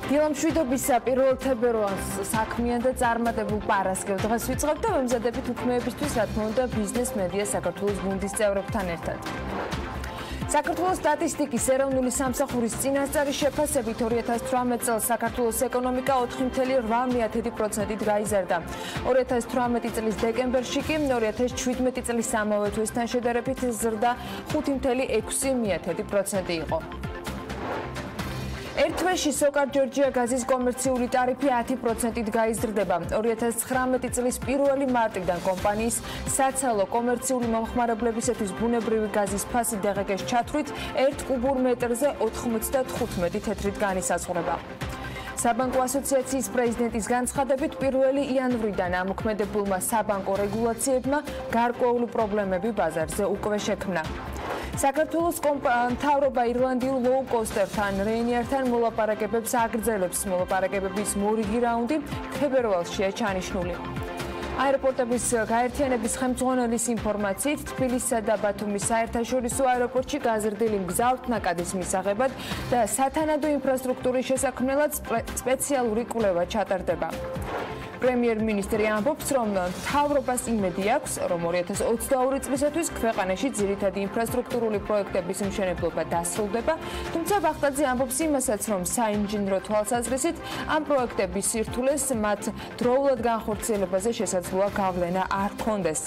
დილა მშვიდობისა პირველ თებერვალს საქმიან და წარმატებულ პარასკევს დღეს ვიწყებთ და ვემზადებით უქმეებისთვის, რა თქმა უნდა, ბიზნეს მედია საქართველოს გუნდის წევრებთან ერთად. საქართველოს სტატისტიკის ეროვნული სამსახურის წინასწარი შეფასებით 2018 წელს საქართველოს ეკონომიკა 4.8%-ით გაიზარდა. 2018 წლის დეკემბერში კი 2017 წლის ამავე თვესთან შედარებით ზრდა 5.6% იყო. ერთ თვეში სოკარ-ჯორჯია გაზის კომერციული ტარიფი 10%-ით გაიზრდება. 2019 წლის 1 მარტიდან კომპანიის საცალო კომერციული მომხმარებლებისათვის ბუნებრივი გაზის ფასი DGG-ს ჩათვლით 1 კუბურ მეტრზე 95 თეთრით განისაზღვრება. საბანკო ასოციაციის პრეზიდენტის განცხადებით 1 იანვრიდან ამოქმედებულმა საბანკო რეგულაციებმა გარკვეული პრობლემები ბაზარზე უკვე შექმნა. საქართველოს მთავრობა ირლანდიურ ლოუ-კოსტერთან რეინიერთან მოლაპარაკებებს აგრძელებს. მოლაპარაკებების მორიგი რაუნდი თებერვალშია ჩანიშნული. აეროპორტების გაერთიანების ხელმძღვანელის ინფორმაციით თბილისსა და ბათუმის საერთაშორისო აეროპორტში გაზრდილი მგზავრთნაკადის მისაღებად და სათანადო ინფრასტრუქტურის შესაქმნელად სპეციალური კვლევა ჩატარდება. პრემიერ-მინისტრი ამბობს, რომ მთავრობას იმედი აქვს, რომ 2022 წლისათვის ქვეყანაში ძირითადი ინფრასტრუქტურული პროექტების მშენებლობა დასრულდება, თუმცა ბახტაძე ამბობს იმასაც, რომ საინჟინრო თვალსაზრისით ამ პროექტების სირთულეს მათ დროულად განხორციელებაზე შესაძლოა გავლენა არ ჰქონდეს.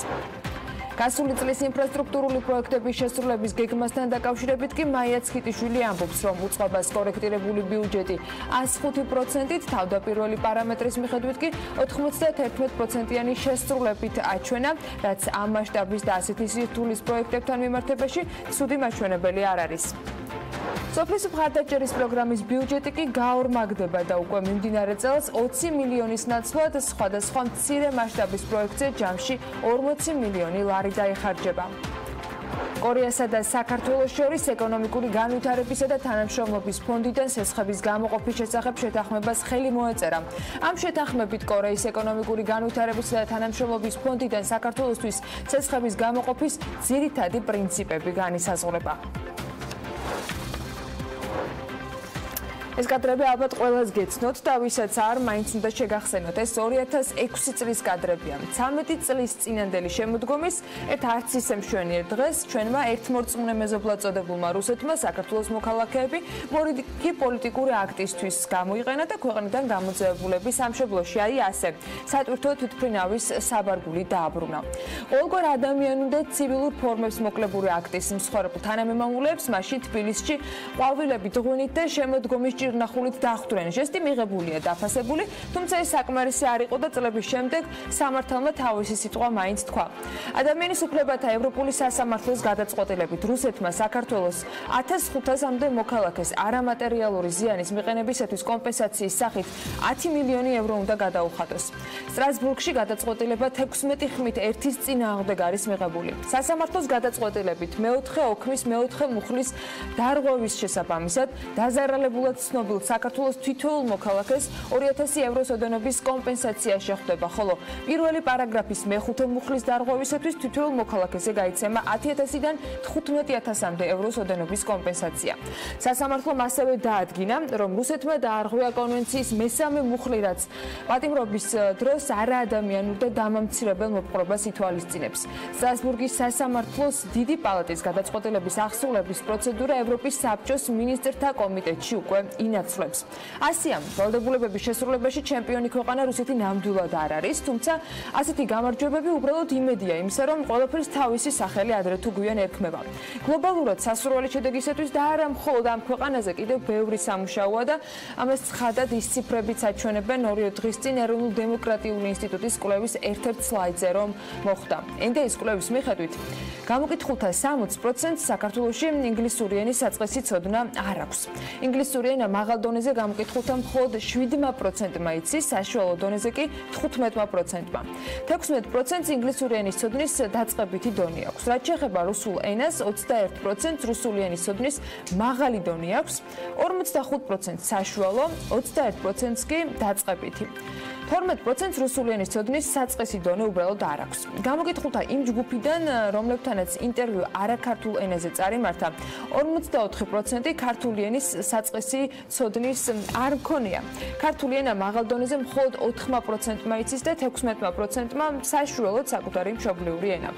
გასული წლის ინფრასტრუქტურული პროექტების შესრულების გეგმასთან დაკავშირებით კი მაია ცხიტიშვილი ამბობს, რომ უწყებას კორექტირებული ბიუჯეტი 105%-ით, თავდაპირველი პარამეტრის მიხედვით კი 91%-იანი შესრულებით აჩვენა, რაც ამ მასშტაბის და ასეთი სირთულის პროექტებთან მიმართებაში ცუდი მაჩვენებელი არ არის. სოფლის მხარდაჭერის პროგრამის ბიუჯეტი კი გაორმაგდება და უკვე მიმდინარე წელს 20 მილიონის ნაცვლად სხვადასხვა მცირე მასშტაბის პროექტზე ჯამში 40 მილიონი ლარი დაიხარჯება. კორეასა და საქართველოს შორის ეკონომიკური განვითარებისა და თანამშრომლობის ფონდიდან სესხების გამოყოფის შესახებ შეთანხმებას ხელი მოეწერა. ამ შეთანხმებით კორეის ეკონომიკური განვითარებისა და თანამშრომლობის ფონდიდან საქართველოსთვის სესხების გამოყოფის ძირითადი პრინციპები განისაზღვრება. ეს კადრები ალბათ ყველას გეცნოთ და ვისაც არ, მაინც უნდა შეგახსენოთ, ეს 2006 წლის კადრებია. 13 წლის წინანდელი შემოდგომის ერთ არც ისე მშვენიერ დღეს ჩვენმა ერთმორწმუნე მეზობლად წოდებულმა რუსეთმა საქართველოს მოქალაქეები მორიგი პოლიტიკური აქტისთვის გამოიყენა და ქვეყნიდან გამოძევებულების სამშობლოში, აი ასე, სატვირთო თვითმფრინავის საბარგული დააბრუნა. ყოველგვარ ადამიანურ და ცივილურ ფორმებს მოკლებული აქტის მსხვერპლ თანამემამულეებს მაშინ თბილისში ყვავილებით ღვინით და შემოდგომის ნახულით დახვდნენ. ჟესტი მიღებულია დაფასებული, თუმცა ეს საკმარისი არ იყო და წლების შემდეგ სამართალმა თავისი სიტყვა მაინც თქვა. ადამიანის უფლებათა ევროპული სასამართლოს გადაწყვეტილებით რუსეთმა საქართველოს 1500-მდე მოქალაქეს არამატერიალური ზიანის მიყენებისათვის კომპენსაციის სახით 10 მილიონი ევრო უნდა გადაუხადოს. სტრასბურგში გადაწყვეტილება 16 ხმით ერთის წინააღმდეგ არის მიღებული. სასამართლოს გადაწყვეტილებით მეოთხე ოქმის მეოთხე მუხლის დარღვევის შესაბამისად დაზარალებულად ცნობილ საქართველოს თითოეულ მოქალაქეს 2000 ევროს ოდენობის კომპენსაცია შეხვდება, ხოლო პირველი პარაგრაფის მეხუთე მუხლის დარღვევისათვის თითოეულ მოქალაქეზე გაიცემა 10,000-დან 15,000-მდე ევროს ოდენობის კომპენსაცია. სასამართლომ ასევე დაადგინა, რომ რუსეთმა დაარღვია კონვენციის მესამე მუხლი, რაც პატიმრობის დროს არაადამიანურ და დამამცირებელ მოპყრობას ითვალისწინებს. სტრასბურგის სასამართლოს დიდი პალატის გადაწყვეტილების აღსრულების პროცედურა ევროპის საბჭოს მინისტრთა კომიტეტში უკვე ინაცვლებს. ასია, ვალდებულებების შესრულებაში ჩემპიონი ქვეყანა რუსეთი ნამდვილად არ არის, თუმცა ასეთი გამარჯვებები უბრალოდ იმედია იმისა, რომ ყველაფერს თავისი სახელი ადრე თუ გვიან ერქმება. გლობალურად სასურველი შედეგისათვის და არა მხოლოდ ამ ქვეყანაზე კიდევ ბევრი სამუშაოა და ამას ცხადად ის ციფრებიც აჩვენებენ დღის წინ ეროვნულ დემოკრატიული ინსტიტუტის კვლევის ერთ-ერთ სლაიდზე, რომ მოხდა. NDS კვლევის მიხედვით გამოკითხულთა 60%-ს საქართველოში ინგლისური ენის საწყისი ცოდნა არ აქვს. ინგლისური ენა მაღალ დონეზე გამოკითხულთა მხოლოდ 7%-მა იცის, საშუალო დონეზე კი 15%-მა. 16%-ს ინგლისური ენის ცოდნის დაწყებითი დონე აქვს. რაც შეეხება რუსულ ენას, 21%-ს რუსული ენის ცოდნის მაღალი დონე აქვს, 45%-ს საშუალო, 21%-ს კი დაწყებითი. 12% რუსული ენის ცოდნის საწყისი დონე უბრალოდ არ აქვს. გამოკითხულთა იმ ჯგუფიდან, რომლებთანაც ინტერვიუ არაქართულ ენაზე წარიმართა, 44% ქართული ენის საწყისი ცოდნის არ მქონია. ქართული ენა მაღალ დონეზე მხოლოდ 4%-მა იცის და 16%-მა საშუალოდ საკუთარი მშობლიური ენა.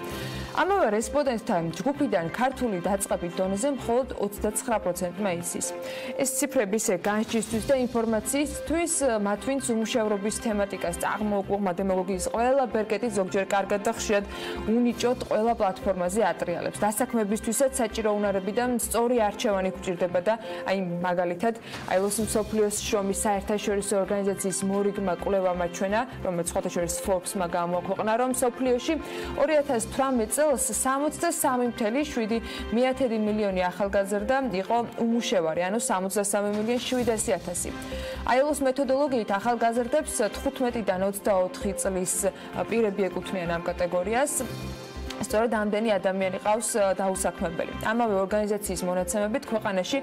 ამავე რესპონდენტთა ჯგუფიდან ქართული დაწყებით დონეზე მხოლოდ 29%-მა იცის. ეს ციფრები ისე განსჯისთვის და ინფორმაციისთვის, მათ ვინც უმუშევრობის თემატიკას წარმოუყვება დემაგოგიის ყველა ბერკეტი ზოგჯერ კარგად და ხშირად უნიჭოდ ყველა პლატფორმაზე ატრიალებს. დასაქმებისთვისაც საჭირო უნარებიდან სწორი არჩევანი გვჭირდება და აი მაგალითად აილოს მსოფლიოს შრომის საერთაშორისო ორგანიზაციის მორიგმა კვლევამ აჩვენა, რომელიც სხვათა შორის Forbes-მა გამოაქვეყნა, რომ მსოფლიოში 2018 წელს 63.7 მილიონი ახალგაზრდა იყო უმუშევარი, ანუ 63.700.000. აილოს მეთოდოლოგიით ახალგაზრდებს 15-დან 24 წლის პირები ეკუთვნიან ამ კატეგორიას. სწორედ ამდენი ადამიანი ყავს დაუსაქმებელი. ამავე ორგანიზაციის მონაცემებით ქვეყანაში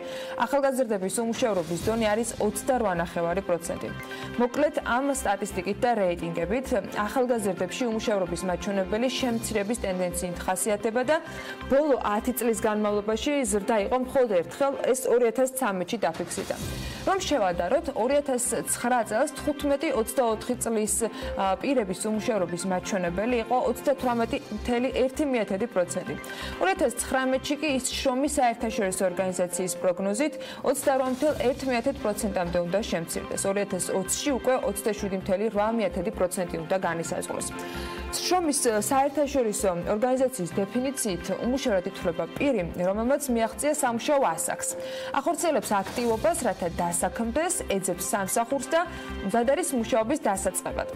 ახალგაზრდების უმუშევრობის დონე არის 28.5%. მოკლედ ამ სტატისტიკით და რეიტინგებით ახალგაზრდებში უმუშევრობის მაჩვენებელი შემცირების ტენდენციით ხასიათდება და ბოლო 10 წლის განმავლობაში ზრდა იყო მხოლოდ ერთხელ, ეს 2013-ში დაფიქსირდა. რომ შევადაროთ, 2009 წელს 15-24 წლის პირების უმუშევრობის მაჩვენებელი იყო 38.1%. 2019-ში კი ის შრომის საერთაშორისო ორგანიზაციის პროგნოზით 28.1%-მდე უნდა შემცირდეს. 2020-ში უკვე 27.8% უნდა განისაზღვროს. შრომის საერთაშორისო ორგანიზაციის დეფინიციით უმუშევრად ითვლება პირი, რომელმაც მიაღწია სამუშაო ასაკს. ახორციელებს აქტივობას, რათა დასაქმდეს, ეძებს სამსახურს და მზად არის მუშაობის დასაწყებად.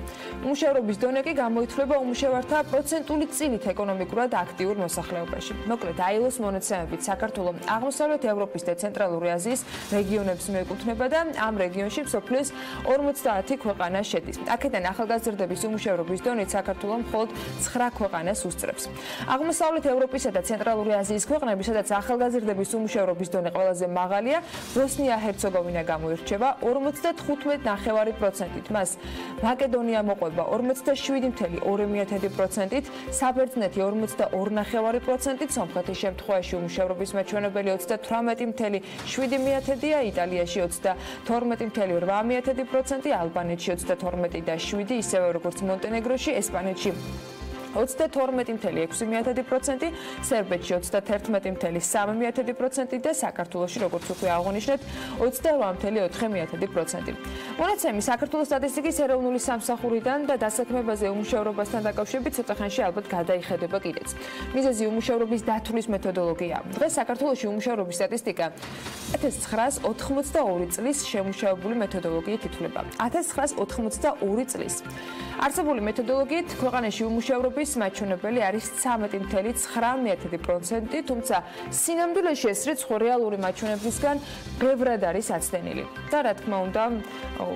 უმუშევრობის დონე კი გამოითვლება უმუშევართა პროცენტული წილით ეკონომიკურად აქტიურ მოსახლეობაში. მოკლედ, აილოს მონაცემებით საქართველო აღმოსავლეთ ევროპის და ცენტრალური აზიის რეგიონებს მიეკუთვნება და ამ რეგიონში მსოფლიოს 50 ქვეყანა შედის. აქედან ახალგაზრდების უმუშევრობის დონით საქართველო მხოლოდ 9 ქვეყანას უსწრებს. აღმოსავლეთ ევროპისა და ცენტრალური აზიის ქვეყნები, სადაც ახალგაზრდების უმუშევრობის დონე ყველაზე მაღალია, ბოსნია-ჰერცეგოვინა გამოირჩევა 55.9%-ით, მას მაკედონია მოყვება 47.2%-ით, საბერძნეთი 42.5%-ით, სომხეთის შემთხვევაში უმუშევრობის მაჩვენებელი 38.7%-ია, იტალიაში 32.8%, ალბანეთში 32.7%, ისევე როგორც მონტენეგროში, ესპანეთში 22.6%, სერბეთში 31.3% და საქართველოში, როგორც უკვე აღნიშნეთ, 28.4%. მონაცემი საქართველოს სტატისტიკის ეროვნული სამსახურიდან და დასაქმებაზე უმუშევრობასთან დაკავშირებით ცოტა ხანში ალბათ გადაიხედება კიდეც. მიზეზი უმუშევრობის დათვლის მეთოდოლოგია. დღეს საქართველოში უმუშევრობის სტატისტიკა 1982 წლის შემუშავებული მეთოდოლოგიით ითვლება. 1982 წლის. არსებული მეთოდოლოგიით ქვეყანაში უმუშევრობის მაჩვენებელი არის 13.9%, თუმცა სინამდვილეში ეს რიცხვი რეალური მაჩვენებისგან ბევრად არის აცდენილი და რა თქმა უნდა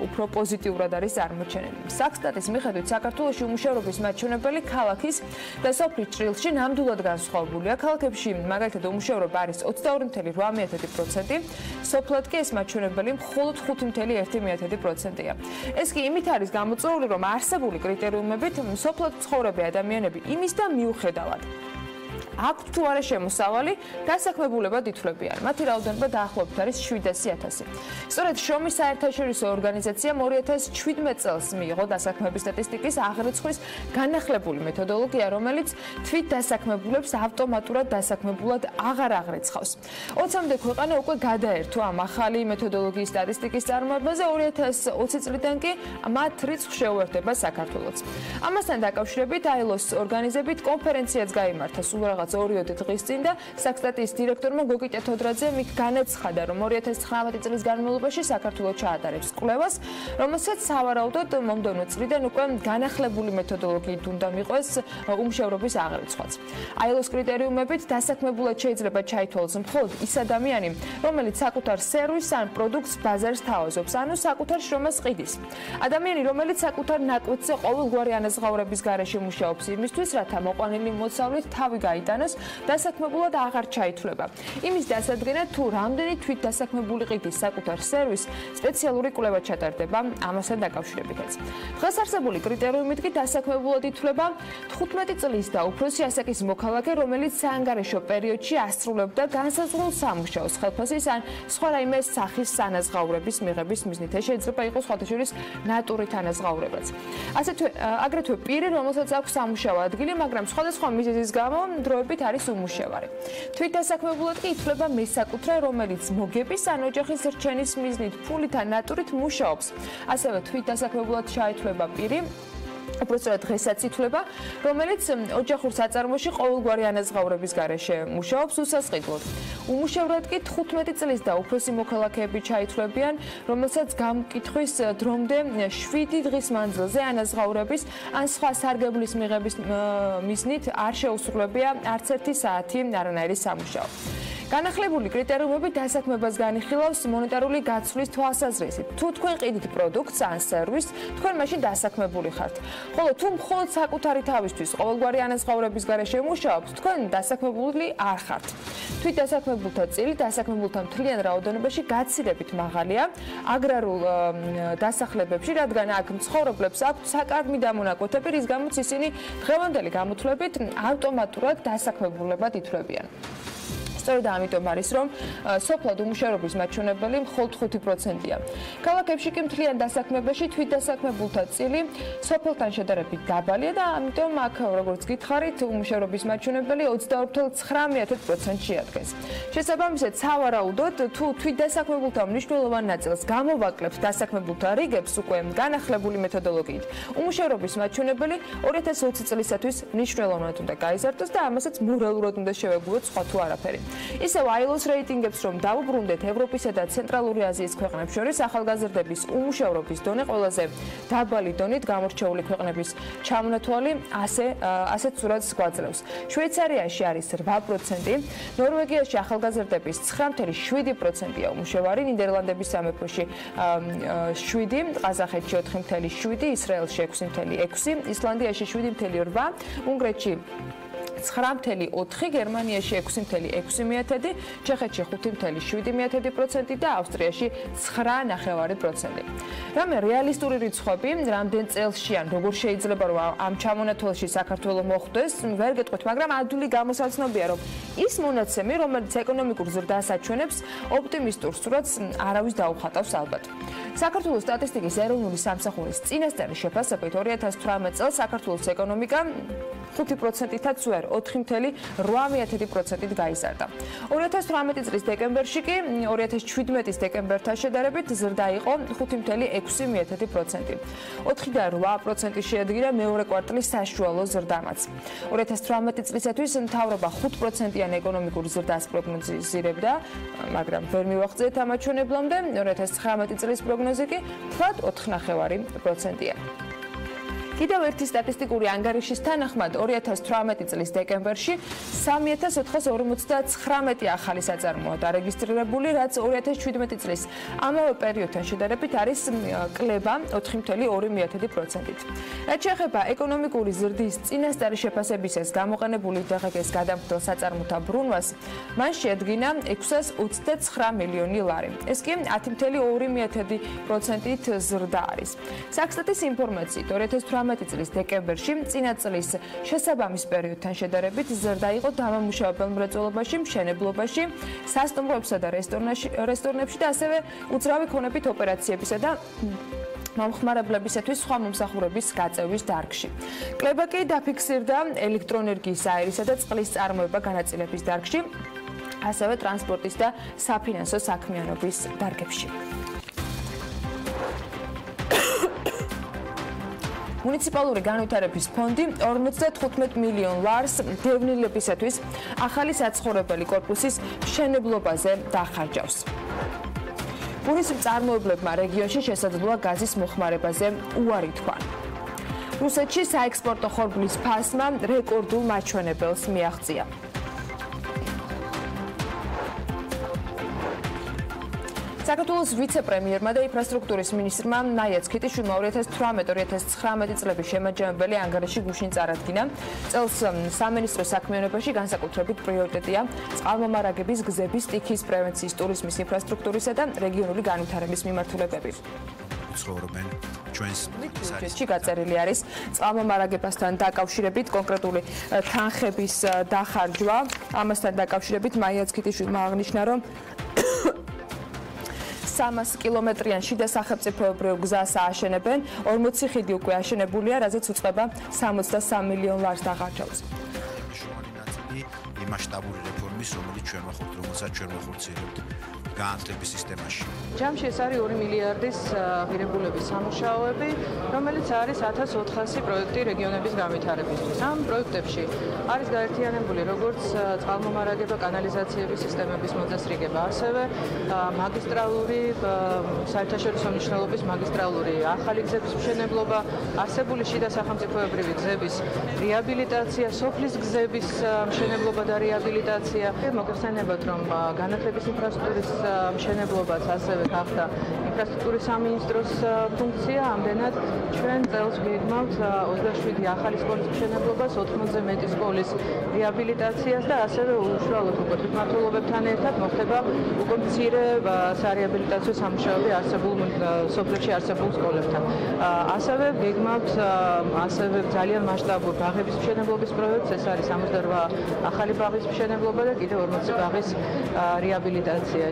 უფრო პოზიტიურად არის წარმოჩენილი. საქსტატის მიხედვით საქართველოში უმუშევრობის მაჩვენებელი ქალაქის და სოფლის ჭრილში ნამდვილად განსხვავებულია. ქალაქებში მაგალითად უმუშევრობა არის 22.8%, სოფლად კი ეს მაჩვენებელი მხოლოდ 5.1%-ია. ეს კი იმით არის გამოწვეული, რომ არსებული კრიტერიუმებით სოფლად მცხოვრები ადამიანები იმის და მიუხედავად აქვთ თუ არა შემოსავალი, დასაქმებულებად ითვლებიან. მათი რაოდენობა დაახლოებით არის 700.000. სწორედ შრომის საერთაშორისო ორგანიზაციამ 2017 წელს მიიღო დასაქმების სტატისტიკის აღრიცხვის განახლებული მეთოდოლოგია, რომელიც თვით დასაქმებულებს ავტომატურად დასაქმებულად აღარ აღრიცხავს. 20-მდე ქვეყანა უკვე გადაერთო ამ ახალი მეთოდოლოგიის სტატისტიკის წარმოებაზე, 2020 წლიდან კი მათ რიცხვს შეუერთდება საქართველოც. ამასთან დაკავშირებით აილოს ორგანიზებით კონფერენციაც გაიმართა სულ რაღაც 2-3 დღის წინ და საქსტატის დირექტორმა გოგიტა თოდრაძემ იქ განაცხადა, რომ 2019 წლის განმავლობაში საქართველო ჩაატარებს კვლევას, რომელსაც სავარაუდოდ მომდევნო წლიდან უკვე განახლებული მეთოდოლოგიით უნდა მიყვეს უმუშევრობის აღრიცხვაც. აილოს კრიტერიუმებით დასაქმებულად შეიძლება ჩაითვალოს მხოლოდ ის ადამიანი, რომელიც საკუთარ სერვისს ან პროდუქტს ბაზარს თავაზობს, ანუ საკუთარ შრომას ყიდის. ადამიანი, რომელიც საკუთარ ნაკვეთზე ყოველგვარი ანაზღაურების გარეშე მუშაობს იმისთვის, რათა მოყვანილი მოსავლით თავი გაიტანოს მოიტანოს, დასაქმებულად აღარ ჩაითვლება. იმის დასადგენად თუ რამდენი თვით დასაქმებული ყიდის საკუთარ სერვისს სპეციალური კვლევა ჩატარდება ამასთან დაკავშირებითაც. დღეს არსებული კრიტერიუმით კი დასაქმებულად ითვლება 15 წლის და უფროსი ასაკის მოქალაქე, რომელიც საანგარიშო პერიოდში ასრულებდა განსაზღვრულ სამუშაოს, ხელფასის ან სხვა რაიმე სახის ანაზღაურების მიღების მიზნით. ეს შეიძლება იყოს სხვადასხვა ნატურით ანაზღაურებაც. აგრეთვე პირი, რომელსაც აქვს სამუშაო ადგილი, მაგრამ სხვადასხვა მიზეზის გამო დროებით არის უმუშევარი. თვით დასაქმებულად კი ითვლება მესაკუთრე, რომელიც მოგების ან ოჯახის რჩენის მიზნით ფულით ან ნატურით მუშაობს. ასევე თვით დასაქმებულად ჩაითვლება პირი, უпростоრად დღესაც ითვლება, რომელიც ოჯახურ საწარმოში ყოველგვარი ანაზღაურების გარეშე მუშაობს უსასყიდლოდ. უმუშევრად კი 15 წლის და უფროსი მოქალაქეები ჩაითვლებიან, რომელსაც გამკითხვის დრომდე 7 დღის მანძილზე ანაზღაურების ან სხვა სარგებლის მიღების მიზნით არ შეუსრულებია არც ერთი საათი არანაირი სამუშაო. განახლებული კრიტერიუმები დასაქმებას განიხილავს მონეტარული გაცვლის თვალსაზრისით. თუ თქვენ ყიდით პროდუქტს ან სერვისს, თქვენ მაშინ დასაქმებული ხართ. ხოლო თუ მხოლოდ საკუთარი თავისთვის ყოველგვარი ანაზღაურების გარეშე მუშაობთ, თქვენ დასაქმებული არ ხართ. თვით დასაქმებულთა წილი დასაქმებულთა მთლიან რაოდენობაში გაცილებით მაღალია აგრარულ დასახლებებში, რადგან აქ მცხოვრებლებს აქვთ საკარგმი დამონაკვეთები, რის გამოც ისინი დღევანდელი გამოთვლებით ავტომატურად დასაქმებულებად ითვლებიან. სწორედ ამიტომ არის, რომ სოფლად უმუშევრობის მაჩვენებელი მხოლოდ 5%-ია. ქალაქებში კი მთლიან დასაქმებაში თვით დასაქმებულთა წილი სოფელთან შედარებით დაბალია და ამიტომ აქ, როგორც გითხარით, უმუშევრობის მაჩვენებელი 22.9% შეადგენს. შესაბამისად, სავარაუდოდ, თუ თვით დასაქმებულთა მნიშვნელოვან ნაწილს გამოვაკლებთ დასაქმებულთა რიგებს უკვე განახლებული მეთოდოლოგიით, უმუშევრობის მაჩვენებელი 2020 წლისათვის მნიშვნელოვნად უნდა გაიზარდოს და ამასაც მორალურად უნდა შევეგუოთ სხვა თუ არაფერი. ისევ ILO-ს რეიტინგებს რომ დავუბრუნდეთ ევროპისა და ცენტრალური აზიის ქვეყნებს შორის ახალგაზრდების უმუშევრობის დონე ყველაზე დაბალი დონით გამორჩეული ქვეყნების ჩამონათვალი ასეთ სურათს გვაძლევს. შვეიცარიაში არის 8%, ნორვეგიაში ახალგაზრდების 9.7%-ია უმუშევარი, ნიდერლანდების სამეფოში 7, ყაზახეთში 4.7, ისრაელში 6.6, ისლანდიაში 7.8, უნგრეთში 9.4, გერმანიაში 6.6%, ჩეხეთში 5.7% და ავსტრიაში 9.9%. რამე რეალისტური რიცხვები, რამდენ წელში ან როგორ შეიძლება რომ ამ ჩამონათვალში საქართველო მოხვდეს, ვერ გეტყვით, მაგრამ ადვილი გამოსაცნობია, რომ ის მონაცემი, რომელიც ეკონომიკურ ზრდას აჩვენებს, ოპტიმისტურ სურათს არავის დაუხატავს ალბათ. საქართველოს სტატისტიკის ეროვნული სამსახურის წინასწარი შეფასებით 2018 წელს საქართველოს ეკონომიკა 5%-ით ვერ 4.8%-ით გაიზარდა. 2018 წლის დეკემბერში კი 2017 დეკემბერთან შედარებით ზრდა იყო 5.6%. 4.8% შეადგინა მეორე კვარტლის საშუალო ზრდამაც. 2018 წლისათვის მთავრობა 5%-იან ეკონომიკურ ზრდას პროგნოზირებდა, მაგრამ ვერ მივაღწიეთ ამ აჩვენებლამდე. 2019 წლის პროგნოზი კი თლად 4.9%-ია. კიდევ ერთი სტატისტიკური ანგარიშის თანახმად 2018 წლის დეკემბერში 3459 ახალი საწარმოა დარეგისტრირებული, რაც 2017 წლის ამავე პერიოდთან შედარებით არის კლება 4.2%-ით. რაც შეეხება ეკონომიკური ზრდის წინასწარი შეფასებისას გამოყენებული დღეს გადამხდელ საწარმოთა ბრუნვას, მან შეადგინა 629 მილიონი ლარი. ეს კი 10.2%-ით ზრდა არის. საქსტატის ინფორმაციით 2018 წლის დეკემბერში წინა წლის შესაბამის პერიოდთან შედარებით ზრდა იყო დამამუშავებელ მრეწველობაში, მშენებლობაში, სასტუმროებსა და რესტორნებში და ასევე უძრავი ქონებით ოპერაციებისა და მომხმარებლებისათვის სხვა მომსახურების გაწევის დარგში. კლება კი დაფიქსირდა ელექტროენერგიის, აირისა და წყლის წარმოება განაწილების დარგში, ასევე ტრანსპორტის და საფინანსო საქმიანობის დარგებში. მუნიციპალური განვითარების ფონდი 55 მილიონ ლარს დევნილებისათვის ახალი საცხოვრებელი კორპუსის მშენებლობაზე დახარჯავს. პურის მწარმოებლებმა რეგიონში შესაძლოა გაზის მოხმარებაზე უარი თქვან. რუსეთში საექსპორტო ხორბლის ფასმა რეკორდულ მაჩვენებელს მიაღწია. საქართველოს ვიცე-პრემიერმა და ინფრასტრუქტურის მინისტრმა ნაიაც ქიტიშვილმა 2018-2019 წლების შემაჯამებელი ანგარიში გუშინ წარადგინა. წელს სამინისტროს საქმიანობაში განსაკუთრებით პრიორიტეტია წყალმომარაგების, გზების, სტიქიის პრევენციის, ტურიზმის, ინფრასტრუქტურისა და რეგიონული განვითარების მიმართულებები. ცხოვრობენ ჩვენს ბიუჯეტში გაწერილი არის წყალმომარაგებასთან დაკავშირებით კონკრეტული თანხების დახარჯვა. ამასთან დაკავშირებით მაიაც ქიტიშვილმა აღნიშნა, რომ 300 კილომეტრიან შიდა სახელმწიფოებრივ გზას ააშენებენ, 40 ხიდი უკვე აშენებულია, რაზეც უწყება 63 მილიონ ლარს დახარჯავს. მასშტაბური რეფორმის, რომელსაც ჩვენ ვახორციელებთ განათლების სისტემაში. ჯამში ეს არის 2 მილიარდის ღირებულების სამუშაოები, რომელიც არის 1400 პროექტი რეგიონების განვითარებისთვის. ამ პროექტებში არის გაერთიანებული როგორც წყალმომარაგება, კანალიზაციების სისტემების მოწესრიგება, ასევე მაგისტრალური საერთაშორისო მნიშვნელობის მაგისტრალური ახალი გზების მშენებლობა, არსებული შიდა სახელმწიფოებრივი გზების რეაბილიტაცია, სოფლის გზების მშენებლობა და რეაბილიტაცია. მოგეხსენებათ, რომ განათლების ინფრასტრუქტურის მშენებლობაც ასევე გახდა ინფრასტრუქტურის სამინისტროს ფუნქცია. ამდენად ჩვენ წელს გვიგმავთ 27 ახალი სკოლის მშენებლობას, 80-ზე მეტი სკოლის რეაბილიტაციას და ასევე უშუალოდ უკვე თვითმმართველობებთან ერთად მოხდება უკვე მცირე სარეაბილიტაციო სამუშაოები არსებულ სოფლებში არსებულ სკოლებთან. ასევე გვიგმავთ ასევე ძალიან მასშტაბურ ბაღების მშენებლობის პროექტს, ეს არის 68 ახალი ბაღის მშენებლობა და კიდევ 40 ბაღის რეაბილიტაცია.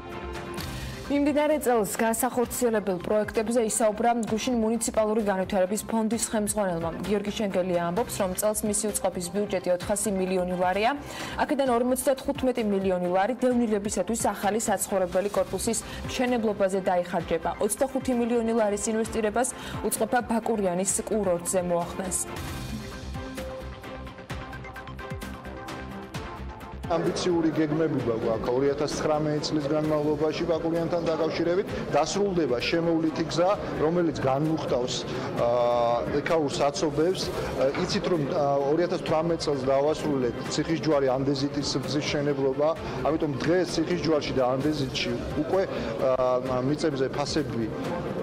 მიმდინარე წელს განსახორციელებელ პროექტებზე ისაუბრა გუშინ მუნიციპალური განვითარების ფონდის ხელმძღვანელმა. გიორგი შენგელია ამბობს, რომ წელს მისი უწყების ბიუჯეტი 400 მილიონი ლარია. აქედან 55 მილიონი ლარი დევნილებისათვის ახალი საცხოვრებელი კორპუსის მშენებლობაზე დაიხარჯება. 25 მილიონი ლარის ინვესტირებას უწყება ბაკურიანის კურორტზე მოახდენს. ამბიციური გეგმები გვაქვს 2019 წლის განმავლობაში ბაკურიანთან დაკავშირებით. დასრულდება შემოვლითი გზა, რომელიც განმუხტავს ეკაურ საცობებს. იცით, რომ 2018 წელს დავასრულეთ ციხისჯვარი ანდეზიტის გზის მშენებლობა, ამიტომ დღეს ციხისჯვარში და ანდეზიტში უკვე მიწებზე ფასები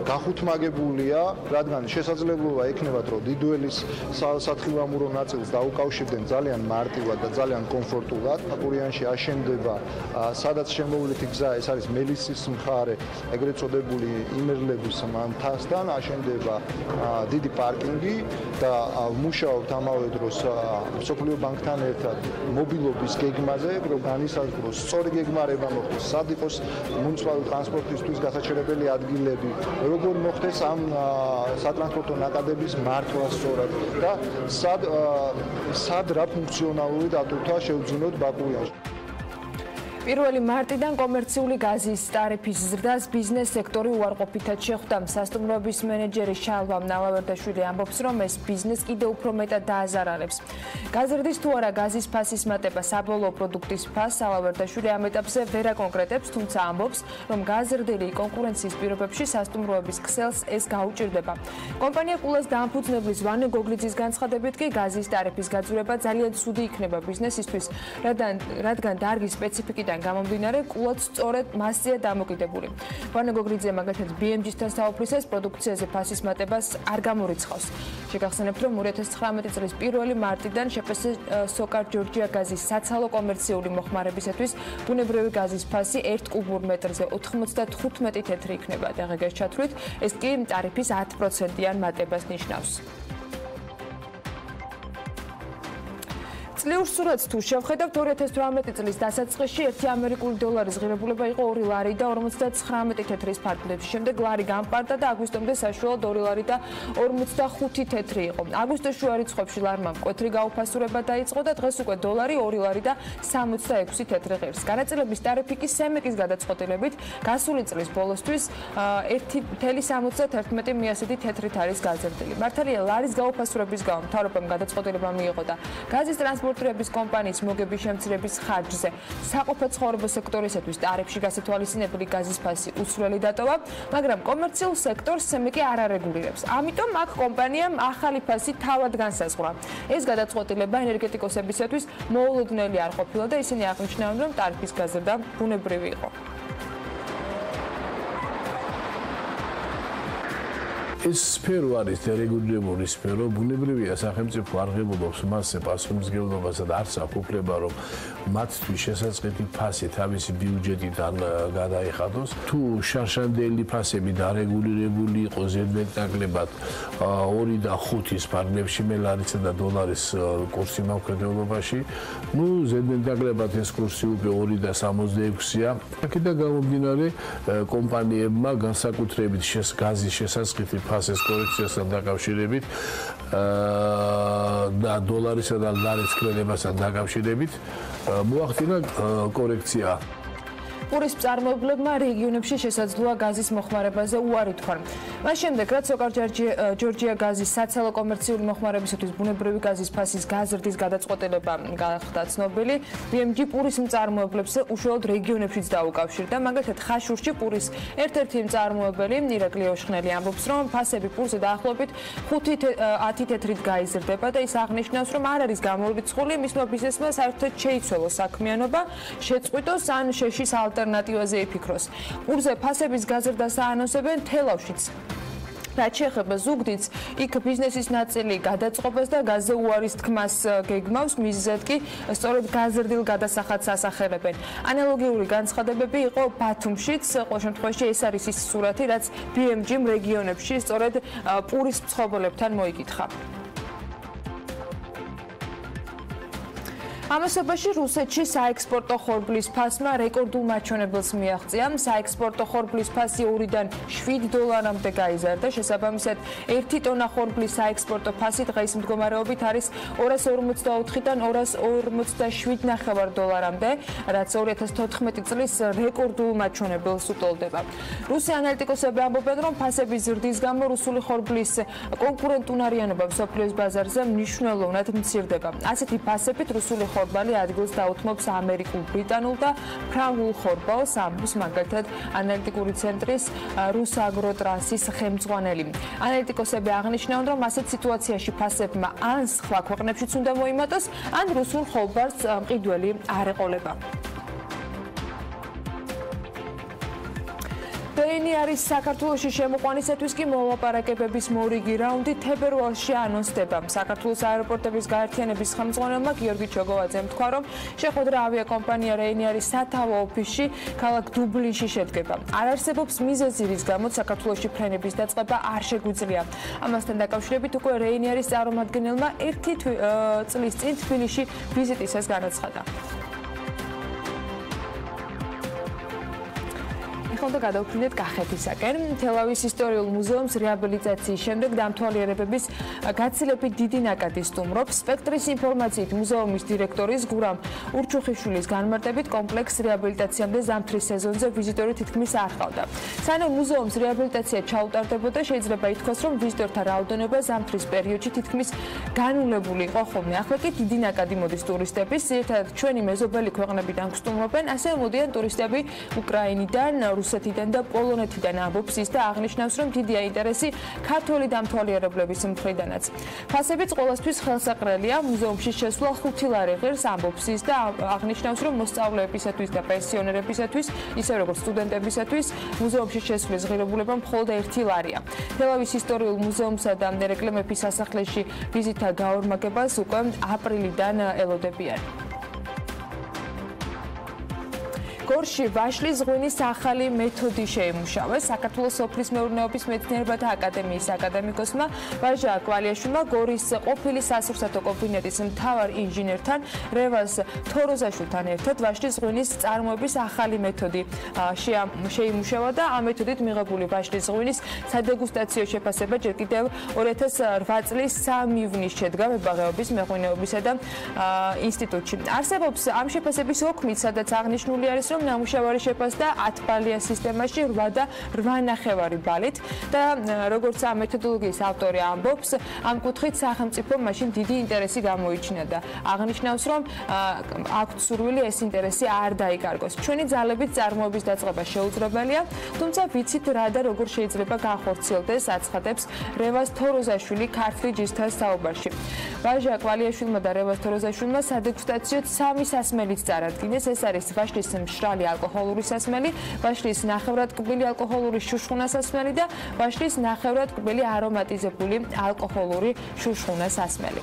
გახუთმაგებულია, რადგან შესაძლებლობა ექნებათ, რომ დიდველის სათხილამურო ნაწილს დაუკავშირდნენ ძალიან მარტივად და ძალიან კომფორტულად. ბაკურიანში აშენდება, სადაც შემოვლითი გზა, ეს არის მელისის მხარე, ეგრეთ წოდებული იმერლების მთასთან, აშენდება დიდი პარკინგი და მუშაობთ ამავე დროს მსოფლიო ბანკთან ერთად მობილობის გეგმაზე, რომ განისაზღვროს სწორი გეგმარება მოხდეს, სად იყოს მუნიციპალური ტრანსპორტისთვის გასაჩერებელი ადგილები, როგორ მოხდეს ამ სატრანსპორტო ნაკადების მართვა სწორად და სად რა ფუნქციონალური დატვირთვა შევძინოთ ბაკურიანში. პირველი მარტიდან კომერციული გაზის ტარიფის ზრდას ბიზნეს სექტორი უარყოფითად შეხვდა. სასტუმროების მენეჯერი შალვა ნალავერდაშვილი ამბობს, რომ ეს ბიზნეს კიდევ უფრო მეტად დააზარალებს. გაზრდის თუ არა გაზის ფასის მატება საბოლოო პროდუქტის ფასს, ნალავერდაშვილი ამ ეტაპზე ვერ აკონკრეტებს, თუმცა ამბობს, რომ გაზრდილი კონკურენციის პირობებში სასტუმროების ქსელს ეს გაუჭირდება. კომპანია კულას დაამფუძნებლის ვანე გოგლიძის განცხადებით კი გაზის ტარიფის გაძვირება ძალიან ცუდი იქნება ბიზნესისთვის, რადგან დარგის სპეციფიკიდან გამომდინარე კულად სწორედ მასზეა დამოკიდებული. ვანე გოგლიძე მაგალითად BMG-სთან საუბრისას პროდუქციაზე ფასის მატებას არ გამორიცხავს. შეგახსენებთ, რომ 2019 წლის 1 მარტიდან შეფასე სოკარ ჯორჯია გაზის საცალო კომერციული მოხმარებისათვის ბუნებრივი გაზის ფასი 1 კუბურ მეტრზე 95 თეთრი იქნება. დაღეგეს ჩათვლით, ეს კი ტარიფის 10%-იან მატებას ნიშნავს. წლიურ სურათს თუ შევხედავთ 2018 წლის დასაწყისში 1 ამერიკული დოლარის ღირებულება იყო 2 ლარი და 59 თეთრის ფარგლებში. შემდეგ ლარი გამპარდა და აგვისტომდე საშუალოდ 2 ლარი და 45 თეთრი იყო. აგვისტოს შუა რიცხვებში ლარმა მკვეთრი გაუფასურება დაიწყო და დღეს უკვე დოლარი 2 ლარი და 66 თეთრი ღირს. განაწილების ტარიფი კი სემეკის გადაწყვეტილებით გასული წლის ბოლოსთვის 1.71 მიასეთი თეთრით არის გაზრდილი. მართალია ლარის გაუფასურების გამო მთავრობამ გადაწყვეტილება მიიღო და გაზის ტრანსპორტირების კომპანიის მოგების შემცირების ხარჯზე საყოფო ცხოვრება სექტორისათვის ტარიფში გასათვალისწინებელი გაზის ფასი უცვლელი დატოვა, მაგრამ კომერციულ სექტორს სემეკი არ არეგულირებს. ამიტომ აქ კომპანიამ ახალი ფასი თავად განსაზღვრა. ეს გადაწყვეტილება ენერგეტიკოსებისათვის მოულოდნელი არ ყოფილა და ისინი აღნიშნავენ, რომ ტარიფის გაზრდა ბუნებრივი იყო. ეს სფერო არის დერეგულირებული სფერო, ბუნებრივია სახელმწიფო არ ღებულობს მასზე პასუხისმგებლობასა და არც აქვს უფლება რომ მათთვის შესაძლებელი ფასი თავისი ბიუჯეტიდან გადაიხადოს. თუ შარშანდელი ფასები დარეგულირებული იყო ზედმეტნაკლებად 2 და 5-ის ფარგლებში მელარისა და დოლარის კურსი მოქმედებაში, ну ზედმეტნაკლებად ეს კურსი უკვე 2 და 66-ია. აქედან გამომდინარე კომპანიებმა განსაკუთრებით გაზის შესაძლებელი ფასის კორექციასთან დაკავშირებით და დოლარისა და ლარის კრედებასთან დაკავშირებით მოახდინა კორექცია. პურის მწარმოებლებმა რეგიონებში შესაძლოა გაზის მოხმარებაზე უარი თქვან. მას შემდეგ, რაც ჯორჯია გაზის საცალო კომერციული მოხმარებისათვის ბუნებრივი გაზის ფასის გაზრდის გადაწყვეტილება გახდა ცნობილი, BMG პურის მწარმოებლებს უშუალოდ რეგიონებშიც დაუკავშირდა. მაგალითად, ხაშურში პურის ერთ-ერთი მწარმოებელი ირაკლი ოშხნელი ამბობს, რომ ფასები პურზე დაახლოებით 5-10 თეთრით გაიზრდება და ის აღნიშნავს, რომ არ არის გამორიცხული მისმა ბიზნესმა საერთოდ შეიცვალოს საქმიანობა, შეწყვიტოს ან შეშის ალტერნატივაზე იფიქროს. პურზე ფასების გაზრდას აანონსებენ თელავშიც. რაც შეეხება ზუგდიდს, იქ ბიზნესის ნაწილი გადაწყობას და გაზზე უარის თქმას გეგმავს, მიზეზად კი სწორედ გაზრდილ გადასახადს ასახელებენ. ანალოგიური განცხადებები იყო ბათუმშიც, ყოველ შემთხვევაში ეს არის ის სურათი, რაც BMG-მ რეგიონებში სწორედ პურის მცხოვრებლებთან მოიკითხა. ამასობაში რუსეთში საექსპორტო ხორბლის ფასმა რეკორდულ მაჩვენებელს მიაღწია. საექსპორტო ხორბლის ფასი 2-დან 7 დოლარამდე გაიზარდა. შესაბამისად, 1 ტონა ხორბლის საექსპორტო ფასი დღის მდგომარეობით არის 244-დან 247.9 დოლარამდე, რაც 2014 წლის რეკორდულ მაჩვენებელს უტოლდება. რუსი ანალიტიკოსები ამბობენ, რომ ფასების ზრდის გამო რუსული ხორბლის კონკურენტუნარიანობა მსოფლიოს ბაზარზე მნიშვნელოვნად მცირდება. ასეთი ფასებით რუსული ხორბალი ადგილს დაუთმობს ამერიკულ, ბრიტანულ და ფრანგულ ხორბალს, ამბობს მაგალითად ანალიტიკური ცენტრის რუსაგროტრანსის ხელმძღვანელი. ანალიტიკოსები აღნიშნავენ, რომ ასეთ სიტუაციაში ფასებმა ან სხვა ქვეყნებშიც უნდა მოიმატოს, ან რუსულ ხორბალს მყიდველი არ ეყოლება. ბეინი არის საქართველოში შემოყვანისათვის კი მოლაპარაკებების მორიგი რაუნდი თებერვალში ანონსდება. საქართველოს აეროპორტების გაერთიანების ხელმძღვანელმა გიორგი ჩოგოვაძემ თქვა, რომ შეხვედრა ავიაკომპანია რეინი არის სათავო ოფისში ქალაქ დუბლინში შედგება. არ არსებობს მიზეზი, რის გამოც საქართველოში ფრენების დაწყება არ შეგვიძლია. ამასთან დაკავშირებით უკვე რეინი არის წარმომადგენელმა 1 წლის წინ თბილისში ვიზიტისას განაცხადა. და გადავფრინდეთ კახეთისაკენ. თელავის ისტორიულ მუზეუმს რეაბილიტაციის შემდეგ დამთვალიერებების გაცილებით დიდი ნაკადი სტუმრობს. სპექტრის ინფორმაციით მუზეუმის დირექტორის გურამ ურჩუხიშვილის განმარტებით კომპლექს რეაბილიტაციამდე ზამთრის სეზონზე ვიზიტორი თითქმის არ ჰყავდა. სანამ მუზეუმს რეაბილიტაცია ჩაუტარდებოდა, შეიძლება ითქვას, რომ ვიზიტორთა რაოდენობა ზამთრის პერიოდში თითქმის განულებული იყო ხოლმე. ახლა კი დიდი ნაკადი მოდის ტურისტების, ერთად ჩვენი მეზობელი ქვეყნებიდან გსტუმრობენ, ასევე მოდიან ტურისტები უკრაინიდან, რუსეთიდან და პოლონეთიდან ამბობს ის და აღნიშნავს, რომ დიდია ინტერესი ქართული დამთვალიერებლების მხრიდანაც. ფასებიც ყოველთვის ხელსაყრელია, მუზეუმში შესვლა 5 ლარი ღირს ამბობს ის და აღნიშნავს, რომ მოსწავლეებისათვის და პენსიონერებისათვის, ისე როგორც სტუდენტებისათვის, მუზეუმში შესვლის ღირებულება მხოლოდ 1 ლარია. თელავის ისტორიულ მუზეუმსა და რეკლამების სასახლეში ვიზიტთა გაორმაგებას უკვე აპრილიდან ელოდებიან. გორში ვაშლის ღვინის ახალი მეთოდი შეიმუშავეს. საქართველოს სოფლის მეურნეობის მეცნიერებათა აკადემიის აკადემიკოსმა ვაჟა კვალიაშვილმა გორის ყოფილი სასურსათო კაბინეტის მთავარ ინჟინერთან რევაზ თოროზაშვილთან ერთად ვაშლის ღვინის წარმოების ახალი მეთოდი შეიმუშავა და ამ მეთოდით მიღებული ვაშლის ღვინის სადეგუსტაციო შეფასება ჯერ კიდევ 2008 წლის 3 ივნისს შედგა მებაღეობის მეღვინეობისა და ინსტიტუტში. არსებობს ამ შეფასების ოქმით, სადაც აღნიშნული არის, რომ ნამუშევარი შეფასდა 10 ბალიან სისტემაში 8 და 8.5 ბალით და როგორც ამ მეთოდოლოგიის ავტორი ამბობს, ამ კუთხით სახელმწიფო მაშინ დიდი ინტერესი გამოიჩინა და აღნიშნავს, რომ აქვთ სურვილი ეს ინტერესი არ დაიკარგოს. ჩვენი ძალებით წარმოების დაწყება შეუძლებელია, თუმცა ვიცით რა და როგორ შეიძლება განხორციელდეს, აცხადებს რევაზ თოროზაშვილი ქართლის ჯიშთან საუბარში. ვაჟა კვალიაშვილმა და რევაზ თოროზაშვილმა სადეგუსტაციოდ 3 სასმელიც წარადგინეს. ეს არის ვაშლის მშრალი ალკოჰოლური სასმელი, ვაშლის ნახევრად კბილი ალკოჰოლური შუშხუნა სასმელი და ვაშლის ნახევრად კბილი არომატიზებული ალკოჰოლური შუშხუნა სასმელი.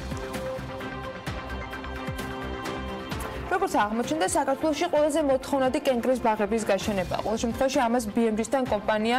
როგორც აღმოჩნდა, საქართველოში ყველაზე მოთხოვნადი კენკრის ბაღების გაშენება. ყოველ შემთხვევაში ამას BMG-თან კომპანია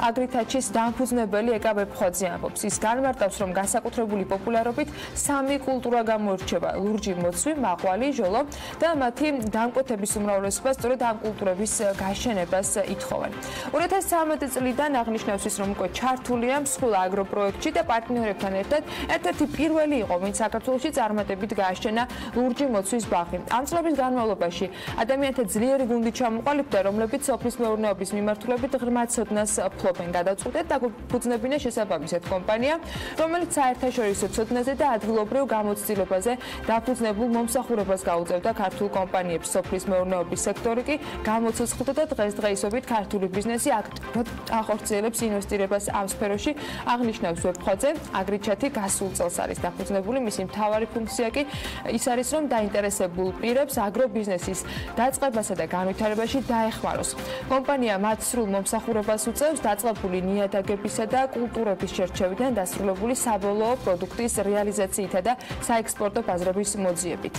აგრითაჩის დამფუძნებელი ეკაბებხოძე ამბობს. ის განმარტავს, რომ განსაკუთრებული პოპულარობით სამი კულტურა გამოირჩევა: ლურჯი, მოცვი, მაყვალი, ჟოლო და მათი დამკვეთების უმრავლესობა სწორედ ამ კულტურების გაშენებას ითხოვენ. 2013 წლიდან აღნიშნავს ის, რომ უკვე ჩართულია მსხვილ აგროპროექტში და პარტნიორებთან ერთად ერთ-ერთი პირველი იყო, ვინც საქართველოში წარმატებით გააშენა ლურჯი მოცვის ბაღი. წლების განმავლობაში ადამიანთა ძლიერი გუნდი ჩამოყალიბდა, რომლებიც სოფლის მეურნეობის მიმართულებით ღრმა ცოდნას ფლობენ. გადაწყვიტეთ დაგუფუძნებინა შესაბამისად კომპანია, რომელიც საერთაშორისო ცოდნაზე და ადგილობრივ გამოცდილებაზე დაფუძნებულ მომსახურებას გაუწევდა ქართულ კომპანიებს. სოფლის მეურნეობის სექტორი კი გამოცოცხლდა და დღესდღეობით ქართული ბიზნესი აქტიურად ახორციელებს ინვესტირებას ამ სფეროში, აღნიშნავს ვებხოძე. აგრიჩათი გასულ წელს არის დაფუძნებული, მისი მთავარი ფუნქცია კი ის არის, რომ დაინტერესებულ პირებს აგრობიზნესის დაწყებასა და განვითარებაში დაეხმაროს. კომპანია მათ სრულ მომსახურებას უწევს დაწყებული ნიადაგებისა და კულტურების შერჩევიდან დასრულებული საბოლოო პროდუქტის რეალიზაციითა და საექსპორტო ბაზრების მოძიებით.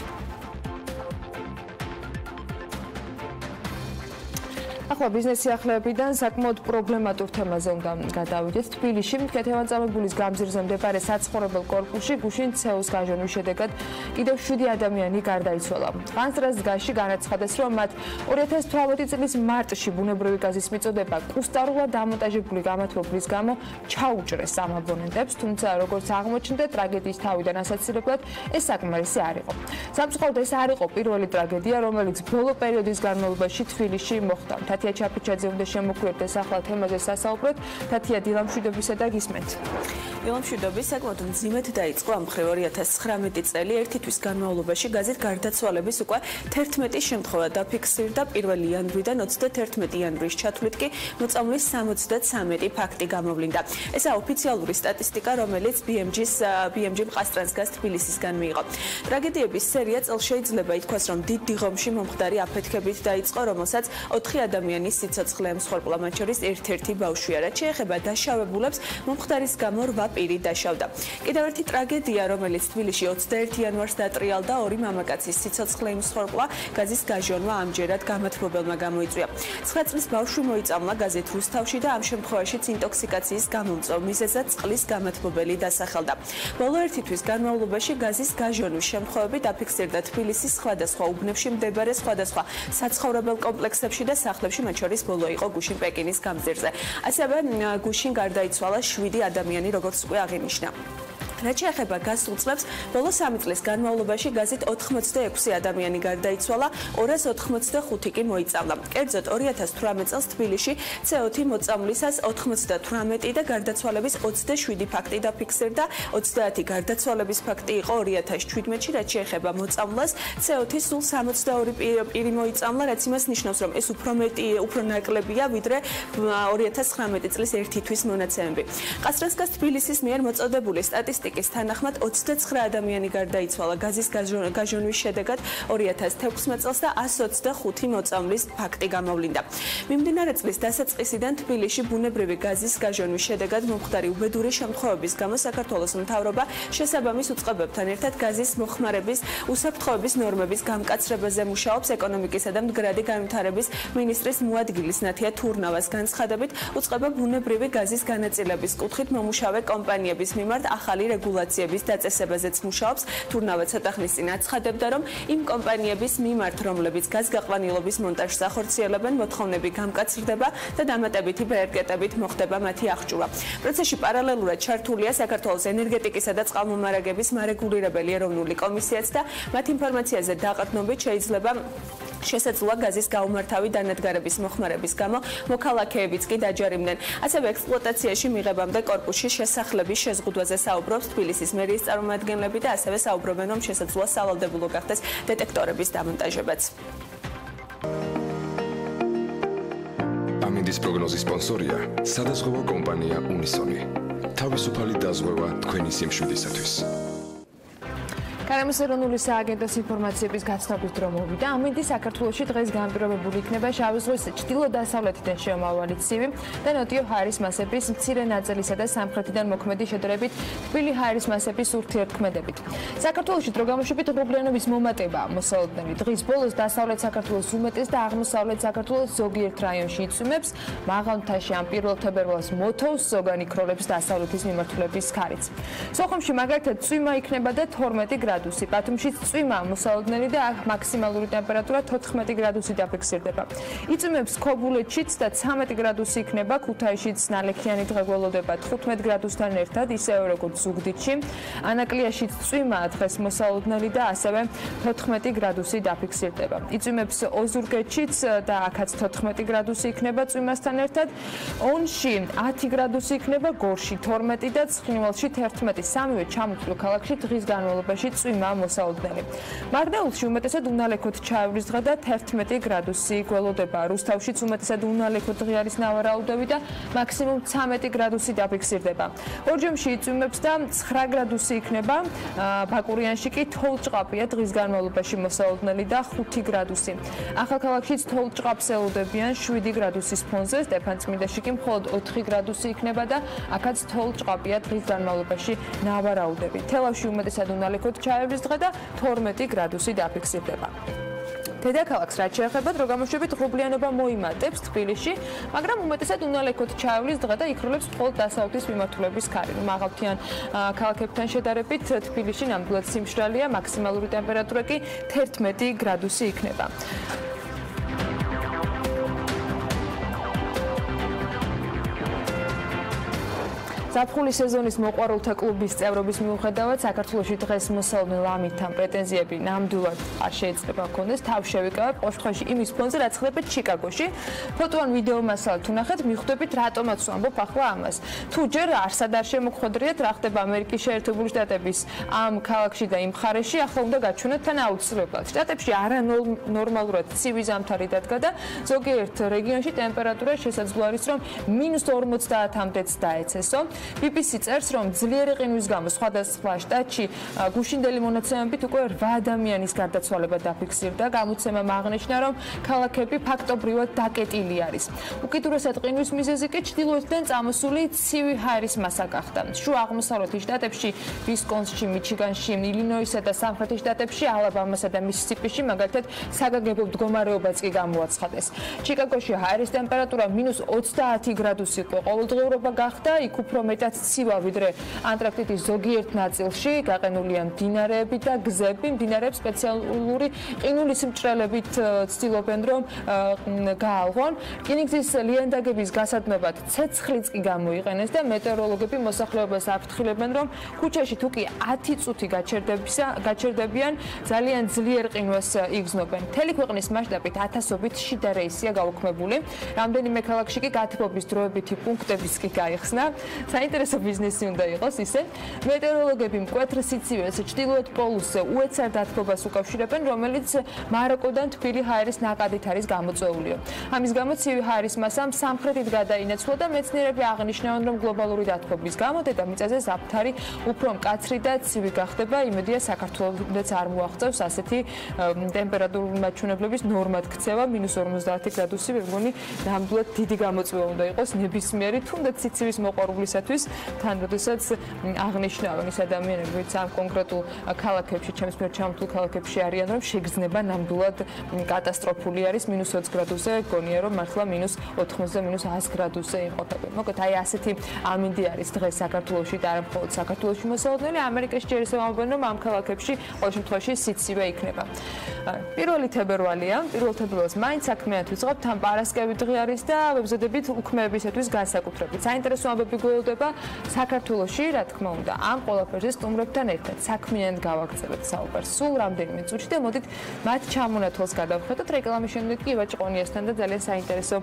ახლა ბიზნეს სიახლეებიდან საკმაოდ პრობლემატურ თემაზე უნდა გადავიდეთ. თბილისში მტკეთევანწამებულის გამზირზე მდებარე საცხოვრებელ კორპუსში გუშინ CO-ს გაჟონვის შედეგად კიდევ 7 ადამიანი გარდაიცვალა. დღეს დღეს დგაში განაცხადეს, რომ მათ 2018 წლის მარტში ბუნებრივი გაზის მიწოდება კუსტარულად დამონტაჟებული გამათბობლის გამო ჩაუჭრეს ამ აბონენტებს, თუმცა როგორც აღმოჩნდა, ტრაგედიის თავიდან ასაცილებლად ეს საკმარისი არ იყო. სამწუხაროდ ეს არ იყო პირველი ტრაგედია, რომელიც ბოლო პერიოდის განმავლობაში თბილისში მოხდა. თათია ჩაფიჩაძე უნდა შემოგვიერთდეს ახლა თემაზე სასაუბროდ. თათია, დილა მშვიდობისა და გისმენთ. დილა მშვიდობის, საკმაოდ მძიმედ დაიწყო ამ მხრივ 2019 წელი. ერთი თვის განმავლობაში გაზით გარდაცვალების უკვე 11 შემთხვევა დაფიქსირდა. 1 იანვრიდან 31 იანვრის ჩათვლით კი მოწამვლის 73 ფაქტი გამოვლინდა. ესა ოფიციალური სტატისტიკა, რომელიც BMG-მ ყასტრანსგას თბილისისგან მიიღო. ტრაგედიების სერია წელს შეიძლება ითქვას, რომ დიდ დიღომში მომხდარი აფეთქებით დაიწყო, რომელსაც 4 ადამიანის სიცოცხლე ემსხვერპლა, მათ შორის ერთ-ერთი ბავშვია. რაც შეეხება დაშავებულებს, მომხდარის გამო 8 პირი დაშავდა. კიდევ ერთი ტრაგედია, რომელიც თბილისში 21 იანვარს დატრიალდა, 2 მამაკაცის სიცოცხლე ემსხვერპლა, გაზის გაჟონვა ამჯერად გამათბობელმა გამოიწვია. 9 წლის ბავშვი მოიწამლა გაზით რუსთავში და ამ შემთხვევაშიც ინტოქსიკაციის გამომწვევ მიზეზად წყლის გამათბობელი დასახელდა. ბოლო ერთი თვის განმავლობაში გაზის გაჟონვის შემთხვევები დაფიქსირდა თბილისის სხვადასხვა უბნებში მდებარე სხვადასხვა საცხოვრებელ კომპლექსებში და სახლებში, მათ შორის ბოლო იყო გუშინ პეკინის გამზირზე. ასევე გუშინ გარდაიცვალა 7 ადამიანი, როგორც უკვე აღინიშნა. რაც შეეხება გასულ წლებს, ბოლო 3 წლის განმავლობაში გაზით 86 ადამიანი გარდაიცვალა, 285 კი მოიწამლა. კერძოდ 2018 წელს თბილისში CO2 მოწამვლისას 98 და გარდაცვალების 27 ფაქტი დაფიქსირდა, 30 გარდაცვალების ფაქტი იყო 2017-ში, რაც შეეხება მოწამვლას, CO2 სულ 62 პირი მოიწამლა, რაც იმას ნიშნავს, რომ ეს უფრო ნაკლებია, ვიდრე 2019 წლის ერთი თვის მონაცემები. ყასტრანსგას თბილისის მიერ მოწოდებული სტატისტიკის თანახმად 29 ადამიანი გარდაიცვალა გაზის გაჟონვის შედეგად 2016 წელს და 125 მოწამვლის ფაქტი გამოვლინდა. მიმდინარე წლის დასაწყისიდან თბილისში ბუნებრივი გაზის გაჟონვის შედეგად მომხდარი უბედური შემთხვევების გამო საქართველოს მთავრობა შესაბამის უწყებებთან ერთად გაზის მოხმარების უსაფრთხოების ნორმების გამკაცრებაზე მუშაობს. ეკონომიკისა და მდგრადი განვითარების მინისტრის მოადგილის ნათია თურნავას განცხადებით, უწყება ბუნებრივი გაზის განაწილების კუთხით მომუშავე კომპანიების მიმართ ახალი რეგულაციების დაწესებაზეც მუშაობს. თურნავა ცოტა ხნის წინ აცხადებდა, რომ იმ კომპანიების მიმართ, რომლებიც გაზგაყვანილობის მონტაჟს ახორციელებენ, მოთხოვნები გამკაცრდება და დამატებითი პრიორიტეტებით მოხდება მათი აღჭურვა. პროცესში პარალელურად ჩართულია საქართველოს ენერგეტიკისა და წყალმომარაგების მარეგულირებელი ეროვნული კომისიაც და მათ ინფორმაციაზე დაყრდნობით შესაძლოა გაზის გაუმართავი დანადგარების მოხმარების გამო მოქალაქეებიც კი დაჯარიმდნენ. ასევე ექსპლუატაციაში მიღებამდე კორპუსში შესახლების შეზღუდვაზე საუბრობს თბილისის მერიის წარმომადგენლები და ასევე საუბრობენ, რომ შესაძლოა სავალდებულო გახდეს დეტექტორების დამონტაჟებაც. ამინდის პროგნოზის სპონსორია სადაზღვევო კომპანია უნისონი. თავისუფალი დაზღვევა თქვენი სიმშვიდისათვის. კანემის ეროვნული სააგენტოს ინფორმაციების გაცნობის დრო მოვიდა. ამინდი საქართველოში დღეს განპირობებული იქნება შავი ზღვის ჩრდილო-დასავლეთიდან შემავალი ცივი და ნოტიო ჰაერის მასების მცირე ნაწილისა და სამხრეთიდან მოქმედი შედარებით თბილი ჰაერის მასების ურთიერთქმედებით. საქართველოში დრო გამოშვებით ღრუბლიანობის მომატება მოსალოდნელი. დღის ბოლოს დასავლეთ საქართველოს უმეტეს და აღმოსავლეთ საქართველოს ზოგიერთ რაიონში იწვიმებს, მაღალ მთაში ამ 1 თებერვალს მოთოვს ზოგანი ქროლებს დასავლეთის მიმართულების ქარიც. სოხუმში მაგალითად წვიმა იქნება და 12 გრადუსი, ბათუმშიც წვიმა მოსალოდნელი და მაქსიმალური ტემპერატურა 14 გრადუსი დაფიქსირდება. იწვიმებს ქობულეთშიც და 13 გრადუსი იქნება, ქუთაისშიც ნალექიანი დღე გველოდება 15 გრადუსთან ერთად, ისევე როგორც ზუგდიდში. ანაკლიაშიც წვიმა დღეს მოსალოდნელი და ასევე 14 გრადუსი დაფიქსირდება. იწვიმებს ოზურგეთშიც და აქაც 14 გრადუსი იქნება წვიმასთან ერთად. ონში 10 გრადუსი იქნება, გორში 12 და ცხინვალში 11. სამივე ჩამოთვლილ ქალაქში დღის განმავლობაში წვიმა მოსალოდნელი. მაგდაულში უმეტესად უნალექოთ ჩაევრის დღე და 11 გრადუსი გველოდება. რუსთავშიც უმეტესად უნალექოთ ღია არის ნავარაუდები და მაქსიმუმ 13 გრადუსი დაფიქსირდება. ორჯომში იწვიმებს და 9 გრადუსი იქნება. ბაკურიანში კი თოვლჭყაპია დღის განმავლობაში მოსალოდნელი და 5 გრადუსი. ახალქალაქშიც თოვლჭყაპს ელოდებიან 7 გრადუსის ფონზე, სტეფანწმინდაში კი მხოლოდ 4 გრადუსი იქნება და აქაც თოვლჭყაპია დღის განმავლობაში ნავარაუდები. თელავში უმეტესად უნალექოთ ჩაევრის დღე და 12 გრადუსი დაფიქსირდება. დედაქალაქს რაც შეეხება დრო გამოშვებით ღრუბლიანობა მოიმატებს თბილისში, მაგრამ უმეტესად უნალექოთ ჩაევრის დღე და იქროლებს მხოლოდ დასავლეთის მიმართულების ქარი. მაღალმთიან ქალაქებთან შედარებით თბილისში ნამდვილად სიმშრალეა, მაქსიმალური ტემპერატურა კი 11 გრადუსი იქნება. ზაფხულის სეზონის მოყვარულთა კლუბის წევრობის მიუხედავად საქართველოში დღეს მოსალოდნელ ლამითთან პრეტენზიები ნამდვილად არ შეიძლება გქონდეს. თავი შევიკავებ ყოველ შემთხვევაში იმის ფონზე, რაც ხდება ჩიკაგოში. ფოტო ან ვიდეო მასალად თუ ნახეთ, მიხვდებით რატომაც ვამბობ ახლა ამას. თუ ჯერ არსად არ შემოგხვედრიათ, რა ხდება ამერიკის შეერთებული შტატების ამ ქალაქში და იმ მხარეში, ახლა უნდა გაჩვენოთ თან აუცილებლად. შტატებში არანორმალურად ცივი ზამთარი დადგა და ზოგიერთ რეგიონში ტემპერატურა შესაძლოა არის, რომ -50-მდეც დაეცესო. BBC წერს, რომ ძლიერი ყინვის გამო სხვადასხვა შტატში გუშინდელი მონაცემებით უკვე 8 ადამიანის გარდაცვალება დაფიქსირდა. გამოცემამ აღნიშნა, რომ ქალაქები ფაქტობრივად დაკეტილი არის. უკიდურესად ყინვის მიზეზი კი ჩრდილოეთიდან წამოსული ცივი ჰაერის მასა გახდა. შუა აღმოსავლეთის შტატებში, ვისკონსინში, მიჩიგანში, ილინოისსა და სამხრეთის შტატებში, ალაბამასა და მისისიპიში მაგალითად საგანგებო მდგომარეობაც კი გამოაცხადეს. ჩიკაგოში ჰაერის ტემპერატურა -30 გრადუსი იყო ყოველდღიურობა გახდა, იქ უფრო მეტად ცივა ვიდრე ანტარქტიდის ზოგიერთ ნაწილში, გაყენულია მდინარეები და გზები. მდინარეებს სპეციალური ყინულის მჭრელებით ცდილობენ, რომ გაალღონ. რკინიგზის ლიანდაგების გასადნობად ცეცხლიც კი გამოიყენეს და მეტეოროლოგები მოსახლეობას აფრთხილებენ, რომ ქუჩაში თუ კი 10 წუთი გაჩერდებიან, ძალიან ძლიერ ყინვას იგრძნობენ. მთელი ქვეყნის მასშტაბით ათასობით შიდა რეისია გაუქმებული. რამდენიმე ქალაქში კი გათბობის დროებითი პუნქტებიც კი გაიხსნა. საინტერესო ბიზნესი უნდა იყოს ისე. მეტეოროლოგები მკვეთრ სიცივეს ჩრდილოეთ პოლუსზე უეცარ დათბობას უკავშირებენ, რომელიც მაროკოდან თბილი ჰაერის ნაკადით არის გამოწვეულიო. ამის გამო ცივი ჰაერის მასამ სამხრეთით გადაინაცვლა და მეცნიერები აღნიშნავენ, რომ გლობალური დათბობის გამო დედამიწაზე ზაფთარი უფრო მკაცრი და ცივი გახდება. იმედია საქართველოს არ მოაღწევს ასეთი ტემპერატურული მაჩვენებლების ნორმად ქცევა -50 გრადუსი. მე მგონი ნამდვილად დიდი გამოწვევა უნდა იყოს ნებისმიერი თუნდაც სიცივის მოყვარულისათვის, თან როდესაც აღნიშნავენ ის ადამიანები, ვინც ამ კონკრეტულ ქალაქებში, ჩემს მიერ ჩამოთვლილ ქალაქებში არიან, რომ შეგრძნება ნამდვილად კატასტროფული არის -20 გრადუსზე, გონია რომ მართლა -80-ზე, -100 გრადუსზე იმყოფებიან. მოკლედ აი ასეთი ამინდი არის დღეს საქართველოში და არა მხოლოდ საქართველოში მოსალოდნელი. ამერიკაში ჯერ ისევ ამბობენ, რომ ამ ქალაქებში ყოველ შემთხვევაში სიცივე იქნება. 1 თებერვალია, 1 თებერვალს მაინც საქმიანად ვიწყებთ, თან პარასკევი დღე არის და ვებზოდებით უქმეებისათვის განსაკუთრებით. საინტერესო ამბები გველოდება საქართველოში, რა თქმა უნდა, ამ ყველაფერზე სტუმრებთან ერთად საქმიანად გავაგრძელებთ საუბარს. სულ რამდენიმე წუთში და მოდით მათ ჩამონათვალს გადავხედოთ. რეკლამის შემდეგ კი ივაჭყონიასთან და ძალიან საინტერესო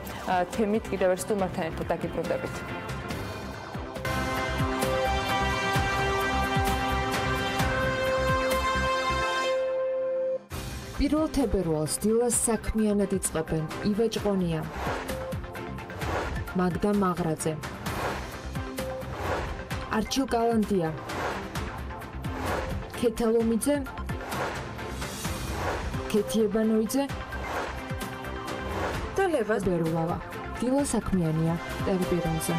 თემით კიდევ ერთ სტუმართან ერთად დაგიბრუნდებით. 1 თებერვალს დილას საქმიანად იწყებენ ივაჭყონია, მაგდა მაღრაძე, არჩილ კალანდია, ქეთალომიძე ქეთი ებანოიძე და ლევა ბერულავა. დილა საქმიანია Pirveliზე.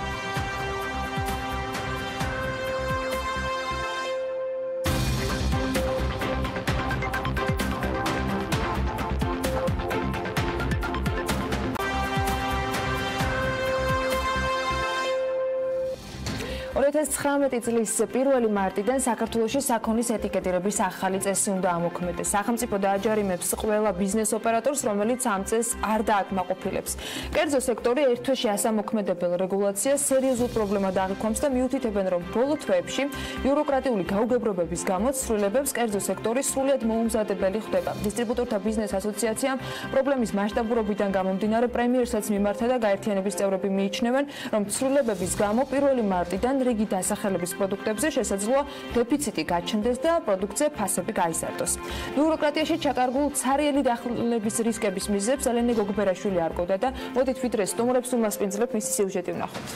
წლის 1 მარტიდან საქართველოში საქონლის ეტიკეტირების ახალი წესი უნდა ამოქმედდეს. სახელმწიფო დააჯარიმებს ყველა ბიზნეს ოპერატორს, რომელიც ამ წესს არ დააკმაყოფილებს. კერძო სექტორი ერთ თვეში ასამოქმედებელ რეგულაციას სერიოზულ პრობლემად აღიქვამს და მიუთითებენ, რომ ბოლო თვეებში ბიუროკრატიული გაუგებრობების გამო ცვლილებებს კერძო სექტორი სრულიად მოუმზადებელი ხდება. დისტრიბუტორთა ბიზნეს ასოციაციამ პრობლემის მასშტაბურობიდან გამომდინარე პრემიერსაც მიმართა და გაერთიანების წევრები მიიჩნევენ, რომ ცვლილებების გამო 1 მარტიდან რიგი დასახელების პროდუქტებზე შესაძლოა დეფიციტი გაჩნდეს და პროდუქცია ფასები გაიზარდოს. ბიუროკრატიაში ჩაკარგულ ცარიელი დახლების რისკების მიზეზებს ელენე გოგბერაშვილი არკოდა და მოდით ვიდრე სტუმრებს უმასპინძლებთ მისი სიუჟეტი ვნახოთ.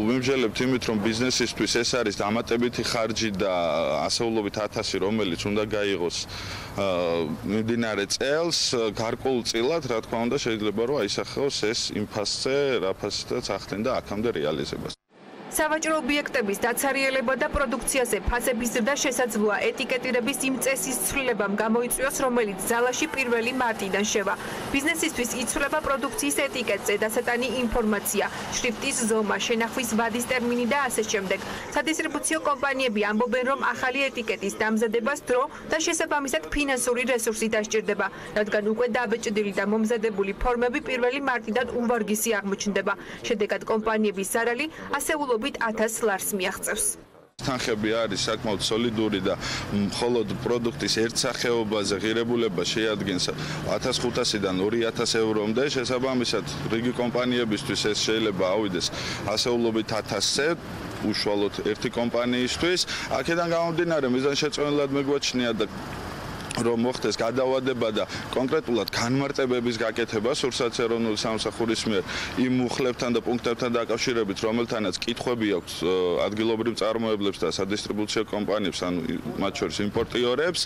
ვიმსჯელებთ იმით, რომ ბიზნესისთვის ეს არის დამატებითი ხარჯი და ასეულობით 1000, რომელიც უნდა გაიღოს მიმდინარე წელს, გარკვეულწილად, რა თქმა უნდა, შეიძლება რომ აისახოს ეს იმ ფასზე, რა ფასითაც ახდენ და აქამდე რეალიზებას. სავაჭრო ობიექტების დაცარიელება და პროდუქციაზე ფასების ზრდა შესაძლოა ეტიკეტირების იმ წესის ცვლილებამ გამოიწვიოს, რომელიც ძალაში 1 მარტიდან შევა. ბიზნესისთვის იცვლება პროდუქციის ეტიკეტზე დასატანი ინფორმაცია, შრიფტის ზომა, შენახვის ვადის ტერმინი და ასე შემდეგ. სადისტრიბუციო კომპანიები ამბობენ, რომ ახალი ეტიკეტის დამზადებას დრო და შესაბამისად ფინანსური რესურსი დასჭირდება, რადგან უკვე დაბეჭდილი და მომზადებული ფორმები 1 მარტიდან უვარგისი აღმოჩნდება. შედეგად კომპანიების ზარალი ასეულობით 1000 ლარს მიაღწევს. თანხები არის საკმაოდ სოლიდური და მხოლოდ პროდუქტის ერთ სახეობაზე ღირებულება შეადგენს 1500-დან 2000 ევრომდე. შესაბამისად, რიგი კომპანიებისთვის ეს შეიძლება ავიდეს ასეულობით 1000-ზე. უშუალოდ ერთი კომპანიისთვის. აქედან გამომდინარე, მიზანშეწონილად მეგვაჩნია და რომ მოხდეს გადავადება და კონკრეტულად განმარტებების გაკეთება სურსაც ეროვნული სამსახურის მიერ იმ მუხლებთან და პუნქტებთან დაკავშირებით, რომელთანაც კითხვები აქვს ადგილობრივ წარმოებლებს და სადისტრიბუციო კომპანიებს, ანუ მათ შორის იმპორტიორებს.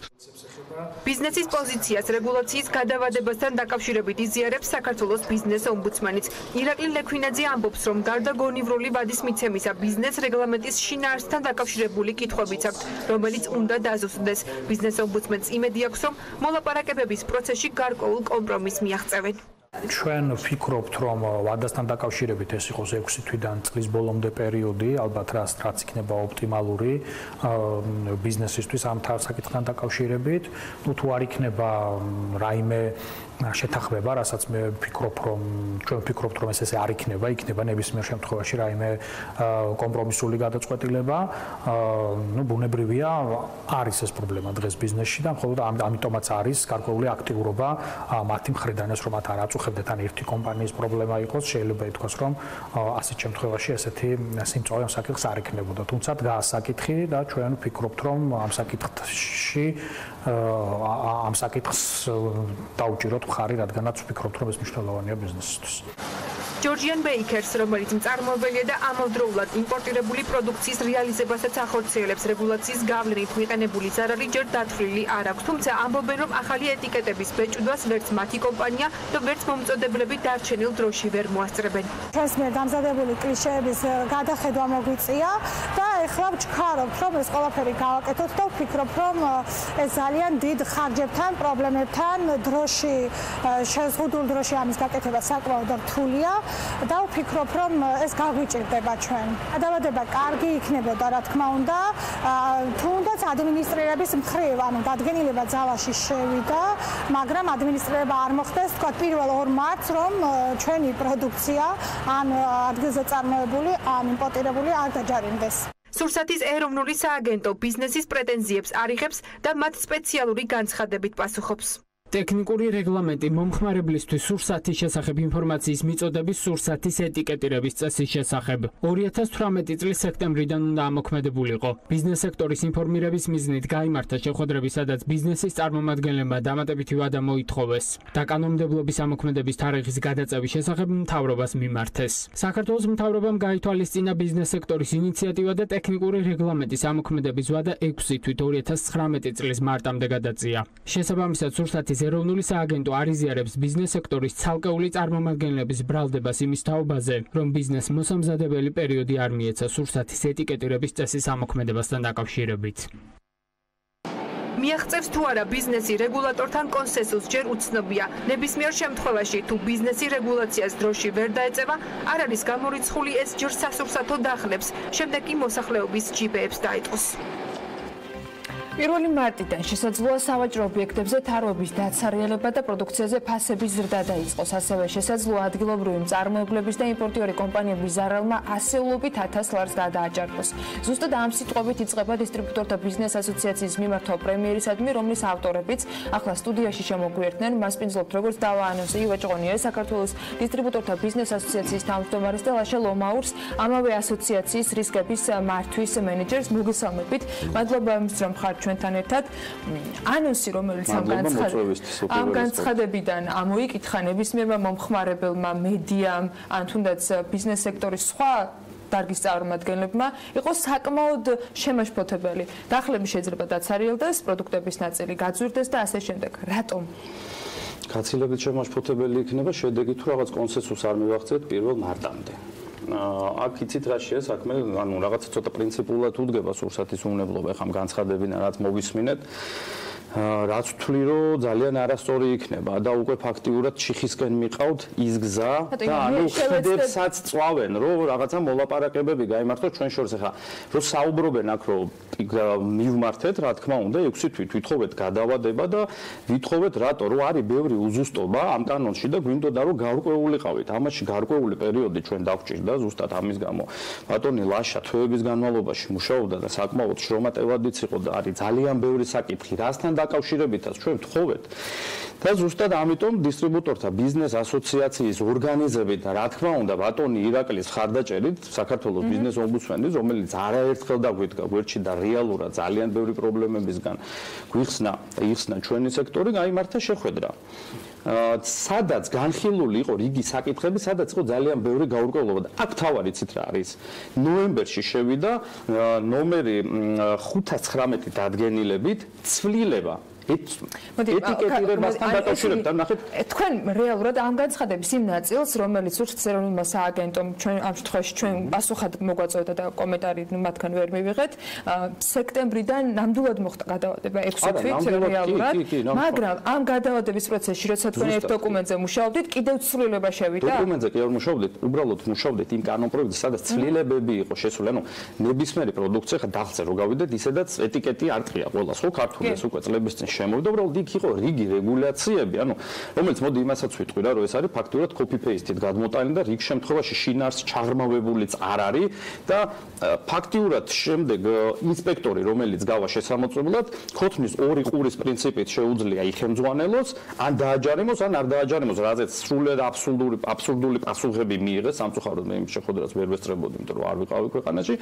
ბიზნესის პოზიციას რეგულაციის გადავადებასთან დაკავშირებით იზიარებს საქართველოს ბიზნეს ომბუდსმანიც. ირაკლი ლექვინაძე ამბობს, რომ გარდა გონივრული ვადის მიცემისა, ბიზნეს რეგლამენტის შინაარსთან დაკავშირებული კითხვებიც აქვს, რომელიც უნდა დაზუსტდეს. ბიზნეს ომბუდსმენს იმედი აქვს, რომ მოლაპარაკებების პროცესში გარკვეულ კომპრომისს მიაღწევენ. ჩვენ ვფიქრობთ, რომ ვადასთან დაკავშირებით ეს იყოს 6 თვიდან წლის ბოლომდე პერიოდი, ალბათ რაც იქნება ოპტიმალური ბიზნესისთვის ამ საკითხთან დაკავშირებით. თუ არ იქნება რაიმე შეთანხმება, რასაც მე ვფიქრობ, რომ ჩვენ ვფიქრობთ, რომ ეს არ იქნება, იქნება ნებისმიერ შემთხვევაში რაიმე კომპრომისული გადაწყვეტილება. ბუნებრივია, არის ეს პრობლემა დღეს ბიზნესში და მხოლოდ ამიტომაც არის გარკვეული აქტიურობა მათი მხრიდან, ეს რომ მათ არ აწუხებდეთ ან ერთი კომპანიის პრობლემა იყოს, შეიძლება ითქვას, რომ ასეთ შემთხვევაში ესეთი სიმწვავე ამ საკითხს არ იქნებოდა. თუმცა დგას საკითხი და ჩვენ ვფიქრობთ, რომ ამ საკითხში ამ საკითხს დაუჭიროთ მხარი, რადგანაც ვფიქრობთ, რომ ეს მნიშვნელოვანია ბიზნესისთვის. ჯორჯიან ბეიკერს, რომელიც მწარმოებელია და ამავდროულად იმპორტირებული პროდუქციის რეალიზებასაც ახორციელებს, რეგულაციის გავლენით მიყენებული ზარალი ჯერ დათვლილი არ აქვს. თუმცა ამბობენ, რომ ახალი ეტიკეტების ბეჭდვას ვერც მათი კომპანია და ვერც მომწოდებლები დარჩენილ დროში ვერ მოასწრებენ. ჩვენს მიერ დამზადებული კლიშეების გადახედვა მოგვიწია და ეხლა ვჩქარობთ, რომ ეს ყველაფერი გავაკეთოთ და ვფიქრობ, რომ ეს ძალიან დიდ ხარჯებთან, პრობლემებთან დროში შეზღუდულ დროში ამის გაკეთება საკმაოდ რთულია. და ვფიქრობ, რომ ეს გაგვიჭირდება ჩვენ. გადავადება კარგი იქნებოდა, რა თქმა უნდა, თუნდაც ადმინისტრირების მხრივ, ანუ დადგენილება ძალაში შევიდა, მაგრამ ადმინისტრირება არ მოხდეს, თქვა 1 მარტს, რომ ჩვენი პროდუქცია ან ადგილზე წარმოებული, ან იმპორტირებული არ დაჯარიმდეს. სურსათის ეროვნული სააგენტო ბიზნესის პრეტენზიებს არიღებს და მათ სპეციალური განცხადებით პასუხობს. ტექნიკური რეგლამენტი მომხმარებლისთვის სურსათის შესახებ ინფორმაციის მიწოდების სურსათის ეტიკეტირების წესის შესახებ 2018 წლის სექტემბრიდან უნდა ამოქმედებულიყო. ბიზნეს სექტორის ინფორმირების მიზნით გაიმართა შეხვედრები, სადაც ბიზნესის წარმომადგენლებმა დამატებითი ვადა მოითხოვეს და კანონმდებლობის ამოქმედების თარიღის გადაწევის შესახებ მთავრობას მიმართეს. საქართველოს მთავრობამ გაითვალისწინა ბიზნეს სექტორის ინიციატივა და ტექნიკური რეგლამენტის ამოქმედების ვადა 6 თვით 2019 წლის მარტამდე გადაწია. შესაბამისად სურსათის ეროვნული სააგენტო არიზიარებს ბიზნეს სექტორის ცალკეული წარმომადგენლების ბრალდებას იმის თაობაზე, რომ ბიზნეს მოსამზადებელი პერიოდი არ მიეცა სურსათის ეტიკეტირების წესის ამოქმედებასთან დაკავშირებით. მიაღწევს თუ არა ბიზნესი რეგულატორთან კონსენსუსს ჯერ უცნობია. ნებისმიერ შემთხვევაში თუ ბიზნესი რეგულაციას დროში ვერ დაეწევა, არ არის გამორიცხული ეს ჯერ სასურსათო დახლებს, შემდეგ კი მოსახლეობის ჯიბეებს დაეწყოს. 1 მარტიდან შესაძლოა სავაჭრო ობიექტებზე თაროების დაცარიელება და პროდუქციაზე ფასების ზრდა დაიწყოს. ასევე შესაძლოა ადგილობრივი მწარმოებლების და იმპორტიორი კომპანიების ზარალმა ასეულობით 1000 ლარს გადააჭარბოს. ზუსტად ამ სიტყვებით იწყება დისტრიბუტორთა ბიზნეს ასოციაციის მიმართვა პრემიერისადმი, რომლის ავტორებიც ახლა სტუდიაში შემოგვიერთდნენ. მას პინძლობთ როგორც დავაანონსე ივაჭყონია, საქართველოს დისტრიბუტორთა ბიზნეს ასოციაციის თავმჯდომარეს და ლაშა ლომაურს, ამავე ასოციაციის რისკების მართვის მენეჯერს მოგესალმებით. მადლობა იმის რომ ხართ ჩვენთან ერთად. ანონსი, რომელიც ამ განცხადებიდან ამოიკითხა ნებისმიერმა მომხმარებელმა, მედიამ, ან თუნდაც ბიზნეს სექტორის სხვა დარგის წარმომადგენლებმა, იყო საკმაოდ შემაშფოთებელი. დახლები შეიძლება დაცარიელდეს, პროდუქტების ნაწილი გაძვირდეს და ასე შემდეგ. რატომ? გაცილებით შემაშფოთებელი იქნება შედეგი თუ რაღაც კონსენსუსს არ მივახცეთ 1 მარტამდე. აქ იცით რა შეა საქმე, ანუ რაღაც ცოტა პრინციპულად უდგება სურსათის უნებლობა, ეხლა განცხადებინა რაც მოვისმინეთ. რაც ვთვლი, რომ ძალიან არასწორი იქნება და უკვე ფაქტიურად ჩიხისკენ მიყავთ ის გზა და ანუ ხიდებსაც წვავენ, რომ რაღაცა მოლაპარაკებები გაიმართოს ჩვენ შორის. ეხლა რომ საუბრობენ აქ, რომ მივმართეთ, რა თქმა უნდა, 6 თვით ვითხოვეთ გადავადება და ვითხოვეთ რატო, რომ არის ბევრი უზუსტობა ამ კანონში და გვინდოდა რომ გარკვეულიყავით. ამაში გარკვეული პერიოდი ჩვენ დავჭირდა ზუსტად ამის გამო. ბატონი ლაშა თვეების განმავლობაში მუშაობდა და საკმაოდ შრომატევადიც იყო და არის ძალიან ბევრი საკითხი, რასთან დაკავშირებითაც ჩვენ ვთხოვეთ. და ზუსტად ამიტომ დისტრიბუტორთა ბიზნეს ასოციაციის ორგანიზებით და რა თქმა უნდა ბატონი ირაკლის ხარდაჭერით საქართველოს ბიზნეს ომბუდსმენის, რომელიც არაერთხელ დაგვიდგა გვერდში და რეალურად ძალიან ბევრი პრობლემებისგან გვიხსნა ჩვენი სექტორი, გაიმართა შეხვედრა. სადაც განხილული იყო რიგი საკითხები, სადაც იყო ძალიან ბევრი გაურკვევლობა და აქ თავად იცით რა არის. ნოემბერში შევიდა ნომერი 519 დადგენილებით ცვლილება ეტიკეტირებასთან დაკავშირებთან. ნახეთ, თქვენ რეალურად ამ განცხადების იმ ნაწილს, რომელიც სურსათის ეროვნულმა სააგენტომ ჩვენ ამ შემთხვევაში ჩვენ პასუხად მოგვაწოდა და კომენტარი მათგან ვერ მივიღეთ, სექტემბრიდან ნამდვილად მოხდა გადავადება 6 თვით რეალურად, მაგრამ ამ გადავადების პროცესში, როცა თქვენ ერთ დოკუმენტზე მუშაობდით, კიდევ ცვლილება შევიდა? დოკუმენტზე კი არ მუშაობდით, უბრალოდ მუშაობდით იმ კანონპროექტზე, სადაც ცვლილებები იყო შესული, ანუ ნებისმიერი პროდუქცია ხა დაღლზე რო გავიდეთ, ისედაც ეტიკეტი არ ტყია ყველას, ხო, ქართული ეს უკვე წლების წინ შემოვიდა, უბრალოდ იქ იყო რიგი რეგულაციები, ანუ რომელიც მოდი იმასაც ვიტყვი რა, რომ ეს არის ფაქტურად copy-paste-ით გადმოტანილი და რიგ შემთხვევაში შინაარს ჩაღრმავებულიც არ არის და ფაქტიურად შემდეგ ინსპექტორი, რომელიც გავა შესამოწმებლად, ქოთნის ორი ყურის პრინციპით შეუძლია იხელმძღვანელოს, ან დააჯარიმოს, ან არ დააჯარიმოს, რაზეც სრულიად აბსურდული პასუხები მიიღეს, სამწუხაროდ მე იმ შეხვედრას ვერ ვესწრებოდი, იმიტომ რომ არ ვიყავი ქვეყანაში,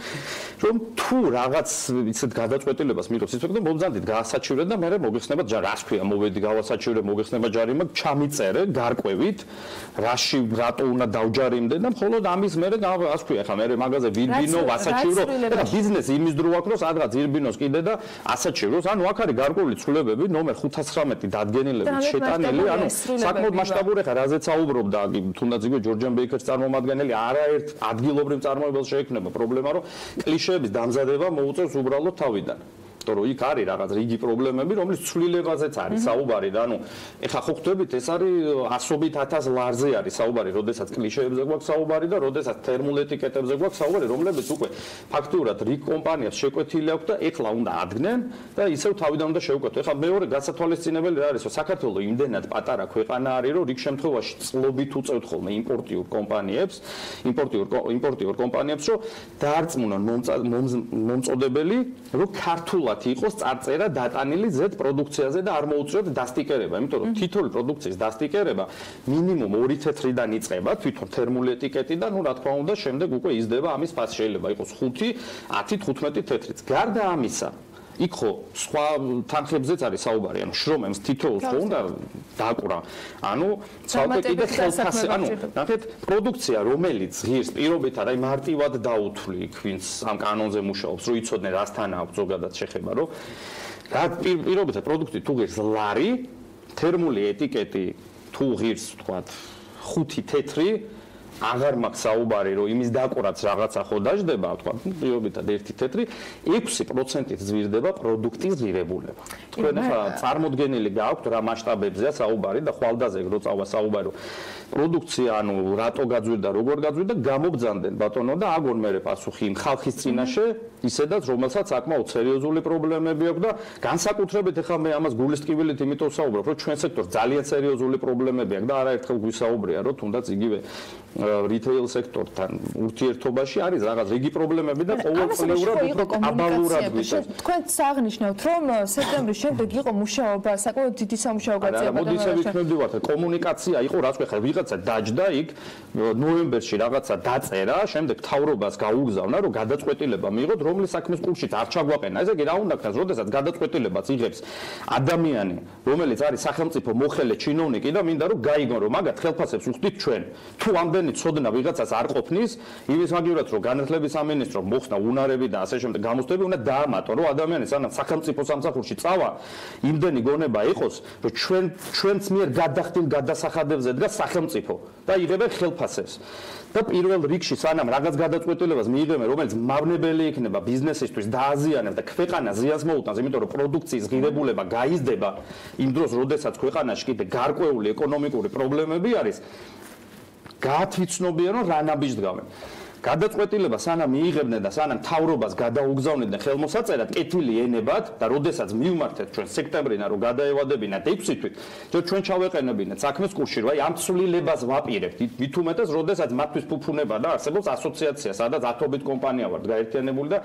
რომ თუ რაღაც ისეთ გადაწყვეტილებას მიიღოს ინსპექტორი, მომძანდით გაასაჩივრეთ და მე მოგეხსნება რას ქვია მოვედი გავასაჩივრე მოგეხსნება ჯარიმა ჩამიწერე გარკვევით რატო უნდა დავჯარიმდე და მხოლოდ ამის მერე რას ქვია ხა მე მაგაზე ვირბინო ვასაჩივრო და ბიზნესი იმის დრო აქვს რომ სადღაც ვირბინოს კიდე და ასაჩივროს ანუ აქ არის გარკვეული ცვლილებები ნომერ 519 დადგენილებით შეტანილი ანუ საკმაოდ მასშტაბური ხა რაზეც აუბრობდა თუნდაც იგივე ჯორჯიან ბეიქერს წარმომადგენელი არაერთ ადგილობრივ წარმოებელს შეექმნება პრობლემა რომ კლიშეების დამზადება მოუწევს უბრალოდ თავიდან რომ იქ არის რაღაც რიგი პრობლემები, რომლის ცვლილებაზეც არის საუბარი და ანუ ეხა ხო ხვდებით ეს არის ასობით 1000 ლარზე არის საუბარი, როდესაც კლიშეებზე გვაქვს საუბარი და როდესაც თერმულ ეტიკეტებზე გვაქვს საუბარი, რომლებიც უკვე ფაქტურად რიგ კომპანიებს შეკვეთილი აქვს და ეხლა უნდა ადგნენ და ისევ თავიდან უნდა შევკვეთო. ეხლა მეორე გასათვალისწინებელი რა არის, რომ საქართველოს იმდენად პატარა ქვეყანა არის, რომ რიგ შემთხვევაში წლობით უწევთ ხოლმე იმპორტიულ კომპანიებს, რომ დაარწმუნონ მომწოდებელი, რომ ქართულად თავად იყოს წარწერა დატანილი Z პროდუქციაზე და არ მოუწიოთ დასტიკერება, იმიტომ რომ თითოეული პროდუქციის დასტიკერება მინიმუმ 2 თეთრიდან იწყება, თვითონ თერმული ეტიკეტიდან, რა თქმა უნდა, შემდეგ უკვე იზრდება ამის ფასი, შეიძლება იყოს 5, 10, 15 თეთრიც. გარდა ამისა, იქ ხო სხვა თანხებზეც არის საუბარი, ანუ შრომებს თითოეულს ხო უნდა დააკვრა. ანუ ცალკე კიდე ხელფასი, ანუ ნახეთ, პროდუქცია, რომელიც ღირს პირობით არა, მარტივად დაუთვლი იქ, ვინც ამ კანონზე მუშაობს, რომ იცოდნენ რასთან აქვს ზოგადად შეხება, რომ რა პირობითად პროდუქტი თუ ღირს ლარი, თერმული ეტიკეტი თუ ღირს, თქვათ, 5 თეთრი აღარ მაქვს საუბარი, რომ იმის დაკვრაც რაღაცა ხო დაждდება, თქვა, პირობითად 1 თეთრი, 6%-ით ზვირდება პროდუქტის ღირებულება. თქვენ ახლა წარმოდგენილი გაქვთ რა მასშტაბებზეა საუბარი და ხვალდაზე რო წავა საუბარი, პროდუქცია, ანუ რატო გაძვირდა, როგორ გაძვირდა, გამოგძანდენ ბატონო და აგონ მერე პასუხი იმ ხალხის წინაშე, ისედაც რომელსაც საკმაოდ სერიოზული პრობლემები აქვს და განსაკუთრებით ახლა მე ამას გულის ტკივილით იმიტომ საუბრობ, რომ ჩვენ სექტორს ძალიან სერიოზული პრობლემები აქვს და არაერთხელ გვისაუბრია, რომ თუნდაც იგივე რიტეილ სექტორთან ურთიერთობაში არის რაღაც რიგი პრობლემები და ყოველწლიურად უფრო აბალურად გვიჭერს. თქვენ აღნიშნავთ, რომ სექტემბრის შემდეგ იყო მუშაობა, საკმაოდ დიდი სამუშაო გაწევა. მოდი ისე ვიქნებდივართ, კომუნიკაცია იყო, რაც ხარ ვიღაცა დაჯდა იქ ნოემბერში რაღაცა დაწერა, შემდეგ მთავრობას გაუგზავნა, რომ გადაწყვეტილება მიიღოთ, რომლის საქმის კურსშიც არ ჩაგვაყენა. ესე იგი რა უნდა ქნას, როდესაც გადაწყვეტილებას იღებს ადამიანი, რომელიც არის სახელმწიფო მოხელე ჩინოვნიკი და მინდა რომ გაიგონ, რომ მაგათ ხელფასებს უხდით ჩვენ. თუ ამდენი ცოდნა ვიღაცას არ ყოფნის, იმის მაგივრად რომ განათლების სამინისტრო მოხსნა უნარები და ასე შემდეგ გამოსტები უნდა დაამატონ, რომ ადამიანი სანამ სახელმწიფო სამსახურში წავა, იმდენი გონება იყოს, რომ ჩვენს მიერ გადახდილ გადასახადებზე დგას სახელმწიფო და იღებენ ხელფასებს. და პირველ რიგში სანამ რაღაც გადაწყვეტილებას მიიღებენ, რომელიც მავნებელი იქნება ბიზნესისთვის დააზიანებს და ქვეყანა ზიანს მოუტანს, იმიტომ რომ პროდუქციის ღირებულება გაიზრდება იმ დროს, როდესაც ქვეყანაში კიდე გარკვეული ეკონომიკური პრობლემები არის, გაათვიცნობიან, რომ რა ნაბიჯდგავენ. გადაწყვეტილება სანამ მიიღებდნენ და სანამ მთავრობას გადაუგზავნებდნენ ხელმოსაწერად კეთილი ენებად და როდესაც მივმართეთ ჩვენ სექტემბრიდან რომ გადაევადებინათ 6 თვით, ჩვენ ჩავეყენებინათ საქმის კურსში, რომ აი ამ ცვლილებას ვაპირებთ. მით უმეტეს, როდესაც მათთვის ფუფუნება და არსებობს ასოციაცია, სადაც ათობით კომპანია ვართ გაერთიანებული და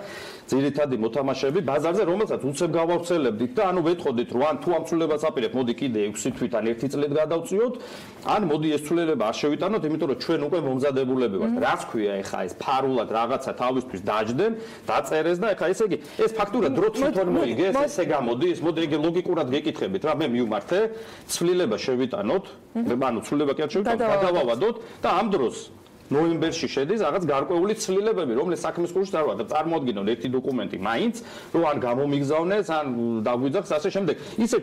ძირითადი მოთამაშეები ბაზარზე, რომელსაც უცებ გავავრცელებდით და ანუ ვეთყოდით, რომ ან თუ ამ ცვლილებას აპირებთ, მოდი კიდე 6 თვით ან 1 წლით გადავწიოთ, ან მოდი ეს ცვლილება არ შევიტანოთ, იმიტომ რომ ჩვენ უკვე მომზადებულები ვართ. რაც ქვია ეხა ეს ფარულად რაღაცა თავისთვის დაждდენ, დაწერეს და ეხა ესე იგი ეს ფაქტურა დრო თვითონ მოიგეს, ესე გამოდის, მოდი ეგ ლოგიკურად გეკითხებით რა, მე მივმართე, ცვლილება შევიტანოთ, ანუ ცვლილება კი არ შევიტანოთ, გადავავადოთ და ამ დროს ნოემბერში შედის რაღაც გარკვეული ცვლილებები, რომლის საქმის კურსში არ ვარ და წარმოადგინონ ერთი დოკუმენტი მაინც, რომ ან გამომიგზავნეს, ან დაგვიძახს ასე შემდეგ. ისე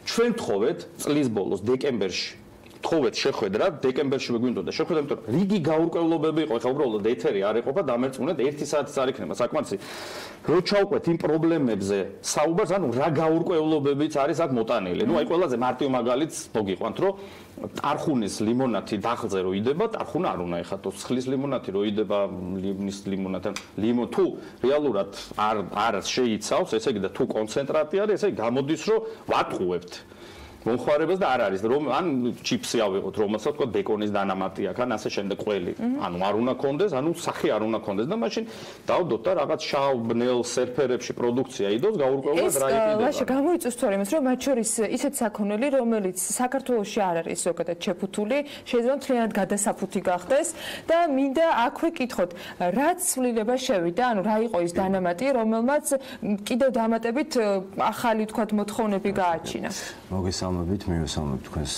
ჩვენ თხოვეთ წლის ბოლოს დეკემბერში თხოვეთ შეხვედრა, დეკემბერში გვინდოდა შეხვედრა, იმიტომ რომ რიგი გაურკვევლობები იყო, ეხლა უბრალოდ ეთერი არ ეყოფა, დამერწმუნეთ 1 საათიც არ იქნება საკმარისი. რო ჩავყვეთ იმ პრობლემებზე საუბარს, ანუ რა გაურკვევლობებიც არის აქ მოტანილი. ნუ აი ყველაზე მარტივ მაგალითს მოგიყვანთ, რომ ტარხუნის ლიმონათი დახლზე რო იდება, ტარხუნა არ უნდა ეხათოს, ცხლის ლიმონათი რო იდება, ლინის ლიმონათი, თუ რეალურად არ შეიცავს, ესე იგი და თუ კონცენტრატი არის, ესე იგი გამოდის, რომ ვატყუებთ მომხმარებას და არ არის რომ ან ჩიპსი ავიღოთ, რომელსაც თქვა ბეკონის დანამატი აქვს, ან ასე შემდეგ ყველი. ანუ არ უნდა კონდეს, ანუ სახე არ უნდა კონდეს და მაშინ დავდოთ და რაღაც შავ ბნელ სერფერებში პროდუქცია იდოს გაურკვევლად რა იყიდება. ვაშა გამოიწვევს თორე იმას, რომ მათ შორის ისეთ საქონელი, რომელიც საქართველოში არ არის ზოგადად შეფუთული, შეიძლება მთლიანად გადასაფუთი გახდეს და მინდა აქვე კითხოთ, რა ცვლილება შევიდა, ანუ რა იყო ის დანამატი, რომელმაც კიდევ დამატებით ახალი თქვა მოთხოვნები გააჩინა. მივესალმებით თქვენს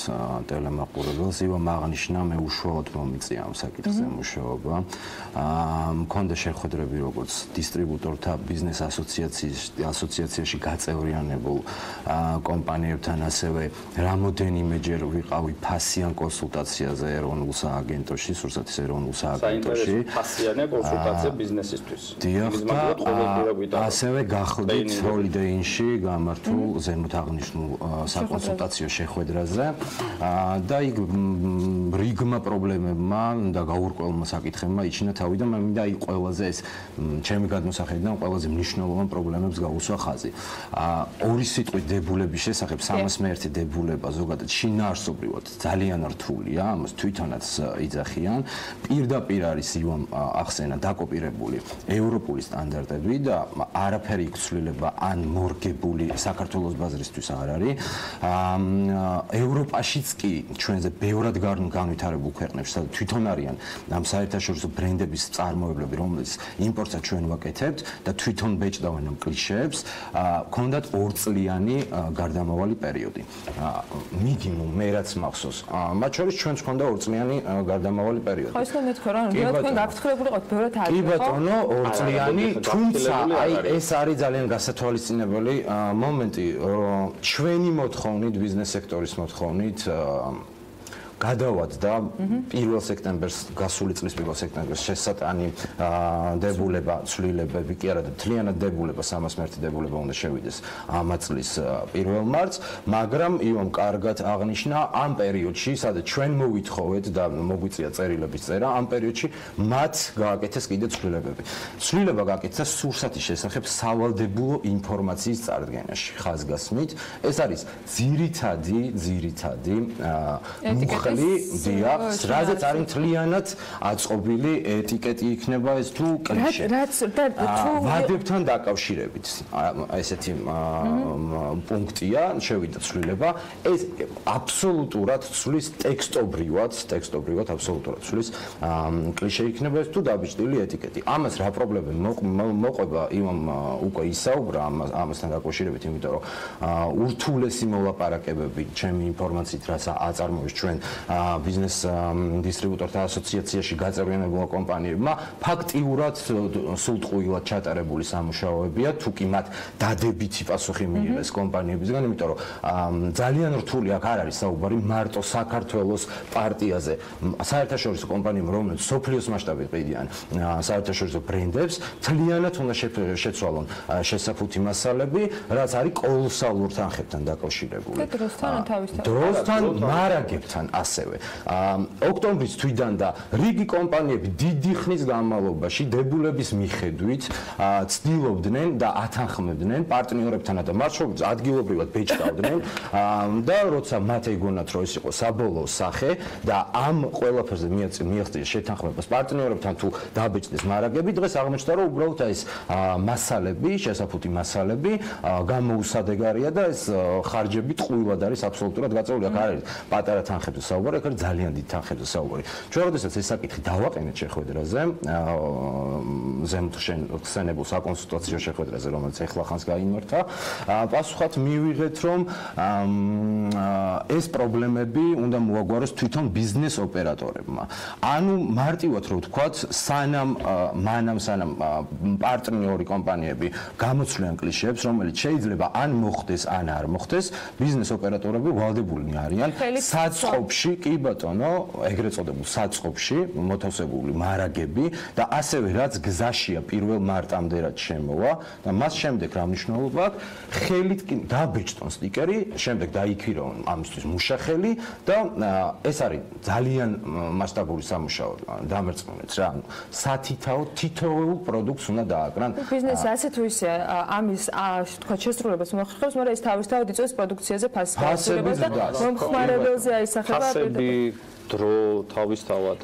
ტელემაყურებელს. ივამ აღნიშნა, მე უშუალოდ მომიწია ამ საკითხზე მუშაობა. მქონდა შეხვედრები როგორც დისტრიბუტორთა ბიზნეს ასოციაციაში გაწევრიანებულ კომპანიებთან, ასევე რამოდენიმეჯერ ვიყავი ფასიან კონსულტაციაზე ეროვნულ სააგენტოში, სურსათის ეროვნულ სააგენტოში. ფასიანი კონსულტაცია ბიზნესისთვის. ასევე გახლდით ჰოლიდეინში გამართულ ზემოთ აღნიშნულ საკონსულტაციო კონსულტაციო შეხვედრაზე და იქ რიგმა პრობლემებმა და გაურკვევლმა საკითხებმა იჩინა თავი და მე მინდა იქ ყველაზე ეს ჩემი გადმოსახედიდან ყველაზე მნიშვნელოვან პრობლემებს გაუსვა ხაზი. ორი სიტყვით დებულების შესახებ 301 დებულება ზოგადად შინაარსობრივად ძალიან რთულია, ამას თვითონაც იძახიან. პირდაპირ არის ივამ ახსენა დაკოპირებული ევროპული სტანდარტები და არაფერი იცვლილება ან მორგებული საქართველოს ბაზრისთვის არ არის. ევროპაშიც კი ჩვენზე ბევრად განვითარებულ ქვეყნებში სადაც თვითონ არიან ამ საერთაშორისო ბრენდების წარმოებლები, რომლის იმპორტსაც ჩვენ ვაკეთებთ და თვითონ ბეჭდავენ ამ კლიშეებს, ქონდათ 2 წლიანი გარდამავალი პერიოდი. მინიმუმ მე რაც მახსოვს, მათ შორის ჩვენც ქონდა 2 წლიანი გარდამავალი პერიოდი. ხო, ისე მეთქვა რა, თქვენ გაფრთხილებულიყოთ ბევრად არის. კი ბატონო, 2 წლიანი, თუმცა აი ეს არის ძალიან გასათვალისწინებელი მომენტი, ჩვენი მოთხოვნით, ბიზნეს სექტორის მოთხოვნით გადავად და 1 სექტემბერს გასული წლის 1 სექტემბერს შესატანი დებულება, ცვლილებები კი არა და მთლიანად დებულება 301 დებულება უნდა შევიდეს ამ წლის 1 მარტს, მაგრამ ივამ კარგად აღნიშნა ამ პერიოდში, სადაც ჩვენ მოვითხოვეთ და მოგვიწია წერილების წერა, ამ პერიოდში მათ გააკეთეს კიდე ცვლილებები. ცვლილება გააკეთა სურსათის შესახებ სავალდებულო ინფორმაციის წარდგენაში, ხაზგასმით. ეს არის ძირითადი დიახ, რაზეც არის მთლიანად აწყობილი ეტიკეტი იქნება ეს თუ კლიშე. ვადებთან დაკავშირებით ესეთი პუნქტია, შევიდა ცვლილება, ეს აბსოლუტურად ცვლის ტექსტობრივად აბსოლუტურად ცვლის კლიშე იქნება ეს თუ დაბეჭდილი ეტიკეტი. ამას რა პრობლემა მოყვება ივამ უკვე ისაუბრა ამასთან დაკავშირებით, იმიტომ რომ ურთულესი მოლაპარაკებები ჩემი ინფორმაციით რაც აწარმოებს ჩვენ ბიზნეს დისტრიბუტორთა ასოციაციაში გაწევრიანებულ კომპანიებმა ფაქტიურად სულტყუილად ჩატარებული სამუშაოებია, თუ კი მათ დადებითი პასუხი მიიღეს კომპანიებისგან, იმიტომ რომ ძალიან რთული აქ არ არის საუბარი მარტო საქართველოს პარტიაზე. საერთაშორისო კომპანიებმა, რომლებიც სოფლიოს მასშტაბით ყიდიან საერთაშორისო ბრენდებს, მთლიანად უნდა შეცვალონ შესაფუთი მასალები, რაც არის კოლოსალურ თანხებთან დაკავშირებული. დროსთან მარაგებთან ასევე. ოქტომბრის თვიდან და რიგი კომპანიები დიდი ხნის განმავლობაში დებულების მიხედვით ცდილობდნენ და ათანხმებდნენ პარტნიორებთან და მათ შორის ადგილობრივად ბეჭდავდნენ და როცა მათ ეგონათ რომ ეს იყო საბოლოო სახე და ამ ყველაფერზე მიაღწიეს შეთანხმებას პარტნიორებთან თუ დაბეჭდეს მარაგები, დღეს აღმოჩნდა რომ უბრალოდ ეს მასალები, შესაფუთი მასალები გამოუსადეგარია და ეს ხარჯები ტყუილად არის აბსოლუტურად გაწეული. აქ არ არის პატარა თანხებზე საუბარი, აქ არის ძალიან დიდი თანხებზე საუბარი. ჩვენ როდესაც ეს საკითხი დავაყენეთ შეხვედრაზე, ზემოთ ხსენებულ საკონსულტაციო შეხვედრაზე, რომელიც ეხლა ხანს გაიმართა, პასუხად მივიღეთ, რომ ეს პრობლემები უნდა მოაგვაროს თვითონ ბიზნეს ოპერატორებმა. ანუ მარტივად რო ვთქვათ, სანამ პარტნიორი კომპანიები გამოცვლიან კლიშეებს, რომელიც შეიძლება ან მოხდეს, ან არ მოხდეს, ბიზნეს ოპერატორები ვალდებულნი არიან საწყობში, კი ბატონო, ეგრეთ წოდებულ საწყობში მოთავსებული მარაგები და ასევე რაც გზაშია 1 მარტამდე რაც შემოვა და მას შემდეგ რა მნიშვნელობა აქვს, ხელით კი დაბეჭდონ სტიკერი, შემდეგ დაიქირავონ ამისთვის მუშახელი და ეს არის ძალიან მასშტაბური სამუშაო დამერწმუნეთ რა. სათითაო თითოეულ პროდუქტს უნდა დააკრან. ბიზნესი ასე თუ ისე ამის თქვა შესრულებას მოახერხებს, მაგრამ ეს თავისთავად იწვევს პროდუქციაზე ფასებს და მომხმარებელზე აისახება დრო თავისთავად.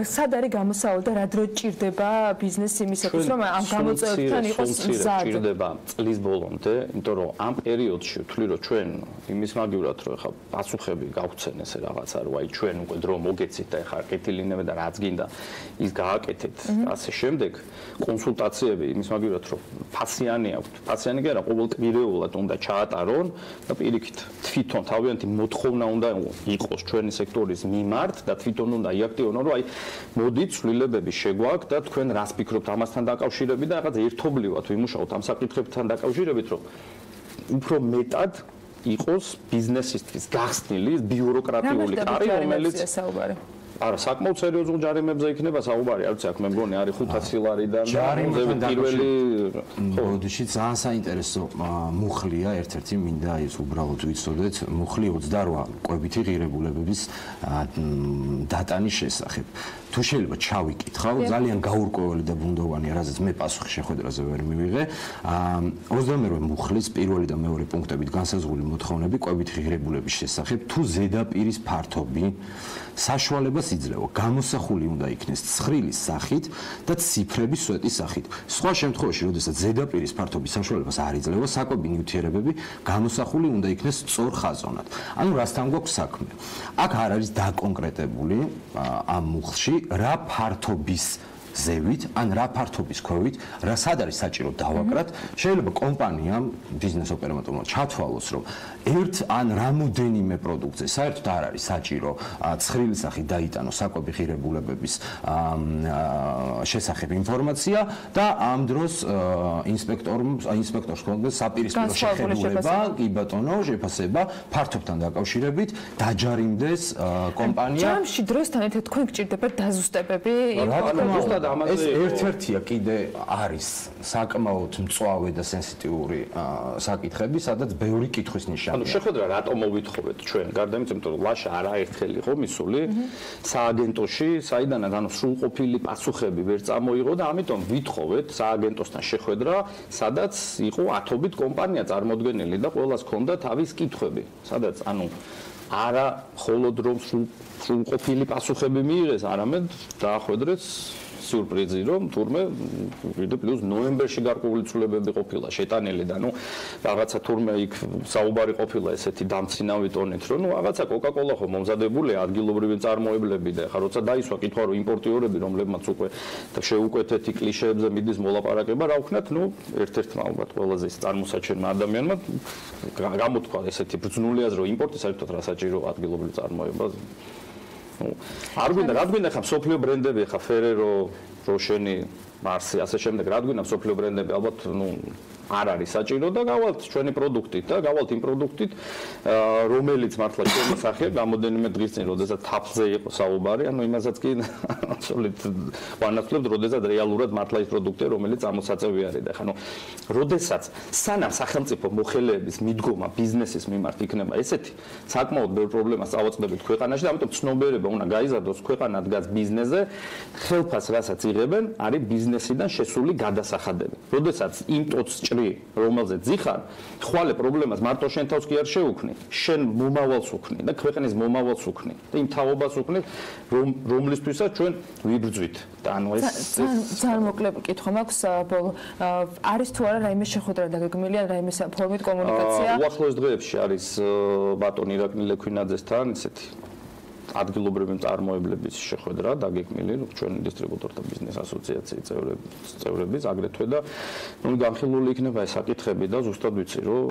სად არის გამოსავალი და რა დრო ჭირდება ბიზნესი იმისათვის, რომ ამ გამოწვევებთან იყოს მზად? ჭირდება წლის ბოლომდე, იმიტომ რომ ამ პერიოდში ვთვლი, რომ ჩვენ იმის მაგივრად რომ ხა პასუხები გავხსენ ესე რაღაცა, რომ აი ჩვენ უკვე დრო მოგეცით და ხა კეთილინები და რაც გინდა ის გააკეთეთ. ასე შემდეგ კონსულტაციები იმის მაგივრად რომ ფასიანი აქვთ. ფასიანი კი არა, ყოველკვირეულად უნდა ჩაატარონ და პირიქით თვითონ თავიანთი მოთხოვნა უნდა იყოს ჩვენი სექტორის მიმართ და თვითონ უნდა იაქტიურონ, რომ აი მოდით ცვლილებები შეგვაქვს და თქვენ რას ფიქრობთ ამასთან დაკავშირებით და რაღაც ერთობლივად ვიმუშაოთ ამ საკითხებთან დაკავშირებით, რომ უფრო მეტად იყოს ბიზნესისთვის გახსნილი ბიუროკრატიული კარი, რომელიც არა, საკმაოდ სერიოზულ ჯარიმებზე იქნება საუბარი, არ ვიცი, აქ მე მგონი არის 500 ლარიდან და პირველი ბოდიში ძალიან საინტერესო მუხლია, ერთ-ერთი მინდა ის უბრალოდ ვიცოდეთ, მუხლი 28 კვებითი ღირებულებების დატანის შესახებ. თუ შეიძლება ჩავიკითხავ, ძალიან გაურკვეველი და ბუნდოვანია, რაზეც მე პასუხი შეხვედრაზე ვერ მივიღე. 28 მუხლის პირველი და მეორე პუნქტებით განსაზღვრული მოთხოვნები კვებითი ღირებულების შესახებ, თუ ზედაპირის ფართობი საშუალებას იძლევა, გამოსახული უნდა იქნეს ცხრილის სახით და ციფრების სვეტის სახით. სხვა შემთხვევაში, როდესაც ზედაპირის ფართობის საშუალებას არ იძლევა, საკვები ნივთიერებები გამოსახული უნდა იქნეს სწორ ხაზოვნად. ანუ რასთან გვაქვს საქმე? აქ არ არის დაკონკრეტებული ამ მუხლში რა ფართობის ზევით, ან რა ფართობის ქვევით, რა სად არის საჭირო დავაკრათ, შეიძლება კომპანიამ, ბიზნეს ოპერატორმა ჩათვალოს, რომ ერთ ან რამოდენიმე პროდუქტზე საერთოდ არ არის საჭირო ცხრილის სახით დაიტანოს საკვები ღირებულებების შესახებ ინფორმაცია და ამ დროს ინსპექტორს ქონდეს საპირისპირო შეხედულება, კი ბატონო, შეფასება ფართობთან დაკავშირებით დაჯარიმდეს კომპანია. ჯამში დროსთან ერთად თქვენ გჭირდებათ დაზუსტებები? ეს ერთ-ერთია კიდე არის საკმაოდ მწვავე და სენსიტიური საკითხები, სადაც ბევრი კითხვის ნიშანია. ანუ შეხვედრა რატომ მოვითხოვეთ ჩვენ? გარდა იმისა, რომ ლაშა არაერთხელ იყო მისული სააგენტოში, საიდანაც ანუ სრულყოფილი პასუხები ვერ წამოიღო და ამიტომ ვითხოვეთ სააგენტოსთან შეხვედრა, სადაც იყო ათობით კომპანია წარმოდგენილი და ყველას ჰქონდა თავის კითხვები, სადაც ანუ არა მხოლოდ რომ სრულყოფილი პასუხები მიიღეს, არამედ დაახვედრეს სიურპრიზი, რომ თურმე ვიდრე პლუს ნოემბერში გარკვეული ცვლილებები ყოფილა შეტანილი და ნუ რაღაცა თურმე იქ საუბარი ყოფილა ესეთი დამცინავი ტონით, რომ ნუ რაღაცა კოკა-კოლა ხო მომზადებულია ადგილობრივი წარმოებლები და ხა როცა დაისვა კითხვა რომ იმპორტიორები რომლებმაც უკვე შეუკვეთეთი კლიშეებზე მიდის მოლაპარაკება, რა ვქნათ, ნუ ერთ-ერთმა ალბათ ყველაზე ის წარმოსაჩენმა ადამიანმა გამოთქვა ესეთი ბრძნული აზრი, რომ იმპორტი საერთოდ რა საჭიროა ადგილობრივ წარმოებაზე. არ გვინდა, რა გვინდა ხა მსოფლიო ბრენდები, ხა Ferrero, Rocher, Marsi, ასე შემდეგ, რა გვინდა მსოფლიო ბრენდები, ალბათ, ნუ არ არის საჭირო და გავალთ ჩვენი პროდუქტით და გავალთ იმ პროდუქტით, რომელიც მართლა ჩვენი სახეა, გამოდენიმე დღის წინ, როდესაც თაფლზე იყო საუბარი, ანუ იმასაც კი აბსოლუტ ვანაცვლებთ, როდესაც რეალურად მართლა ის პროდუქტია, რომელიც ამოსაწევი არის და ხანუ, როდესაც სანამ სახელმწიფო მოხელეების მიდგომა ბიზნესის მიმართ იქნება ესეთი, საკმაოდ ბევრ პრობლემას წავაწყდებით ქვეყანაში და ამიტომ ცნობიერება უნდა გაიზარდოს ქვეყანა დგას ბიზნესზე, ხელფას რასაც იღებენ, არის ბიზნესიდან შესული გადასახადები. როდესაც იმ ტოტს რომელზეც ზიხარ, ხვალე პრობლემას მარტო შენ თავს კი არ შეუქმნი, შენ მომავალს უქმნი და ქვეყნის მომავალს უქმნი და იმ თაობას უქმნი, რომლისთვისაც ჩვენ ვიბრძვით. და ანუ ეს ძალიან მოკლე კითხვა მაქვს, არის თუ არა რაიმე შეხვედრა დაგეგმილია, რაიმე ფორმით კომუნიკაცია? უახლოეს დღეებში არის ბატონ ირაკლი ლექვინაძესთან ისეთი ადგილობრივი წარმოებლების შეხვედრა დაგეგმილი ჩვენი დისტრიბუტორთა ბიზნეს ასოციაციის წევრების აგრეთვე და ნუ განხილული იქნება ეს საკითხები და ზუსტად ვიცი რომ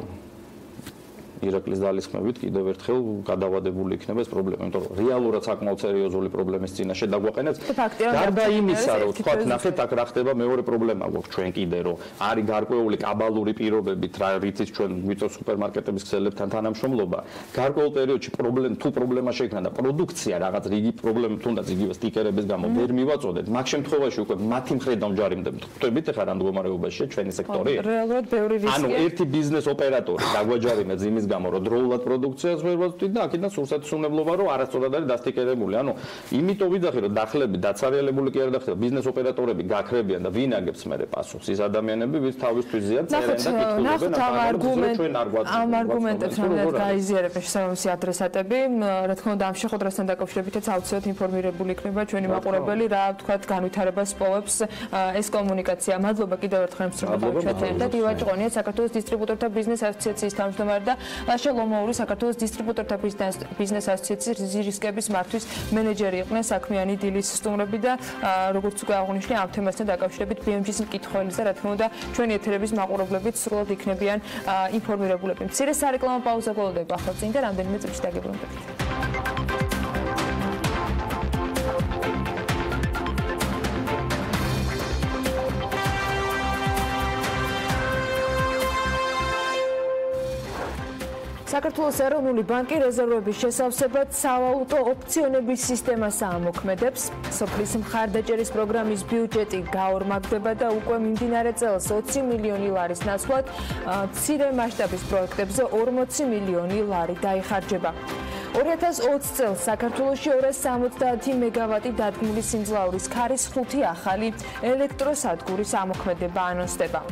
ირაკლის ძალისხმევით კიდევ ერთხელ გადავადებული იქნება ეს პრობლემა, იმიტომ რომ რეალურად საკმაოდ სერიოზული პრობლემის წინაშე დაგვაყენებს. გარდა იმისა, რომ თქვათ, ნახეთ, აქ რა ხდება მეორე პრობლემა გვაქვს ჩვენ კიდე, რომ არის გარკვეული კაბალური პირობებით, რითიც ჩვენ გვიწევს სუპერმარკეტების ქსელებთან თანამშრომლობა. გარკვეულ პერიოდში პრობლემა შეიქმნა და პროდუქცია რაღაც რიგი პრობლემა თუნდაც იგივე სტიკერების გამო ვერ მივაწოდეთ. მაგ შემთხვევაში უკვე მათი მხრიდან ვჯარიმდებთ. ხვდებით ახლა რა მდგომარეობაშია ჩვენი სექტორი? რეალურად ბევრი რისკია. ანუ ერთი ბიზნეს ოპერატორი დაგვაჯარიმებს იმის გამო რომ დროულად პროდუქციას ვერ ვაწვდით და აქედან სურსათმsobლობა რომ არასწორად არის დასტიკერებული. ანუ იმიტომ ვიძახი რომ დახლები დაცარიელებული კი არ დახდება, ბიზნეს ოპერატორები გაქრებიან და ვინ აგებს მერე პასუხს? ის ადამიანები, ვის თავისთვის ზიან წერენ და კითხულობენ ამ არგუმენტებს რამდენად გაიზიარებენ შესაბამისი ადრესატები, რა თქმა უნდა ამ შეხვედრასთან დაკავშირებითაც აუცილებლად ინფორმირებული იქნება ჩვენი მაყურებელი, რა ვთქვათ, განვითარებას პოვებს ეს კომუნიკაცია. მადლობა კიდევ ერთხელ მსროლელობისთვის და დილა ჭყონია, საქართველოს დისტრიბუტორთა ბიზნეს ასოციაციის თავმჯდომარე და ლაშა საქართველოს დისტრიბუტორთა ბიზნეს ასოციაციის რისკების მართვის მენეჯერი იყვნენ საქმიანი დილის სტუმრები და როგორც უკვე აღნიშნე ამ თემასთან დაკავშირებით BMG-ის მკითხველის და რა თქმა უნდა ჩვენი ეთერების მაყურებლებით სრულად იქნებიან ინფორმირებულები. მცირე სარეკლამო პაუზა გველოდება ახლა წინ და რამდენიმე წუთში დაგებრუნდებით. საქართველოს ეროვნული ბანკი რეზერვების შესავსებად სავალუტო ოპციონების სისტემას აამოქმედებს. სოფლის მხარდაჭერის პროგრამის ბიუჯეტი გაორმაგდება და უკვე მიმდინარე წელს 20 მილიონი ლარის ნაცვლად მცირე მასშტაბის პროექტებზე 40 მილიონი ლარი დაიხარჯება. 2020 წელს საქართველოში 270 მეგავატი დადგმული სიმძლავრის ქარის 5 ახალი ელექტროსადგურის ამოქმედება ანონსდება.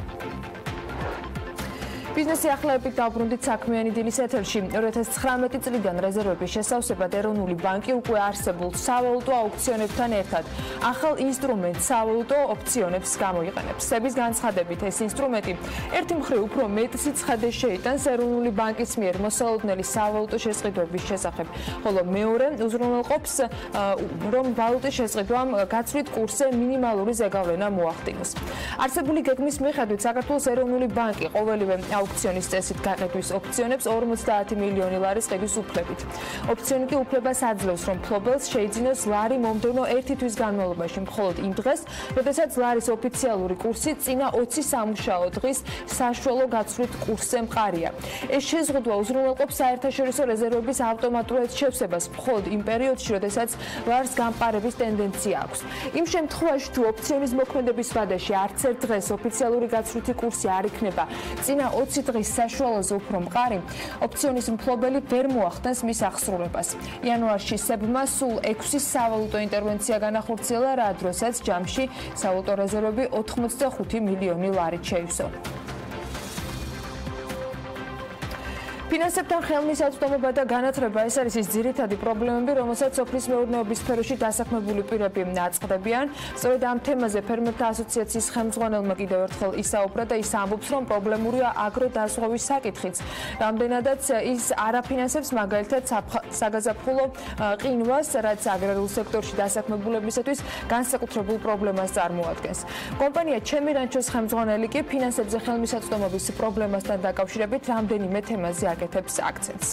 ბიზნესი ახლებით დაუბრუნდით საქმიანი დილის ეთერში. 2019 წლიდან რეზერვების შესავსებად ეროვნული ბანკი უკვე არსებულ სავალუტო აუქციონებთან ერთად ახალ ინსტრუმენტ სავალუტო ოპციონებს გამოიყენებს. სების განცხადებით ეს ინსტრუმენტი ერთი მხრივ უფრო მეტ სიცხადეს შეიტანს ეროვნული ბანკის მიერ მოსალოდნელი სავალუტო შესყიდვების შესახებ, ხოლო მეორე უზრუნველყოფს რომ ვალუტის შესყიდვამ გაცვლით კურსზე მინიმალური ზეგავლენა მოახდინოს. არსებული გეგმის მიხედვით საქართველოს ეროვნული ბანკი ყოველივე აუქციონის წესით გაყიდვის ოპციონებს 50 მილიონი ლარის ყიდვის უფლებით. ოპციონი კი უფლებას აძლევს, რომ მფლობელს შეიძინოს ლარი მომდევნო 1 თვის განმავლობაში, მხოლოდ იმ დღეს, როდესაც ლარის ოფიციალური კურსი წინა 20 სამუშაო დღის საშუალო გაცვლით კურსზე მყარია. ეს შეზღუდვა უზრუნველყოფს საერთაშორისო რეზერვების ავტომატურად შევსებას, მხოლოდ იმ პერიოდში, როდესაც ლარს გამყარების ტენდენცია აქვს. იმ შემთხვევაში, თუ ოპციონის მოქმედების ვადაში არც ერთ დღეს ოფიციალური გაცვლითი კურსი არ იქნება წინა 20 დღის საშუალოზე უფრო მყარი, ოპციონის მფლობელი ვერ მოახდენს მის აღსრულებას. იანვარში სებმა სულ 6 სავალუტო ინტერვენცია განახორციელა, რა დროსაც ჯამში სავალუტო რეზერვები 85 მილიონი ლარით შეივსო. ფინანსებთან ხელმისაწვდომობა და განათლება ეს არის ის ძირითადი პრობლემები, რომელსაც სოფლის მეურნეობის სფეროში დასაქმებული პირები აწყდებიან. სწორედ ამ თემაზე ფერმერთა ასოციაციის ხელმძღვანელმა კიდევ ერთხელ ისაუბრა და ის ამბობს, რომ პრობლემურია აგროდაზღვევის საკითხიც. რამდენადაც ის არაფინანსებს მაგალითად საგაზაფხულო ყინვას, რაც აგრარულ სექტორში დასაქმებულებისათვის განსაკუთრებულ პრობლემას წარმოადგენს. კომპანია ჩემი რანჩოს ხელმძღვანელი კი ფინანსებზე ხელმისაწვდომობის პრობლემასთან დაკავშირებით რამდენიმე თემაზე აკეთებს აქცენტს.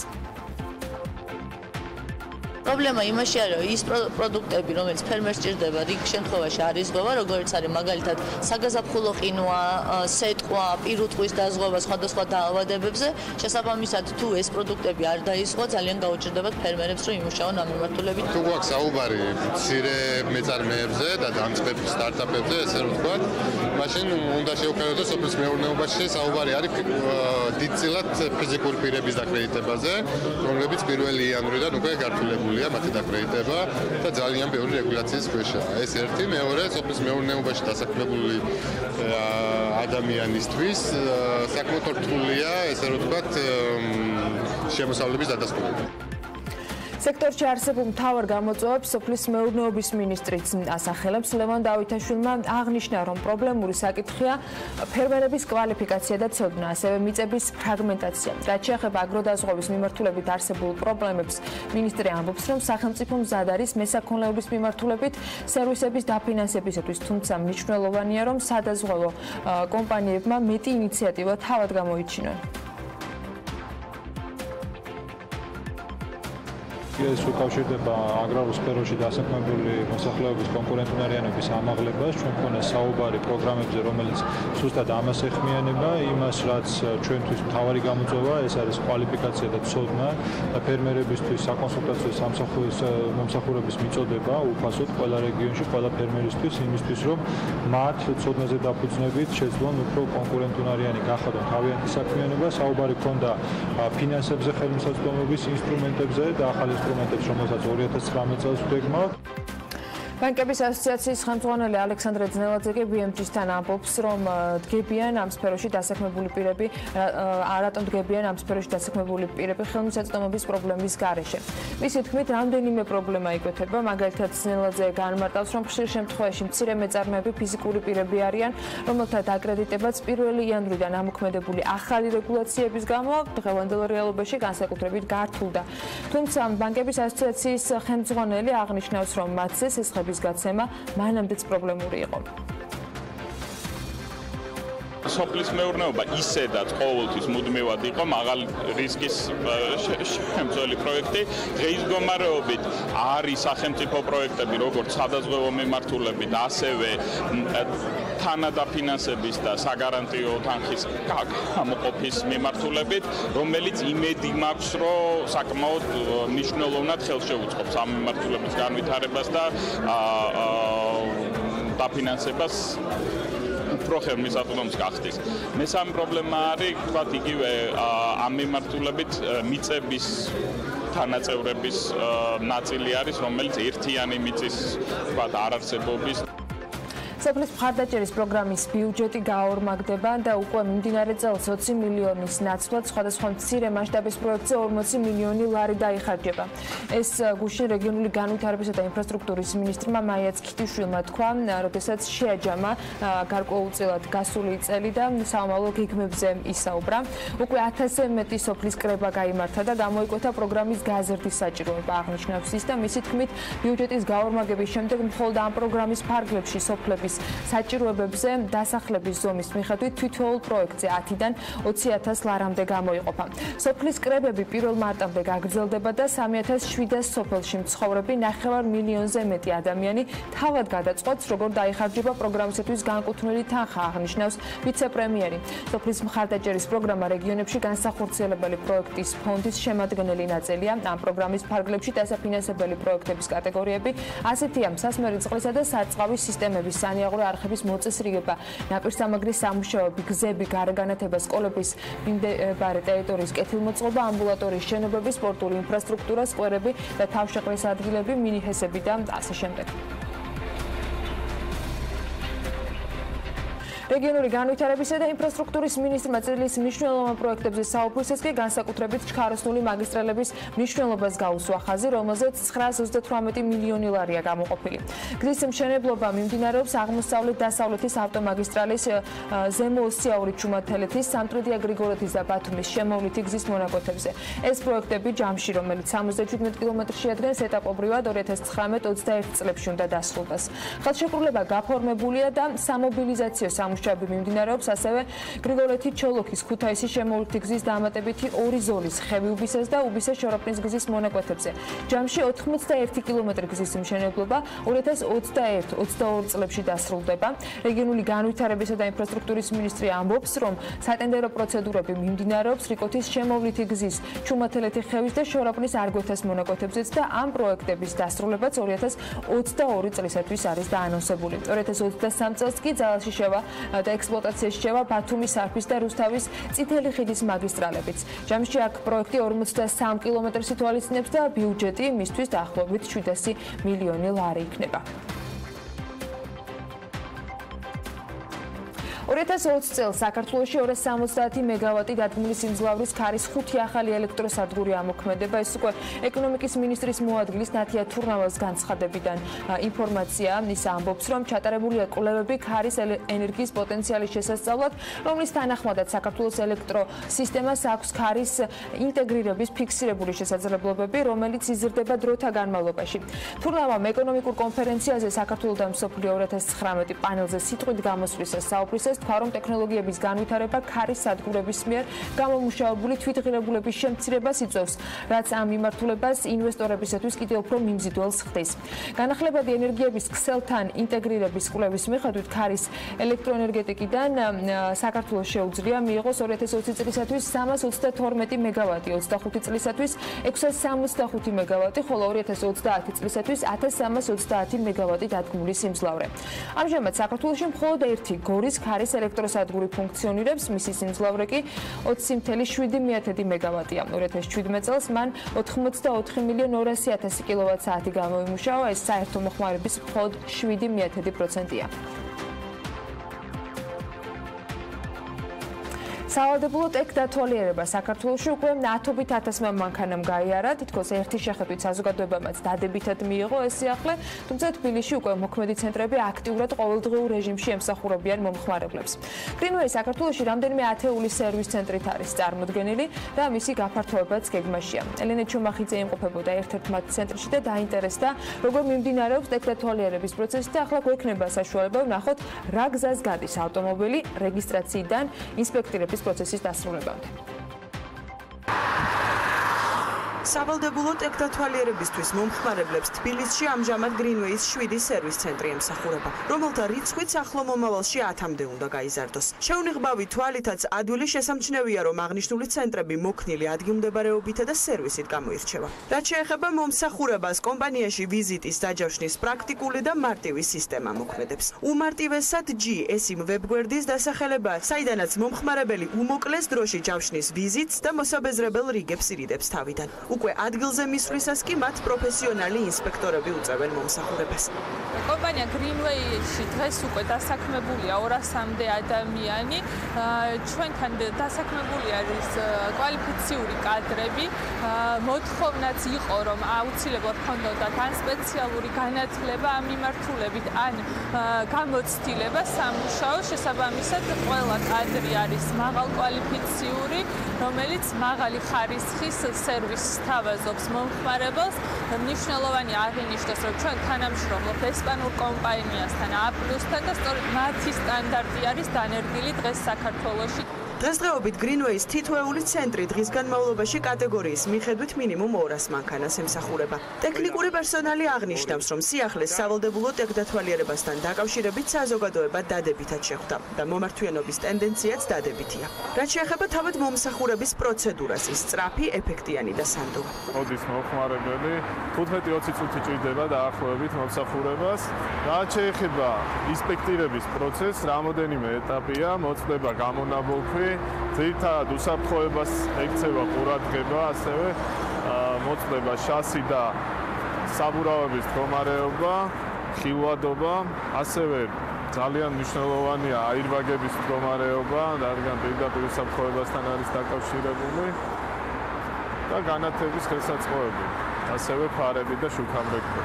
პრობლემა იმაში არის, რომ ის პროდუქტები, რომელიც ფერმერს ჭირდება, რიგ შემთხვევაში არ იზღვა, როგორც არის მაგალითად საგაზაფხულო ყინვა, სეტყვა, პირუტყვის დაზღვევა სხვადასხვა დაავადებებზე, შესაბამისად თუ ეს პროდუქტები არ დაიზღვა, ძალიან გაუჭირდებათ ფერმერებს, რომ იმუშაონ ამ მიმართულებით. თუ გვაქვს საუბარი მცირე მეწარმეებზე და დამწყებ სტარტაპებზე, ესე რომ ვთქვათ, მაშინ უნდა შევხედოთ სოფლის მეურნეობაში საუბარი არის დიდწილად ფიზიკური პირების დაკრედიტებაზე, რომლებიც 1 იანვრიდან უკვე გართულებული მათი დაკრედიტება და ძალიან ბევრი რეგულაციის ქვეშაა. ეს ერთი, მეორე, სოფლის მეურნეობაში დასაქმებული ადამიანისთვის საკმაოდ რთულია, ესე რომ ვთქვათ, შემოსავლების დადასტურება. სექტორში არსებულ მთავარ გამოწვევებს სოფლის მეურნეობის მინისტრიც ასახელებს. ლევან დავითაშვილმა აღნიშნა, რომ პრობლემური საკითხია ფერმერების კვალიფიკაცია და ცოდნა, ასევე მიწების ფრაგმენტაცია. რაც შეეხება აგროდაზღვევის მიმართულებით არსებულ პრობლემებს, მინისტრი ამბობს, რომ სახელმწიფო მზად არის მესაქონლეობის მიმართულებით სერვისების დაფინანსებისათვის, თუმცა მნიშვნელოვანია, რომ სადაზღვევო კომპანიებმა მეტი ინიციატივა თავად გამოიჩინონ. ეს უკავშირდება აგრარულ სფეროში დასაქმებული მოსახლეობის კონკურენტუნარიანობის ამაღლებას. ჩვენ მქონდა საუბარი პროგრამებზე, რომელიც ზუსტად ამას ეხმიანება, იმას, რაც ჩვენთვის მთავარი გამოწვევა, ეს არის კვალიფიკაცია და ცოდნა და ფერმერებისთვის საკონსულტაციო მომსახურების მიწოდება უფასოდ ყველა რეგიონში, ყველა ფერმერისთვის, იმისთვის, რომ მათ ცოდნაზე დაფუძნებით შეძლონ უფრო კონკურენტუნარიანი გახადონ თავიანთი საქმიანობა. საუბარი მქონდა ფინანსებზე ხელმისაწვდომობის ინსტრუმენტებზე და ახალი ინსტრუმენტებს, რომელსაც 2019 წელს ვგეგმავთ. ბანკების ასოციაციის ხელმძღვანელი ალექსანდრე ძნელაძე კი BMG-სთან ამბობს, რომ დგებიან ამ სფეროში დასაქმებული პირები, რატომ დგებიან ამ სფეროში დასაქმებული პირები ხელმისაწვდომობის პრობლემის გარეშე. მისი თქმით, რამდენიმე პრობლემა იკვეთება, მაგალითად ძნელაძე განმარტავს, რომ ხშირ შემთხვევაში მცირე მეწარმეები ფიზიკური პირები არიან, რომელთა დაკრედიტებაც 1 იანვრიდან ამოქმედებული ახალი რეგულაციების გამო დღევანდელ რეალობაში განსაკუთრებით გართულდა. თუმცა ბანკების ასოციაციის ხელმძღვანელი აღნიშნავს, რომ მათზე სესხების გაცემა მანამდეც პრობლემური იყო. სოფლის მეურნეობა ისედაც ყოველთვის მუდმივად იყო მაღალ რისკის შემცველი პროექტი. დღის მდგომარეობით არის სახელმწიფო პროექტები, როგორც სადაზღვევო მიმართულებით, ასევე თანადაფინანსების და საგარანტიო თანხის გამოყოფის მიმართულებით, რომელიც იმედი მაქვს, რომ საკმაოდ მნიშვნელოვნად ხელშეუწყობს ამ მიმართულების განვითარებას და დაფინანსებას უფრო ხელმისაწვდომს გახდის. მესამე პრობლემა არის, თქვათ, იგივე ამ მიმართულებით მიწების თანაწევრების ნაწილი არის, რომელიც ერთიანი მიწის, თქვათ, არარსებობის სოფლის მხარდაჭერის პროგრამის ბიუჯეტი გაორმაგდება და უკვე მიმდინარე წელს 20 მილიონის ნაცვლად სხვადასხვა მცირე მასშტაბის პროექტზე 40 მილიონი ლარი დაიხარჯება. ეს გუშინ რეგიონული განვითარებისა და ინფრასტრუქტურის მინისტრმა მაიაც ქიტიშვილმა თქვა, როდესაც შეაჯამა გარკვეულწილად გასული წელი და საომავლო გეგმებზე ისაუბრა. უკვე 1000-ზე მეტი სოფლის კრება გაიმართა და გამოიკვეთა პროგრამის გაზრდის საჭიროება, აღნიშნავს ის და მისი თქმით, ბიუჯეტის გაორმაგების შემდეგ მხოლოდ ამ პროგრამის ფარგლებში სოფლების საჭიროებებზე დასახლების ზომის მიხედვით თითოეულ პროექტზე 10-დან 20,000 ლარამდე გამოიყოფა. სოფლის კრებები 1 მარტამდე გაგრძელდება და 3700 სოფელში მცხოვრები 9 მილიონზე მეტი ადამიანი თავად გადაწყვეტს, როგორ დაიხარჯება პროგრამისათვის განკუთვნილი თანხა, აღნიშნავს ვიცე-პრემიერი. სოფლის მხარდაჭერის პროგრამა რეგიონებში განსახორციელებელი პროექტის ფონდის შემადგენელი ნაწილია. ამ პროგრამის ფარგლებში დასაფინანსებელი პროექტების კატეგორიები ასეთია: სასმელი წყლისა და სარწყავის სისტემების სანიაღვრე არხების მოწესრიგება, ნაპირსამაგრის სამუშაოები, გზები, გარეგანათება, სკოლების მიმდებარე ტერიტორიის კეთილმოწყობა, ამბულატორიის შენობები, სპორტული ინფრასტრუქტურა, სკვერები და თავშეყრის ადგილები, მინიჰესები და ასე შემდეგ. რეგიონული განვითარებისა და ინფრასტრუქტურის მინისტრმა წლის მნიშვნელოვან პროექტებზე საუბრისას კი განსაკუთრებით ჩქაროსნული მაგისტრალების მნიშვნელობას გაუსვა ხაზი, რომელზეც 938 მილიონი ლარია გამოყოფილი. გზის მშენებლობა მიმდინარეობს აღმოსავლეთ-დასავლეთის ავტომაგისტრალის ზემოოსიაური ჩუმათელეთის, სამტრედია გრიგორეთის და ბათუმის შემოვლითი გზის მონაკვეთებზე. ეს პროექტები ჯამში, რომელიც 77 კილომეტრში შეადგენს, ეტაპობრივად 2019-21 წლებში უნდა დასრულდეს. ხელშეკრულება გაფორმებულია და სამობილიზაციო სამუშაოები მიმდინარეობს ასევე გრიგორეთი ჩოლოქის ქუთაისის შემოვლითი გზის დამატებითი 2 ზოლის ხევიუბისას და უბისას შორაპნის გზის მონაკვეთებზე. ჯამში 81 კილომეტრი გზის მშენებლობა 2021-22 წლებში დასრულდება. რეგიონული განვითარებისა და ინფრასტრუქტურის მინისტრი ამბობს, რომ სატენდერო პროცედურები მიმდინარეობს რიკოთის შემოვლითი გზის, ჩუმათელეთი ხევის და შორაპნის არგვეთას მონაკვეთებზეც და ამ პროექტების დასრულებაც 2022 წლისათვის არის დაანონსებული. 2023 წელს კი ძალაში შევა და ექსპლუატაციაში შევა ბათუმის არფის და რუსთავის წითელი ხიდის მაგისტრალებიც. ჯამში აქ პროექტი 53 კილომეტრს ითვალისწინებს და ბიუჯეტი მისთვის დაახლოებით 700 მილიონი ლარი იქნება. 2020 წელს საქართველოში 270 მეგავატი დადგმული სიმძლავრის ქარის 5 ახალი ელექტროსადგური ამოქმედება. ეს უკვე ეკონომიკის მინისტრის მოადგილის ნათია თურნავას განცხადებიდან ინფორმაცია. ის ამბობს, რომ ჩატარებულია კვლევები ქარის ენერგიის პოტენციალის შესასწავლად, რომლის თანახმადაც საქართველოს ელექტროსისტემას აქვს ქარის ინტეგრირების ფიქსირებული შესაძლებლობები, რომელიც იზრდება დროთა განმავლობაში. თურნავამ ეკონომიკურ კონფერენციაზე საქართველოს და მსოფლიო 2019 პანელზე სიტყვით გამოსვლისას საუბრისას თქვა, რომ ტექნოლოგიების განვითარება ქარის სადგურების მიერ გამომუშავებული თვითღირებულების შემცირებას იწვევს, რაც ამ მიმართულებას ინვესტორებისათვის კიდევ უფრო მიმზიდველს ხდის. განახლებადი ენერგიების ქსელთან ინტეგრირების კვლევის მიხედვით ქარის ელექტროენერგეტიკიდან საქართველოს შეუძლია მიიღოს 2020 წლისათვის 322 მეგავატი, 25 წლისათვის 665 მეგავატი, ხოლო 2030 წლისათვის 1330 მეგავატი დადგმული სიმძლავრე. ამჟამად საქართველოში მხოლოდ ერთი გორის ქარის ელექტროსადგური ფუნქციონირებს, მისი სიმძლავრე კი 20,7 მეგავატია. 2017 წელს მან 84,200,000 კილოვატ-საათი გამოიმუშავა, ეს საერთო მოხმარების მხოლოდ 0,7%-ია. სავალდებულო ტექ დათვალიერება საქართველოში უკვე ათობით ათასმა მანქანამ გაიარა, თითქოს ერთი შეხედვით საზოგადოებამაც დადებითად მიიღო ეს სიახლე, თუმცა თბილისში უკვე მოქმედი ცენტრები აქტიურად ყოველდღიურ რეჟიმში ემსახურებიან მომხმარებლებს. Pirveli საქართველოში რამდენიმე ათეული სერვის ცენტრით არის წარმოდგენილი და მისი გაფართოებაც გეგმაშია. ელენე ჩომახიძე იმყოფებოდა ერთ-ერთ მათ ცენტრში და დაინტერესდა, როგორ მიმდინარეობს ტექ დათვალიერების პროცესი და ახლა გვექნება საშუალება ვნახოთ, რა გზას გადის ავტომობილი რეგისტრაციიდან ინსპექტირების პროცესის დასრულებამდე. სავალდებულო ტექნათვალიერებისთვის მომხმარებლებს თბილისში ამჟამად Greenway-ის 7 სერვის ცენტრი ემსახურება, რომელთა რიცხვიც ახლო მომავალში 10-მდე უნდა გაიზარდოს. შეუნიღბავი თვალითაც ადვილი შესამჩნევია, რომ აღნიშნული ცენტრები მოქნილი ადგილმდებარეობითა და სერვისით გამოირჩევა. რაც შეეხება მომსახურებას, კომპანიაში ვიზიტის დაჯავშნის პრაქტიკული და მარტივი სისტემა მოქმედებს. უმარტივესად G ეს იმ ვებგვერდის დასახელებაა, საიდანაც მომხმარებელი უმოკლეს დროში ჯავშნის ვიზიტს და მოსაბეზრებელ რიგებს ირიდებს თავიდან. უკვე ადგილზე მისვლისას კი მათ პროფესიონალი ინსპექტორები უწევენ მომსახურებას. კომპანია Greenway-ში დღეს უკვე დასაქმებულია 200-მდე ადამიანი. ჩვენთან დასაქმებული არის კვალიფიციური კადრები. მოთხოვნაც იყო, რომ აუცილებლად ჰქონდათ ან სპეციალური განათლება ამ მიმართულებით, ან გამოცდილება სამუშაო. შესაბამისად, ყველა კადრი არის მაღალკვალიფიციური, რომელიც მაღალი ხარისხის სერვისს თავაზობს მომხმარებელს. მნიშვნელოვანი აღინიშნოს, რომ ჩვენ თანამშრომლობთ ესპანურ კომპანიასთან A+-თან და სწორედ მათი სტანდარტი არის დანერგილი დღეს საქართველოში. დღესდღეობით Greenway-ის თითოეული ცენტრი დღის განმავლობაში კატეგორიის მიხედვით მინიმუმ 200 მანქანას ემსახურება. ტექნიკური პერსონალი აღნიშნავს, რომ სიახლეს სავალდებულო ტექნათვალიერებასთან დაკავშირებით საზოგადოება დადებითად შეხვდა და მომართვიანობის ტენდენციაც დადებითია. რაც შეეხება თავად მომსახურების პროცედურას, ის სწრაფი, ეფექტიანი და სანდოა. მოდის მომხმარებელი 15-20 წუთი ჭირდება დაახლოებით მომსახურებას. რაც შეეხება ინსპექტირების პროცესს, რამოდენიმე ეტაპია, მოწდება გამონაბოლქვი, ძირითადად უსაფრთხოებას ექცევა ყურადღება, ასევე მოწდება შასი და საბურავების მდგომარეობა, ხილვადობა, ასევე ძალიან მნიშვნელოვანია აირბაგების მდგომარეობა, რადგან პირდაპირ უსაფრთხოებასთან არის დაკავშირებული და განათლების ხელსაწყოები, ასევე ფარები და შუქამრექები.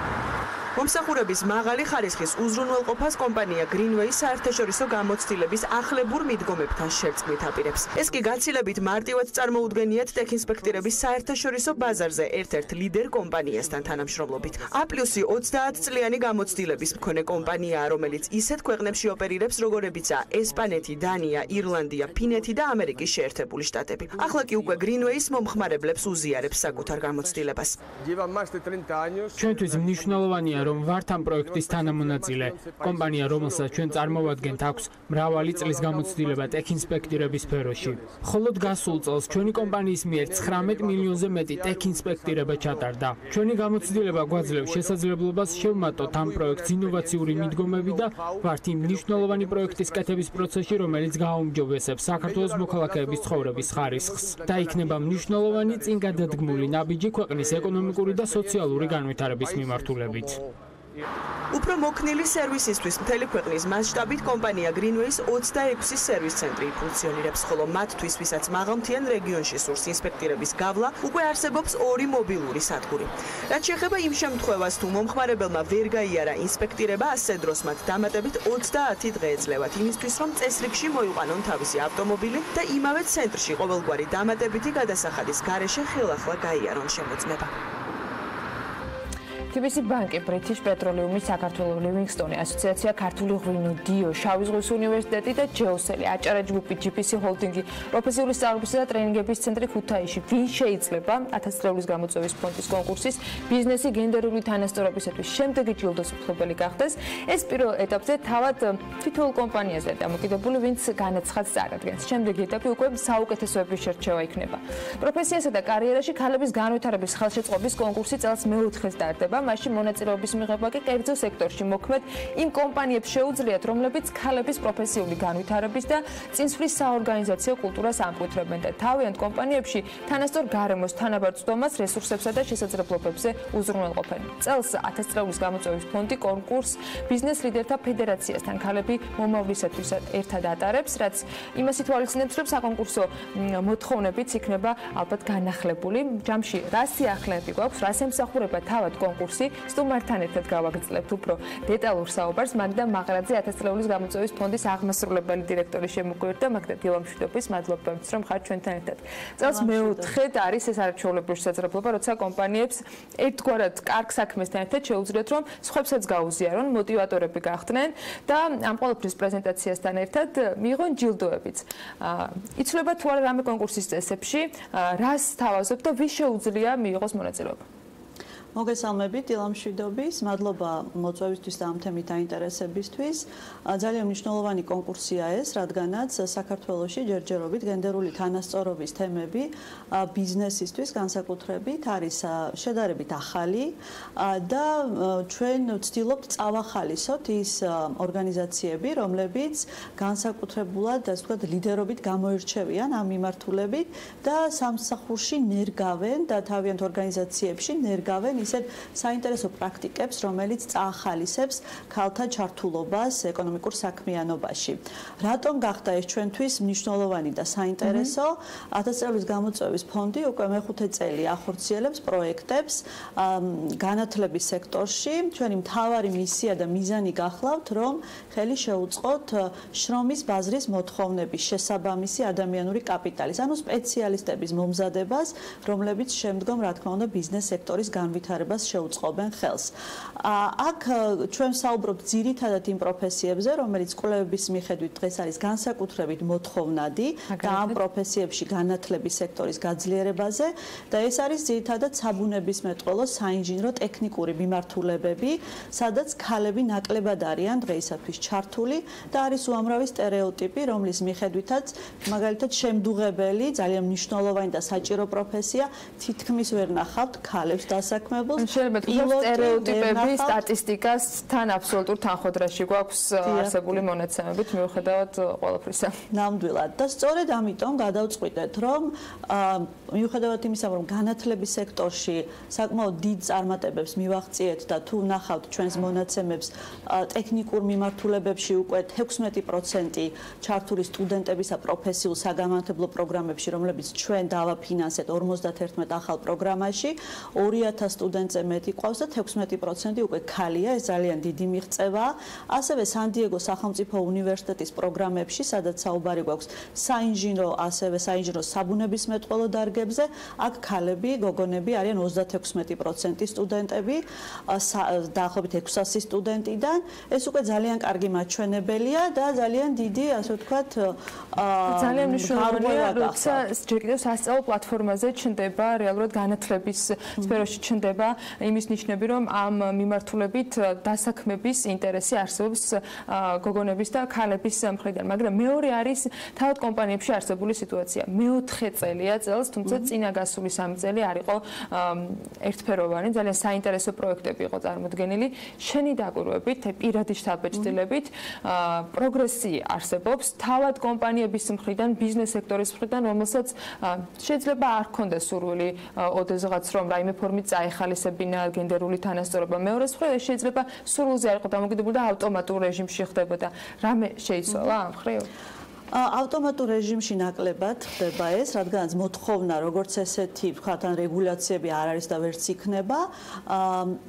მომსახურების მაღალი ხარისხის უზრუნველყოფას კომპანია Greenway საერთაშორისო გამოცდილების ახლებურ მიდგომებთან შერწყმით აპირებს. ეს კი გაცილებით მარტივად წარმოუდგენიათ ტექინსპექტირების საერთაშორისო ბაზარზე ერთ-ერთ ლიდერ კომპანიასთან თანამშრომლობით. A+-ი 30 წლიანი გამოცდილების მქონე კომპანიაა, რომელიც ისეთ ქვეყნებში ოპერირებს, როგორებიცაა ესპანეთი, დანია, ირლანდია, ფინეთი და ამერიკის შეერთებული შტატები. ახლა კი უკვე Greenway-ის მომხმარებლებს უზიარებს საკუთარ გამოცდილებას. ჩვენთვის მნიშვნელოვანია, რომ ვართ ამ პროექტის თანამონაწილე. კომპანია, რომელსაც ჩვენ წარმოვადგენთ, აქვს მრავალი წლის გამოცდილება ტექინსპექტირების სფეროში. მხოლოდ გასულ წელს ჩვენი კომპანიის მიერ 19 მილიონზე მეტი ტექინსპექტირება ჩატარდა. ჩვენი გამოცდილება გვაძლევს შესაძლებლობას შევმატოთ ამ პროექტს ინოვაციური მიდგომები და ვართ იმ მნიშვნელოვანი პროექტის კეთების პროცესში, რომელიც გააუმჯობესებს საქართველოს მოქალაქეების ცხოვრების ხარისხს და იქნება მნიშვნელოვანი წინ გადადგმული ნაბიჯი ქვეყნის ეკონომიკური და სოციალური განვითარების მიმართულებით. უფრო მოქნილი სერვისისთვის მთელი ქვეყნის მასშტაბით კომპანია Greenway-ის 26 სერვის ცენტრი ფუნქციონირებს, ხოლო მათთვის, ვისაც მაღალმთიან რეგიონში სურს ინსპექტირების გავლა, უკვე არსებობს 2 მობილური სადგური. რაც შეეხება იმ შემთხვევას, თუ მომხმარებელმა ვერ გაიარა ინსპექტირება, ასე დროს მათ დამატებით 30 დღე ეძლევათ იმისთვის, რომ წესრიგში მოიყვანონ თავისი ავტომობილი და იმავე ცენტრში ყოველგვარი დამატებითი გადასახადის გარეშე ხელახლა გაიარონ შემოწმება. TBC ბანკი, British Petroleum, საქართველოს Livingstone ასოციაცია, ქართული ღვინო, დიო, შავი ზღვის უნივერსიტეტი და ჯეოსელი, აჭარა ჯგუფი, GPC ჰოლდინგი, პროფესიული სწავლებისა და ტრენინგების ცენტრი ქუთაისში. ვინ შეიძლება 1000 წლების გამოწვევის ფონდის კონკურსის ბიზნესი გენდერული თანასწორობისათვის შემდეგი ჯილდოს მფლობელი გახდეს. ეს პირველ ეტაპზე თავად თითოეულ კომპანიაზე დამოკიდებული, ვინც განაცხადს წარადგენს. შემდეგი ეტაპი უკვე საუკეთესოების შერჩევა იქნება. პროფესიასა და კარიერაში ქალების განვითარების ხელშეწყობის კონკურსი წელს მეოთხეს ტარდება. მაშინ მონაწილეობის მიღება კი კერძო სექტორში მოქმედ იმ კომპანიებს შეუძლიათ, რომლებიც ქალების პროფესიული განვითარების და წინსვლის საორგანიზაციო კულტურას ამკვეთრებენ და თავიანთ კომპანიებში თანასწორ გარემოს თანაბარ წვდომას, რესურსებსა და შესაძლებლობებზე უზრუნველყოფენ. წელს 1000 წლების გამოწვევის ფონდი კონკურსს ბიზნეს ლიდერთა ფედერაციასთან ქალები მომავლისათვის ერთად ატარებს, რაც იმას ითვალისწინებს, რომ საკონკურსო მოთხოვნებიც იქნება ალბათ განახლებული. ჯამში რა სიახლეები გვაქვს, რას ემსახურება თავად კონკურსი კონკურსი. სტუმართან ერთად გავაგრძელებთ უფრო დეტალურ საუბარს. მაგდა მაღრაძე 1000 წლეულის გამოწვევის ფონდის აღმასრულებელი დირექტორი შემოგვიერთდა. მაგდა დილა მშვიდობის მადლობა რომ ხართ ჩვენთან ერთად. წელს მეოთხედ არის ეს არჩეულებრივი შესაძლებლობა, როცა კომპანიებს ერთგვარად კარგ საქმესთან ერთად შეუძლიათ რომ სხვებსაც გაუზიარონ, მოტივატორები გახდნენ და ამ ყველაფრის პრეზენტაციასთან ერთად მიიღონ ჯილდოებიც. იცვლება თუ არა რამე კონკურსის წესებში, რას თავაზობთ და ვის შეუძლია მიიღოს მონაწილეობა? მოგესალმებით დილა მშვიდობის, მადლობა მოწვევისთვის და ამ თემით დაინტერესებისთვის. ძალიან მნიშვნელოვანი კონკურსია ეს, რადგანაც საქართველოში ჯერჯერობით გენდერული თანასწორობის თემები ბიზნესისთვის განსაკუთრებით არის შედარებით ახალი და ჩვენ ვცდილობთ წავახალისოთ ის ორგანიზაციები, რომლებიც განსაკუთრებულად, ასე ვთქვათ, ლიდერობით გამოირჩევიან ამ მიმართულებით და სამსახურში ნერგავენ და თავიანთ ორგანიზაციებში ნერგავენ ისეთ საინტერესო პრაქტიკებს, რომელიც წაახალისებს ქალთა ჩართულობას ეკონომიკურ საქმიანობაში. რატომ გახდა ეს ჩვენთვის მნიშვნელოვანი და საინტერესო? 1000 წლეულის გამოწვევის ფონდი უკვე მეხუთე წელი ახორციელებს პროექტებს განათლების სექტორში. ჩვენი მთავარი მისია და მიზანი გახლავთ, რომ ხელი შეუწყოთ შრომის ბაზრის მოთხოვნების შესაბამისი ადამიანური კაპიტალის, ანუ სპეციალისტების მომზადებას, რომლებიც შემდგომ, რა თქმა უნდა, ბიზნეს სექტორის განვითარებას შეუწყობენ ხელს. აქ ჩვენ საუბრობთ ძირითადად იმ პროფესიებზე, რომელიც კვლევების მიხედვით დღეს არის განსაკუთრებით მოთხოვნადი და ამ პროფესიებში განათლების სექტორის გაძლიერებაზე და ეს არის ძირითადად საბუნებისმეტყველო, საინჟინრო, ტექნიკური მიმართულებები, სადაც ქალები ნაკლებად არიან დღეისათვის ჩართული და არის უამრავი სტერეოტიპი, რომლის მიხედვითაც მაგალითად შემდუღებელი, ძალიან მნიშვნელოვანი და საჭირო პროფესია, თითქმის ვერ ნახავთ ქალებს დასაქმებულს. შეიძლება თქვა სტერეოტიპები სტატისტიკასთან აბსოლუტურ თანხმდროში გვაქვს არსებული მონაცემებით მიუხედავად ყველაფრისა. ნამდვილად და სწორედ ამიტომ გადავწყვიტეთ, რომ მიუხედავად იმისა, რომ განათლების სექტორში საკმაოდ დიდ წარმატებებს მივაღწიეთ და თუ ნახავთ ჩვენს მონაცემებს, ტექნიკურ მიმართულებებში უკვე 16% ჩართული სტუდენტებისა პროფესიულ საგანმანათლებლო პროგრამებში, რომლებიც ჩვენ დავაფინანსეთ 51 ახალ პროგრამაში, 2000 სტუდენტზე მეტი ყავს და 16% უკვე ქალია, ეს ძალიან დიდი მიღწევაა. ასევე სან-დიეგოს სახელმწიფო უნივერსიტეტის პროგრამებში, სადაც საუბარი გვაქვს საინჟინრო, ასევე საინჟინრო საბუნებისმეტყველო დარგებზე, აქ ქალები, გოგონები არიან 36% სტუდენტები, დაახლოებით 600 სტუდენტიდან. ეს უკვე ძალიან კარგი მაჩვენებელია და ძალიან დიდი, ასე ვთქვათ, ძალიან მნიშვნელოვანია, როცა ჯერ კიდევ სასწავლო პლატფორმაზე ჩნდება რეალურად განათლების სფეროში ჩნდება იმის ნიშნები, რომ ამ მიმართულებით დასაქმების ინტერესი არსებობს გოგონების და ქალების მხრიდან, მაგრამ მეორე არის თავად კომპანიებში არსებული სიტუაცია. მეოთხე წელია წელს, თუმცა წინა გასული 3 წელი არ იყო ერთფეროვანი, ძალიან საინტერესო პროექტები იყო წარმოდგენილი. შენი დაკვირვებით, პირადი შთაბეჭდილებით, პროგრესი არსებობს თავად კომპანიების მხრიდან, ბიზნეს სექტორის მხრიდან, რომელსაც შეიძლება არ ქონდეს სურვილი ოდესღაც რომ რაიმე ფორმით წაეხალისებინა გენდერული თანასწორობა. მეორე მხრივ ეს შეიძლება სრულზე არ იყო დამოკიდებული და ავტომატურ რეჟიმში ხდებოდა. რამე შეიცვალა ამ მხრივ? ავტომატურ რეჟიმში ნაკლებად ხდება ეს, რადგანაც მოთხოვნა როგორც ესეთი ვთქვათ ან რეგულაციები არ არის და ვერც იქნება.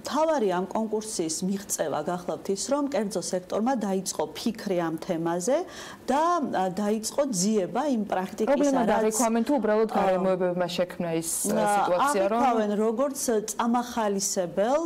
თავარი ამ კონკურსის მიღწევა გახლავთ ის, რომ კერძო სექტორმა დაიწყო ფიქრი ამ თემაზე და დაიწყო ძიება იმ პრაქტიკის პრობლემა დაიქვამენ თუ უბრალოდ გარემოებებმა შექმნა ის სიტუაცია, რომ აქვავენ როგორც წამახალისებელ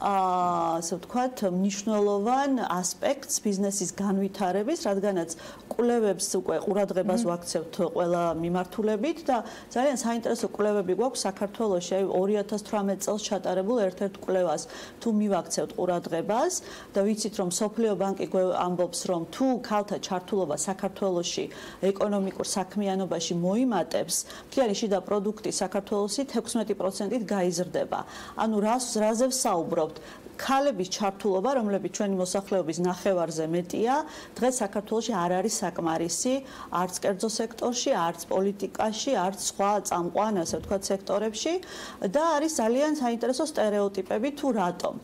ასე ვთქვათ, მნიშვნელოვან ასპექტს ბიზნესის განვითარების, რადგანაც კვლევებს უკვე ყურადღებას ვაქცევთ ყველა მიმართულებით და ძალიან საინტერესო კვლევები გვაქვს საქართველოში, 2018 წელს ჩატარებულ ერთ-ერთ კვლევას თუ მივაქცევთ ყურადღებას და ვიცით, რომ სოფლიო ბანკი ამბობს, რომ თუ ქალთა ჩართულობა საქართველოში ეკონომიკურ საქმიანობაში მოიმატებს, მთლიანი შიდა პროდუქტი საქართველოში 16%-ით გაიზრდება. ანუ რაზე ვსაუბრობ? ქალების ჩართულობა, რომლებიც ჩვენი მოსახლეობის ნახევარზე მეტია, დღეს საქართველოში არ არის საკმარისი, არც კერძო სექტორში, არც პოლიტიკაში, არც სხვა წამყვან, ასე ვთქვათ, სექტორებში და არის ძალიან საინტერესო სტერეოტიპები თუ რატომ.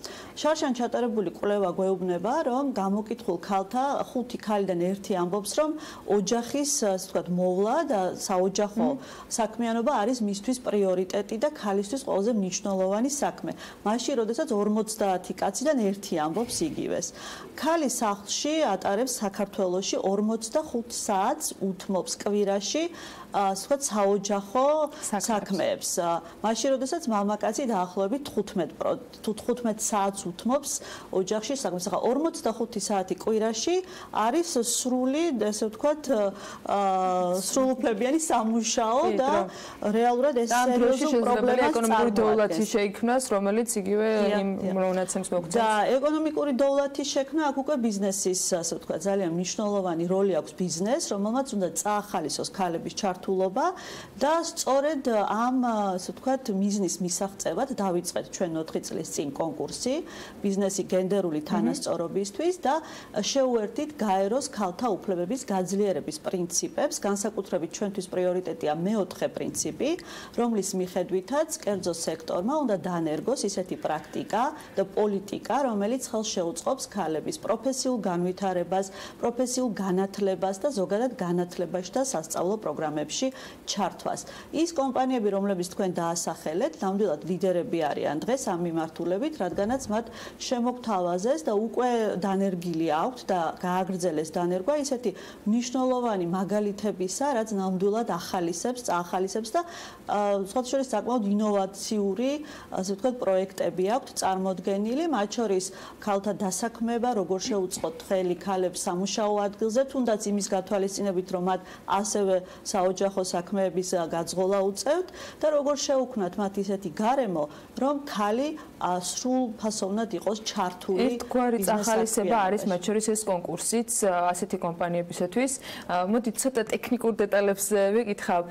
შარშან ჩატარებული კვლევა გვეუბნება, რომ გამოკითხულ ქალთა 5 ქალიდან 1 ამბობს, რომ ოჯახის, ასე ვთქვათ, მოვლა და საოჯახო საქმიანობა არის მისთვის პრიორიტეტი და ქალისთვის ყველაზე მნიშვნელოვანი საქმე. მაშინ, როდესაც 50 კაციდან 1 ამბობს იგივეს. ქალი სახლში ატარებს საქართველოში 45 საათს უთმობს კვირაში სხვა საოჯახო საქმეებს. მაშინ, როდესაც მამაკაცი დაახლოებით 15 საათს უთმობს ოჯახში საქმეს. ახლა 45 საათი კვირაში არის სრული, ესე ვთქვათ, სრულუფლებიანი სამუშაო და რეალურად ეს სერიოზულ პრობლემას ეკონომიკური დოვლათი შეიქმნას, რომელიც იგივე იმ მონაცემს მოგწევს. და ეკონომიკური დოვლათის შექმნა აქ უკვე ბიზნესის, ასე ვთქვათ, ძალიან მნიშვნელოვანი როლი აქვს ბიზნესს, რომელმაც უნდა წაახალისოს ქალების ჩართულობა და სწორედ ამ, ასე ვთქვათ, მიზნის მისაღწევად დავიწყეთ ჩვენ 4 წლის წინ კონკურსი ბიზნესი გენდერული თანასწორობისთვის და შევუერთდით გაეროს ქალთა უფლებების გაძლიერების პრინციპებს, განსაკუთრებით ჩვენთვის პრიორიტეტია მეოთხე პრინციპი, რომლის მიხედვითაც კერძო სექტორმა უნდა დაანერგოს ისეთი პრაქტიკა და პოლიტიკა, რომელიც ხელს შეუწყობს ქალების პროფესიულ განვითარებას, პროფესიულ განათლებას და ზოგადად განათლებაში და სასწავლო პროგრამებში ჩართვას. ის კომპანიები, რომლებიც თქვენ დაასახელეთ, ნამდვილად ლიდერები არიან დღეს ამ მიმართულებით, რადგანაც მათ შემოგთავაზეს და უკვე დანერგილი აქვთ და გააგრძელეს დანერგვა ისეთი მნიშვნელოვანი მაგალითებისა, რაც ნამდვილად წაახალისებს და სხვათა შორის საკმაოდ ინოვაციური, ასე ვთქვათ, პროექტები აქვთ წარმოდგენილი, მათ შორის ქალთა დასაქმება, როგორ შეუწყოთ ხელი ქალებს სამუშაო ადგილზე, თუნდაც იმის გათვალისწინებით, რომ მათ ასევე საოჯახო საქმეების გაძღოლა უწევთ და როგორ შეუქმნათ მათ ისეთი გარემო, რომ ქალი სრულფასოვნად იყოს ჩართული. ერთგვარი წახალისება არის მათ შორის ეს კონკურსიც ასეთი კომპანიებისათვის. მოდით ცოტა ტექნიკურ დეტალებზე ვიკითხავ.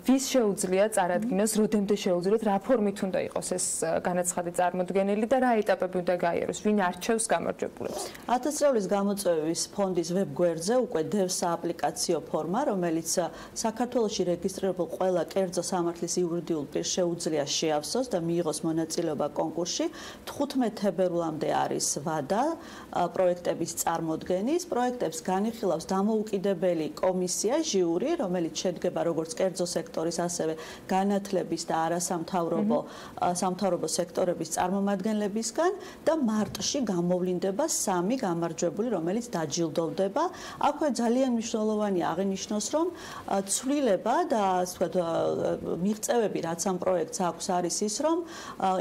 ვის შეუძლია წარადგინოს, როდემდე შეუძლიათ, რა ფორმით უნდა იყოს ეს განაცხადი წარმოდგენილი და რა ეტაპები უნდა გაიაროს, ვინ არჩევს გამარჯვებულებს? 1000 წევრის გამოწვევის ფონდის ვებგვერდზე უკვე დევს სააპლიკაციო ფორმა, რომელიც საქართველოში რეგისტრირებულ ყველა კერძო სამართლის იურიდიულ პირს შეუძლია შეავსოს და მიიღოს მონაწილეობა კონკურსში. 15 თებერვლამდე არის ვადა პროექტების წარმოდგენის. პროექტებს განიხილავს დამოუკიდებელი კომისია, ჟიური, რომელიც შედგება როგორც კერძო სექტორის, ასევე განათლების და არასამთავრობო სექტორების წარმომადგენლებისგან და მარტში გამოვლინდება 3 გამარჯვებული, რომელიც დაჯილდოვდება. აქვე ძალიან მნიშვნელოვანი აღინიშნოს, რომ ცვლილება და ასე ვთქვათ, მიღწევები, რაც ამ პროექტს აქვს, არის ის, რომ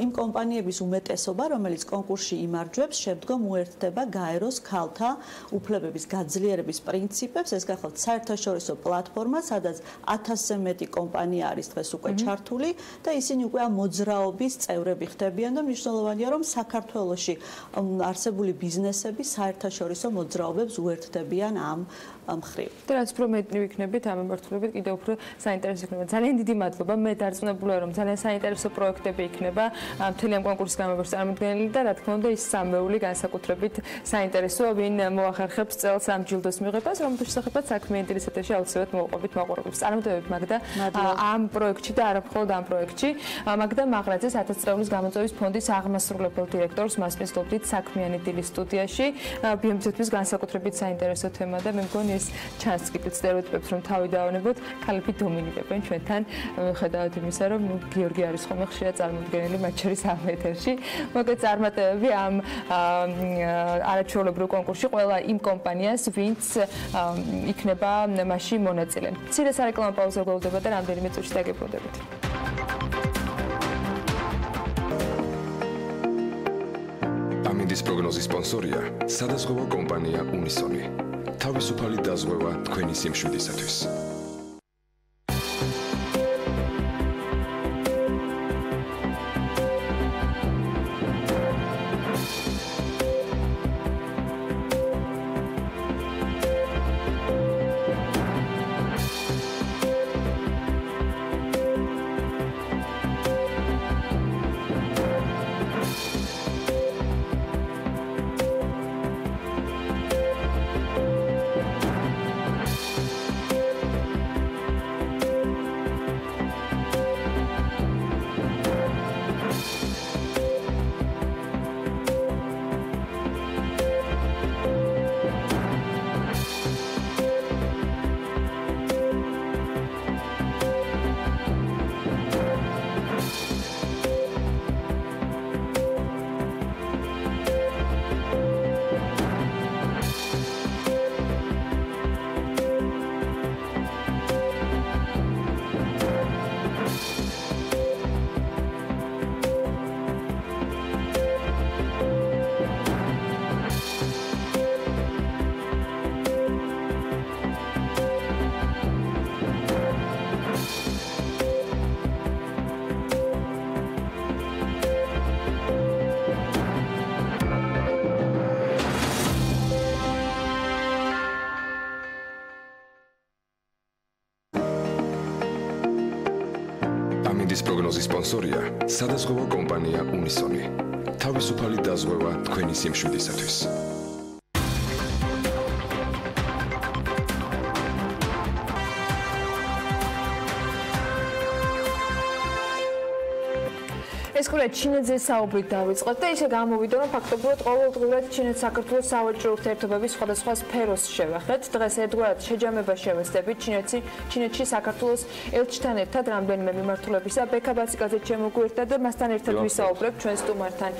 იმ კომპანიების უმეტესობა, რომელიც კონკურსში იმარჯვებს, შემდგომ უერთდება გაეროს ქალთა უფლებების გაძლიერების პრინციპებს. ეს გახლავთ საერთაშორისო პლატფორმა, სადაც 1000-ზე მეტი კომპანია არის დღეს უკვე ჩართული და ისინი უკვე ამ მოძრაობის წევრები ხდებიან და მნიშვნელოვანია, რომ საქართველოში არსებული ბიზნესები საერთაშორისო მოძრაობებს უერთდებიან ამ მხრივ. და რაც უფრო მეტი ვიქნებით ამ მიმართულებით, კიდევ უფრო საინტერესო იქნება. ძალიან დიდი მადლობა. მე დარწმუნებულია, რომ ძალიან საინტერესო პროექტები იქნება მთელი ამ კონკურსის გამარჯვების წარმოდგენილი და რა თქმა უნდა ის სამეული განსაკუთრებით საინტერესოა, ვინ მოახერხებს წელს ამ ჯილდოს მიღებას, რომელთა შესახებაც საქმიანი დილის ეთერში აუცილებლად მოვყვებით მაყურებლებს. წარმატებები მაგდა ამ პროექტში და არა მხოლოდ ამ პროექტში. მაგდა მაღრაძეს 1000 წევრის გამოწვევის ფონდის აღმასრულებელ დირექტორს მას მისდობდით საქმიანი დილის სტუდიაში. ბიომცეთის განსაკუთრებით საინტერესო თემა და მე მგონი ეს ჩანს კიდევ სტერეოტიპებს რომ თავი დავანებოთ, ქალები დომინირებენ ჩვენთან, მიუხედავად იმისა, რომ გიორგი არის ხოლმე ხშირად წარმოდგენილი მათ შორის ამ ეთერში. მოგეთ წარმატებები ამ არაჩვეულებრივ კონკურსში ყველა იმ კომპანიას, ვინც იქნება მასში მონაწილე. მცირე სარეკლამო პაუზა გველდება და რამდენიმე წუთში დაგებრუნდებით. ამინდის პროგნოზის სპონსორია სადაზღვევო კომპანია უნისონი. თავისუფალი დაზღვევა თქვენი სიმშვიდისათვის. ამის პროგნოზის სპონსორია სადაზღვევო კომპანია უნისონი. თავისუფალი დაზღვევა თქვენი სიმშვიდისათვის. ეს ყურე ჩინეთზე საუბრით დავიწყოთ და ისე გამოვიდა რომ ფაქტობრივად ყოველდღურად ჩინეთ-საქართველოს სავაჭრო ურთიერთობების სხვადასხვა სფეროს შევეხეთ. დღეს ერთგვარად შეჯამება შევესწრებით ჩინეთში საქართველოს ელჩთან ერთად რამდენიმე მიმართულებისა ბექაბასიკაძე შემოგვიერთდა და მასთან ერთად ვისაუბრებთ ჩვენ სტუმართან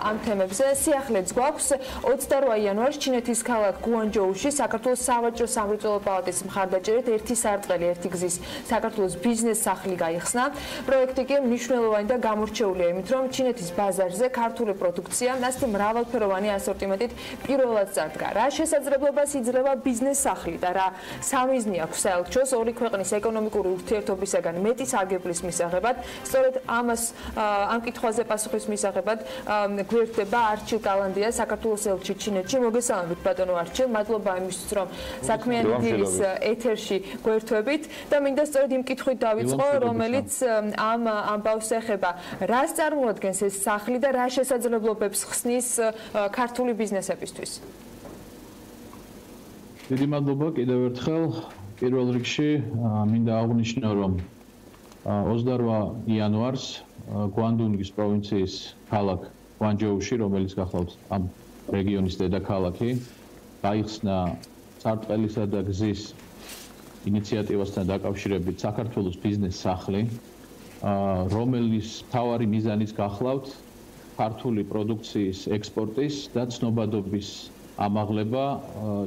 ამ თემებზე. სიახლეც გვაქვს 28 იანვარს ჩინეთის ქალაქ გუანჯოუში საქართველოს სავაჭრო სამრეწველო პალატის მხარდაჭერით ერთი სარტყელი ერთი გზის საქართველოს ბიზნეს სახლი გაიხსნა. პროექტი კი მნიშვნელოვანი და გამორჩეული იმით, რომ ჩინეთის ბაზარზე ქართული პროდუქცია ასეთი მრავალფეროვანი ასორტიმენტით პირველად წარდგა. რა შესაძლებლობას იძლევა ბიზნეს სახლი და რა სამიზნე აქვს საელჩოს ორი ქვეყნის ეკონომიკური ურთიერთობისაგან მეტის აგებლის მისაღებად. სწორედ ამ კითხვაზე პასუხის მისაღებად გვერდება არჩილ კალანდია, საქართველოს ელჩი ჩინეთში. მოგესალმებით ბატონო არჩილ, მადლობა იმისთვის, რომ საქმიანი დილის ეთერში გვერთვებით და მინდა სწორედ იმ კითხვით დავიწყო, რომელიც ამ ამბავს ეხება. რას წარმოადგენს ეს სახლი და რა შესაძლებლობებს ხსნის ქართული ბიზნესებისთვის? დიდი მადლობა კიდევ ერთხელ. პირველ რიგში მინდა აღვნიშნო, რომ 28 იანვარს გვანდუნგის პროვინციის ქალაქ გუანჯოუში, რომელიც გახლავთ ამ რეგიონის დედაქალაქი, გაიხსნა სარტყელისა და გზის ინიციატივასთან დაკავშირებით საქართველოს ბიზნეს სახლი, რომელიც მთავარი მიზანიც გახლავთ ქართული პროდუქციის ექსპორტის და ცნობადობის ამაღლება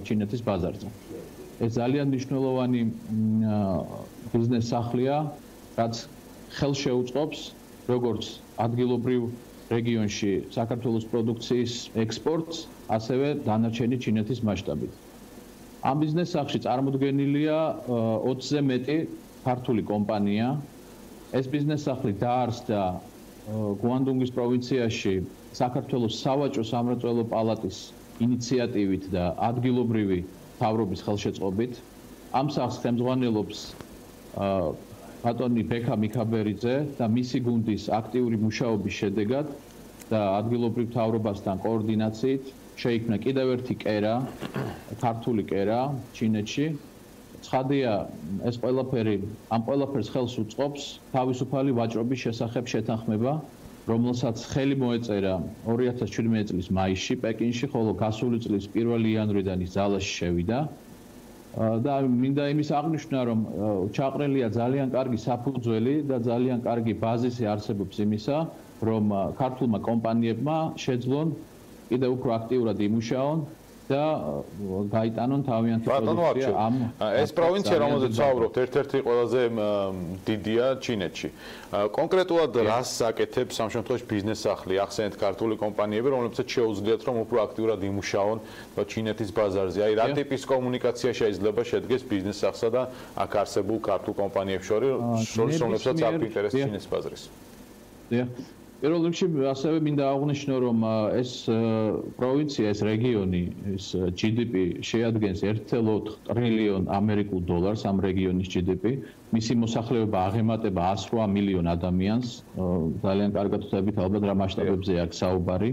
ჩინეთის ბაზარზე. ეს ძალიან მნიშვნელოვანი ბიზნეს სახლია, რაც ხელს შეუწყობს როგორც ადგილობრივ რეგიონში საქართველოს პროდუქციის ექსპორტს, ასევე დანარჩენი ჩინეთის მასშტაბით. ამ ბიზნეს სახლში წარმოდგენილია 20-ზე მეტი ქართული კომპანია. ეს ბიზნეს სახლი დაარსდა გუანდუნგის პროვინციაში საქართველოს სავაჭრო სამრეწველო პალატის ინიციატივით და ადგილობრივი მთავრობის ხელშეწყობით. ამ სახლს ხელმძღვანელობს ბატონი ბექა მიქაბერიძე და მისი გუნდის აქტიური მუშაობის შედეგად და ადგილობრივ მთავრობასთან კოორდინაციით შეიქმნა კიდევ ერთი კერა, ქართული კერა ჩინეთში. ცხადია, ეს ყველაფერი ამ ყველაფერს ხელს უწყობს თავისუფალი ვაჭრობის შესახებ შეთანხმება, რომელსაც ხელი მოეწერა 2017 წლის მაისში პეკინში, ხოლო გასული წლის 1 იანვრიდან ის ძალაში შევიდა. და მინდა იმის აღნიშნა, რომ ჩაყრილია ძალიან კარგი საფუძველი და ძალიან კარგი ბაზისი არსებობს იმისა, რომ ქართულმა კომპანიებმა შეძლონ კიდევ უფრო აქტიურად იმუშაონ და გაიტანონ თავიანთი პროდუქცია ამ ეს პროვინცია, რომელზეც ვსაუბრობთ, ერთ-ერთი ყველაზე დიდია ჩინეთში. კონკრეტულად რას აკეთებს ამ შემთხვევაში ბიზნეს სახლი? ახსენეთ ქართული კომპანიები, რომლებსაც შეუძლიათ რომ უფრო აქტიურად იმუშაონ ჩინეთის ბაზარზე. აი რა ტიპის კომუნიკაცია შეიძლება შედგეს ბიზნეს სახლსა და აქ არსებულ ქართულ კომპანიებს შორის, რომლებსაც აქვს ინტერესი ჩინეთის ბაზრის? პირველ რიგში ასევე მინდა აღვნიშნო, რომ ეს პროვინცია, ეს რეგიონი, ეს GDP შეადგენს 1.4 ტრილიონ ამერიკულ დოლარს ამ რეგიონის GDP. მისი მოსახლეობა აღემატება 108 მილიონ ადამიანს. ძალიან კარგად ვთქვით, ალბათ რა მასშტაბებზე აქვს საუბარი.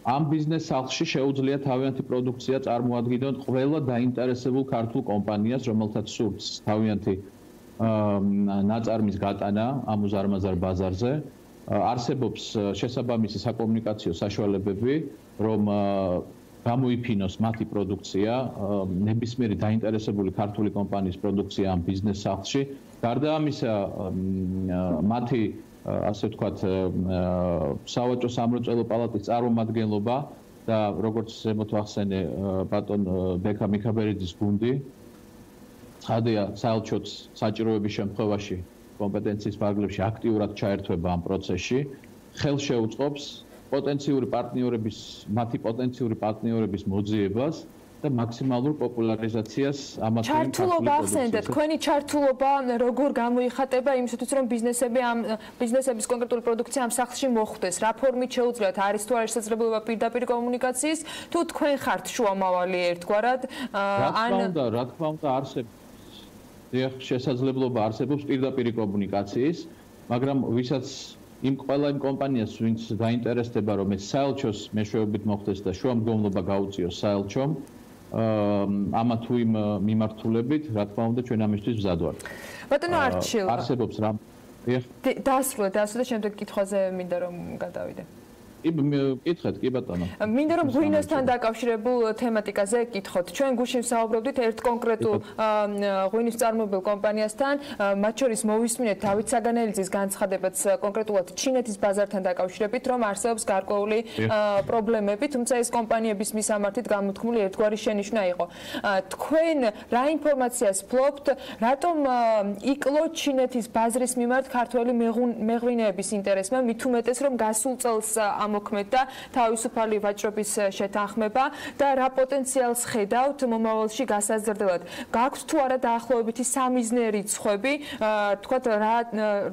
ამ ბიზნეს სახლში შეუძლია თავიანთი პროდუქცია წარმოადგინონ ყველა დაინტერესებულ ქართულ კომპანიას, რომელთაც სურს თავიანთი ნაწარმის გატანა ამ უზარმაზარ ბაზარზე. არსებობს შესაბამისი საკომუნიკაციო საშუალებები, რომ გამოიფინოს მათი პროდუქცია, ნებისმიერი დაინტერესებული ქართული კომპანიის პროდუქცია ამ ბიზნეს სახლში. გარდა ამისა, მათი ასე ვთქვათ, სავაჭრო სამრეწველო პალატის წარმომადგენლობა და როგორც ზემოთ ვახსენე ბატონ ბექა მიქაბერიძის გუნდი ცხადია, საელჩოც საჭიროების შემთხვევაში კომპეტენციის ფარგლებში აქტიურად ჩაერთვება ამ პროცესში, ხელს შეუწყობს მათი პოტენციური პარტნიორების მოძიებას და მაქსიმალურ პოპულარიზაციას ამათ ჩართულობა ახსენეთ, თქვენი ჩართულობა როგორ გამოიხატება იმისათვის, რომ ბიზნესების კონკრეტული პროდუქცია ამ სახლში მოხვდეს, რა ფორმით შეუძლიათ, არის თუ არ შესაძლებლობა პირდაპირ კომუნიკაციის, თუ თქვენ ხართ შუამავალი ერთგვარად, რა თქმა უნდა, არსებობს დიახ, შესაძლებლობა არსებობს პირდაპირ კომუნიკაციის, მაგრამ ვისაც ყველა იმ კომპანიას, ვინც დაინტერესდება, რომ ეს საელჩოს მეშვეობით მოხდეს და შუამდგომლობა გაუწიოს საელჩომ, ამა თუ იმ მიმართულებით, რა თქმა უნდა, ჩვენ ამისთვის მზად ვართ. ბატონო არჩილ. არსებობს რა. დიახ. დასრულეთ და შემდეგ კითხვაზე მინდა რომ გადავიდე. კითხეთ, კი ბატონო. მინდა რომ ღვინოსთან დაკავშირებულ თემატიკაზე კითხოთ. ჩვენ გუშინ საუბრობდით ერთ კონკრეტულ ღვინის წარმოებელ კომპანიასთან, მათ შორის მოვისმინეთ დავით საგანელიძის განცხადებაც კონკრეტულად ჩინეთის ბაზართან დაკავშირებით, რომ არსებობს გარკვეული პრობლემები, თუმცა ეს კომპანიების მისამართით გამოთქმული ერთგვარი შენიშვნა იყო. თქვენ რა ინფორმაციას ფლობთ, რატომ იკლო ჩინეთის ბაზრის მიმართ ქართველი მეღვინეების ინტერესმა, მით უმეტეს რომ გასულ წელს მოქმედა თავისუფალი ვაჭრობის შეთანხმება და რა პოტენციალს ხედავთ მომავალში გასაზრდელად. გაქვთ თუ არა დაახლოებითი სამიზნე რიცხვები, თქვათ რა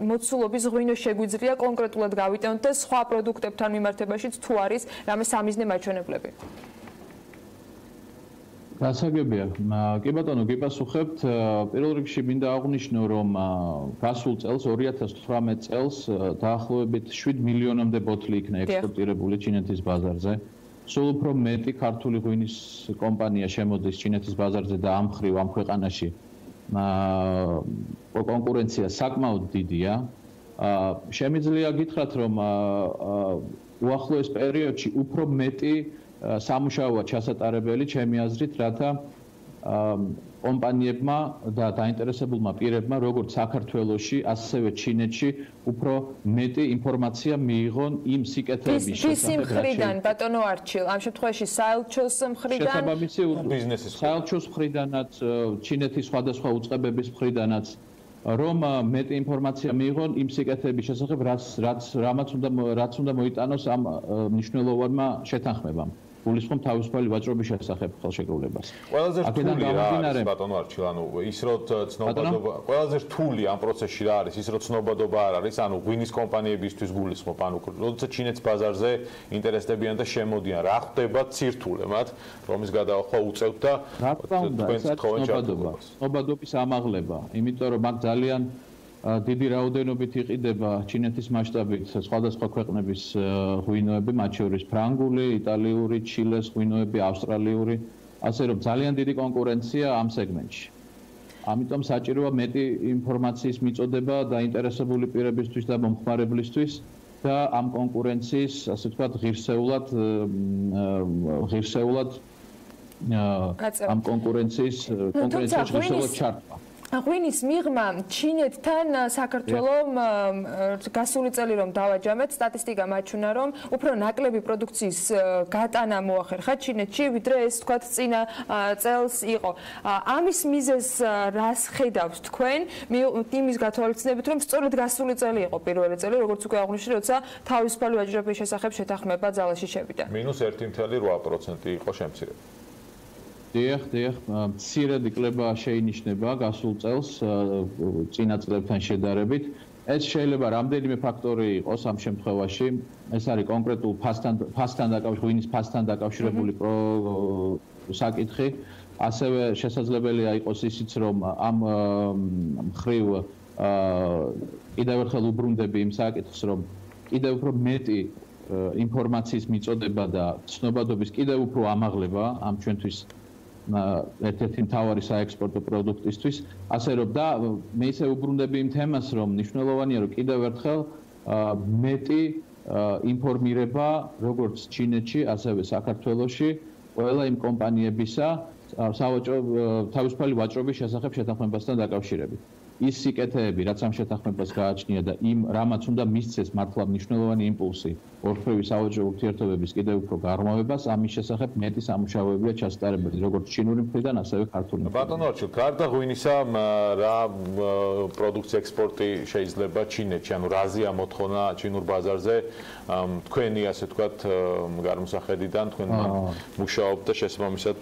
მოცულობის ღვინო შეგვიძლია კონკრეტულად გავიტანოთ და სხვა პროდუქტებთან მიმართებაშიც თუ არის რამე სამიზნე მაჩვენებლები. გასაგებია. კი ბატონო, გიპასუხებთ. პირველ რიგში მინდა აღვნიშნო, რომ გასულ წელს 2018 წელს დაახლოებით 7 მილიონამდე ბოთლი იქნა ექსპორტირებული ჩინეთის ბაზარზე. სულ უფრო მეტი ქართული ღვინის კომპანია შემოდის ჩინეთის ბაზარზე და ამ მხრივ ამ ქვეყანაში კონკურენცია საკმაოდ დიდია. შემიძლია გითხრათ, რომ უახლოეს პერიოდში უფრო მეტი სამუშაოა ჩასატარებელი ჩემი აზრით, რათა კომპანიებმა და დაინტერესებულმა პირებმა როგორც საქართველოში, ასევე ჩინეთში უფრო მეტი ინფორმაცია მიიღონ იმ სიკეთეების შესახებ. ის მხრიდან ბატონო არჩილ, ამ შემთხვევაში საელჩოს მხრიდან შესაბამისი ბიზნესის საელჩოს მხრიდანაც, ჩინეთის სხვადასხვა უწყებების მხრიდანაც რომ მეტი ინფორმაცია მიიღონ იმ სიკეთეების შესახებ, რაც უნდა მოიტანოს ამ მნიშვნელოვანმა შეთანხმებამ. გულისხმობ თავისუფალი ვაჭრობის შესახებ ხელშეკრულებას. ყველაზე რთული რა არის ბატონო არჩილ, ანუ ის რომ ცნობადობა, ყველაზე რთული ამ პროცესში რა არის, ის რომ ცნობადობა არ არის, ანუ ღვინის კომპანიებისთვის გულისხმობ, ანუ როდესაც ჩინეთის ბაზარზე ინტერესდებიან და შემოდიან, რა ხდება ცირთულე მათ, რომის გადაახვა უწევთ და თქვენს თხოვენ ჩართულობას. ცნობადობის ამაღლება, იმიტომ რომ აქ ძალიან დიდი რაოდენობით იყიდება ჩინეთის მასშტაბით სხვადასხვა ქვეყნების ღვინოები, მათ შორის ფრანგული, იტალიური, ჩილეს ღვინოები, ავსტრალიური, ასე რომ ძალიან დიდი კონკურენცია ამ სეგმენტში. ამიტომ საჭიროა მეტი ინფორმაციის მიწოდება დაინტერესებული პირებისთვის და მომხმარებლისთვის და ამ კონკურენციის, ასე ვთქვათ, ღირსეულად ამ კონკურენციის ღირსეულად ჩართვა. ღვინის მიღმა ჩინეთთან საქართველოს გასული წელი რომ დავაჯამეთ, სტატისტიკა მაჩვენა, რომ უფრო ნაკლები პროდუქციის გატანა მოახერხა ჩინეთში, ვიდრე ეს თქვათ წინა წელს იყო. ამის მიზეზს რას ხედავთ თქვენ? იმის გათვალისწინებით, რომ სწორედ გასული წელი იყო პირველი წელი, როგორც უკვე აღვნიშნე, როცა თავისუფალი ვაჭრობის შესახებ შეთანხმება ძალაში შევიდა. -1.8% იყო შემცირება. დიახ, მცირედ იკლება შეინიშნება გასულ წელს წინა წლებთან შედარებით. ეს შეიძლება რამდენიმე ფაქტორი იყოს ამ შემთხვევაში. ეს არის კონკრეტულ ღვინის ფასთან დაკავშირებული საკითხი. ასევე შესაძლებელია იყოს ისიც, რომ ამ მხრივ კიდევ ერთხელ უბრუნდები იმ საკითხს, რომ კიდევ უფრო მეტი ინფორმაციის მიწოდება და ცნობადობის კიდევ უფრო ამაღლება ამ ჩვენთვის ერთ-ერთი მთავარი საექსპორტო პროდუქტისთვის, ასე რომ და მე ისე უბრუნდები იმ თემას, რომ მნიშვნელოვანია, რომ კიდევ ერთხელ მეტი ინფორმირება როგორც ჩინეთში, ასევე საქართველოში ყველა იმ კომპანიებისა თავისუფალი ვაჭრობის შესახებ შეთანხმებასთან დაკავშირებით. ის სიკეთეები, რაც ამ შეთანხმებას გააჩნია და იმ რამაც უნდა მისცეს მართლა მნიშვნელოვანი იმპულსი ორფერვი სავაჭრო ურთიერთობების კიდევ უფრო გაღრმავებას, ამის შესახებ მეტი სამუშაოებია ჩასატარებელი, როგორც ჩინური მხრიდან, ასევე ქართული მხრიდან. ბატონო არჩილ, გარდა ღვინისა, რა პროდუქცია ექსპორტი შეიძლება ჩინეთში, ანუ რაზეა მოთხოვნა ჩინურ ბაზარზე, თქვენი ასე ვთქვათ, გარმოსახედიდან თქვენ მუშაობთ და შესაბამისად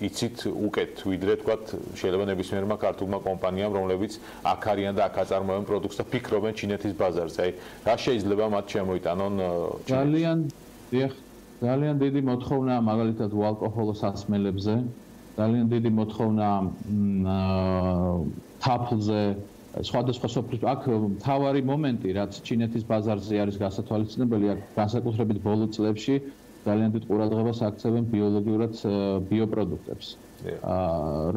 იცით უკეთ, ვიდრე ვთქვათ, შეიძლება ნებისმიერმა ქართულმა კომპანიამ, რომლებიც აქ არიან და აქ აწარმოებენ პროდუქტს და ფიქრობენ ჩინეთის ბაზარზე. აი, რა შეიძლება მათ შემოიტანონ ძალიან დიდი მოთხოვნა მაგალითად უალკოჰოლო სასმელებზე ძალიან დიდი მოთხოვნა თაფლზე სხვადასხვა სოფლის აქ მთავარი მომენტი რაც ჩინეთის ბაზარზე არის გასათვალისწინებელი აქ განსაკუთრებით ბოლო წლებში ძალიან დიდ ყურადღებას აქცევენ ბიოლოგიურად ბიოპროდუქტებს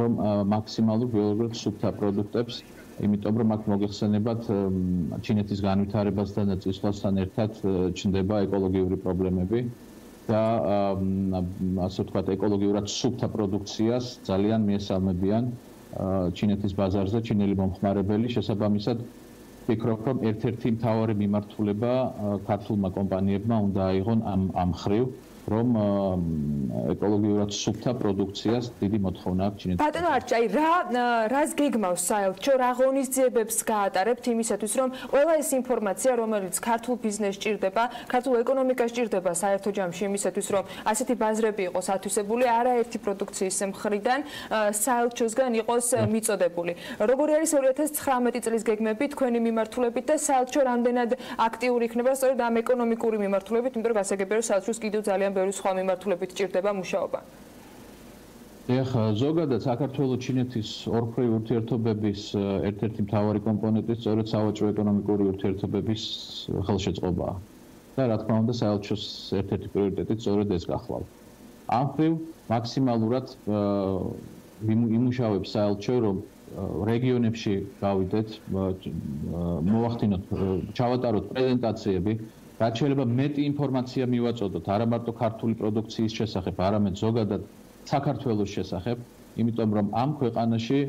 რომ მაქსიმალურ ბიოლოგიურად სუფთა პროდუქტებს იმიტომ რომ აქ მოგეხსენებათ ჩინეთის განვითარებასთან და წლისვლასთან ერთად ჩნდება ეკოლოგიური პრობლემები და ასე ვთქვათ ეკოლოგიურად სუფთა პროდუქციას ძალიან მიესალმებიან ჩინეთის ბაზარზე ჩინელი მომხმარებელი შესაბამისად ვფიქრობ რომ ერთ-ერთი მთავარი მიმართულება ქართულმა კომპანიებმა უნდა აიღონ ამ ხრივ რომ ეკოლოგიურად სუფთა პროდუქციას დიდი მოთხოვნა აქვს ჩინეთში. ბატონო არჩი, აი რას გეგმავს საელჩო, რა ღონისძიებებს გაატარებთ იმისათვის, რომ ყველა ეს ინფორმაცია, რომელიც ქართულ ბიზნესს ჭირდება, ქართულ ეკონომიკას ჭირდება საერთო ჯამში იმისათვის, რომ ასეთი ბაზრები იყოს ათვისებული, არაერთი პროდუქციის მხრიდან საელჩოსგან იყოს მიწოდებული. როგორი არის 2019 წლის გეგმები თქვენი მიმართულებით და საელჩო რამდენად აქტიური იქნება სწორედ ამ ეკონომიკური მიმართულებით, იმიტომ რომ გასაგებია რომ საელჩოს კიდევ ძალიან ბევრი სხვა მიმართულებით ჭირდება მუშაობა. ეხლა ზოგადად საქართველო-ჩინეთის ორფრე ურთიერთობების ერთ-ერთი მთავარი კომპონენტი სწორედ სავაჭრო ეკონომიკური ურთიერთობების ხელშეწყობაა. და რა თქმა უნდა საელჩოს ერთ-ერთი პრიორიტეტი სწორედ ეს გახლავთ. ამ ხრივ მაქსიმალურად იმუშავებს საელჩო რომ რეგიონებში გავიდეთ, მოვახდინოთ, ჩავატაროთ პრეზენტაციები რაც შეიძლება მეტი ინფორმაცია მივაწოდოთ არა მარტო ქართული პროდუქციის შესახებ, არამედ ზოგადად საქართველოს შესახებ, იმიტომ რომ ამ ქვეყანაში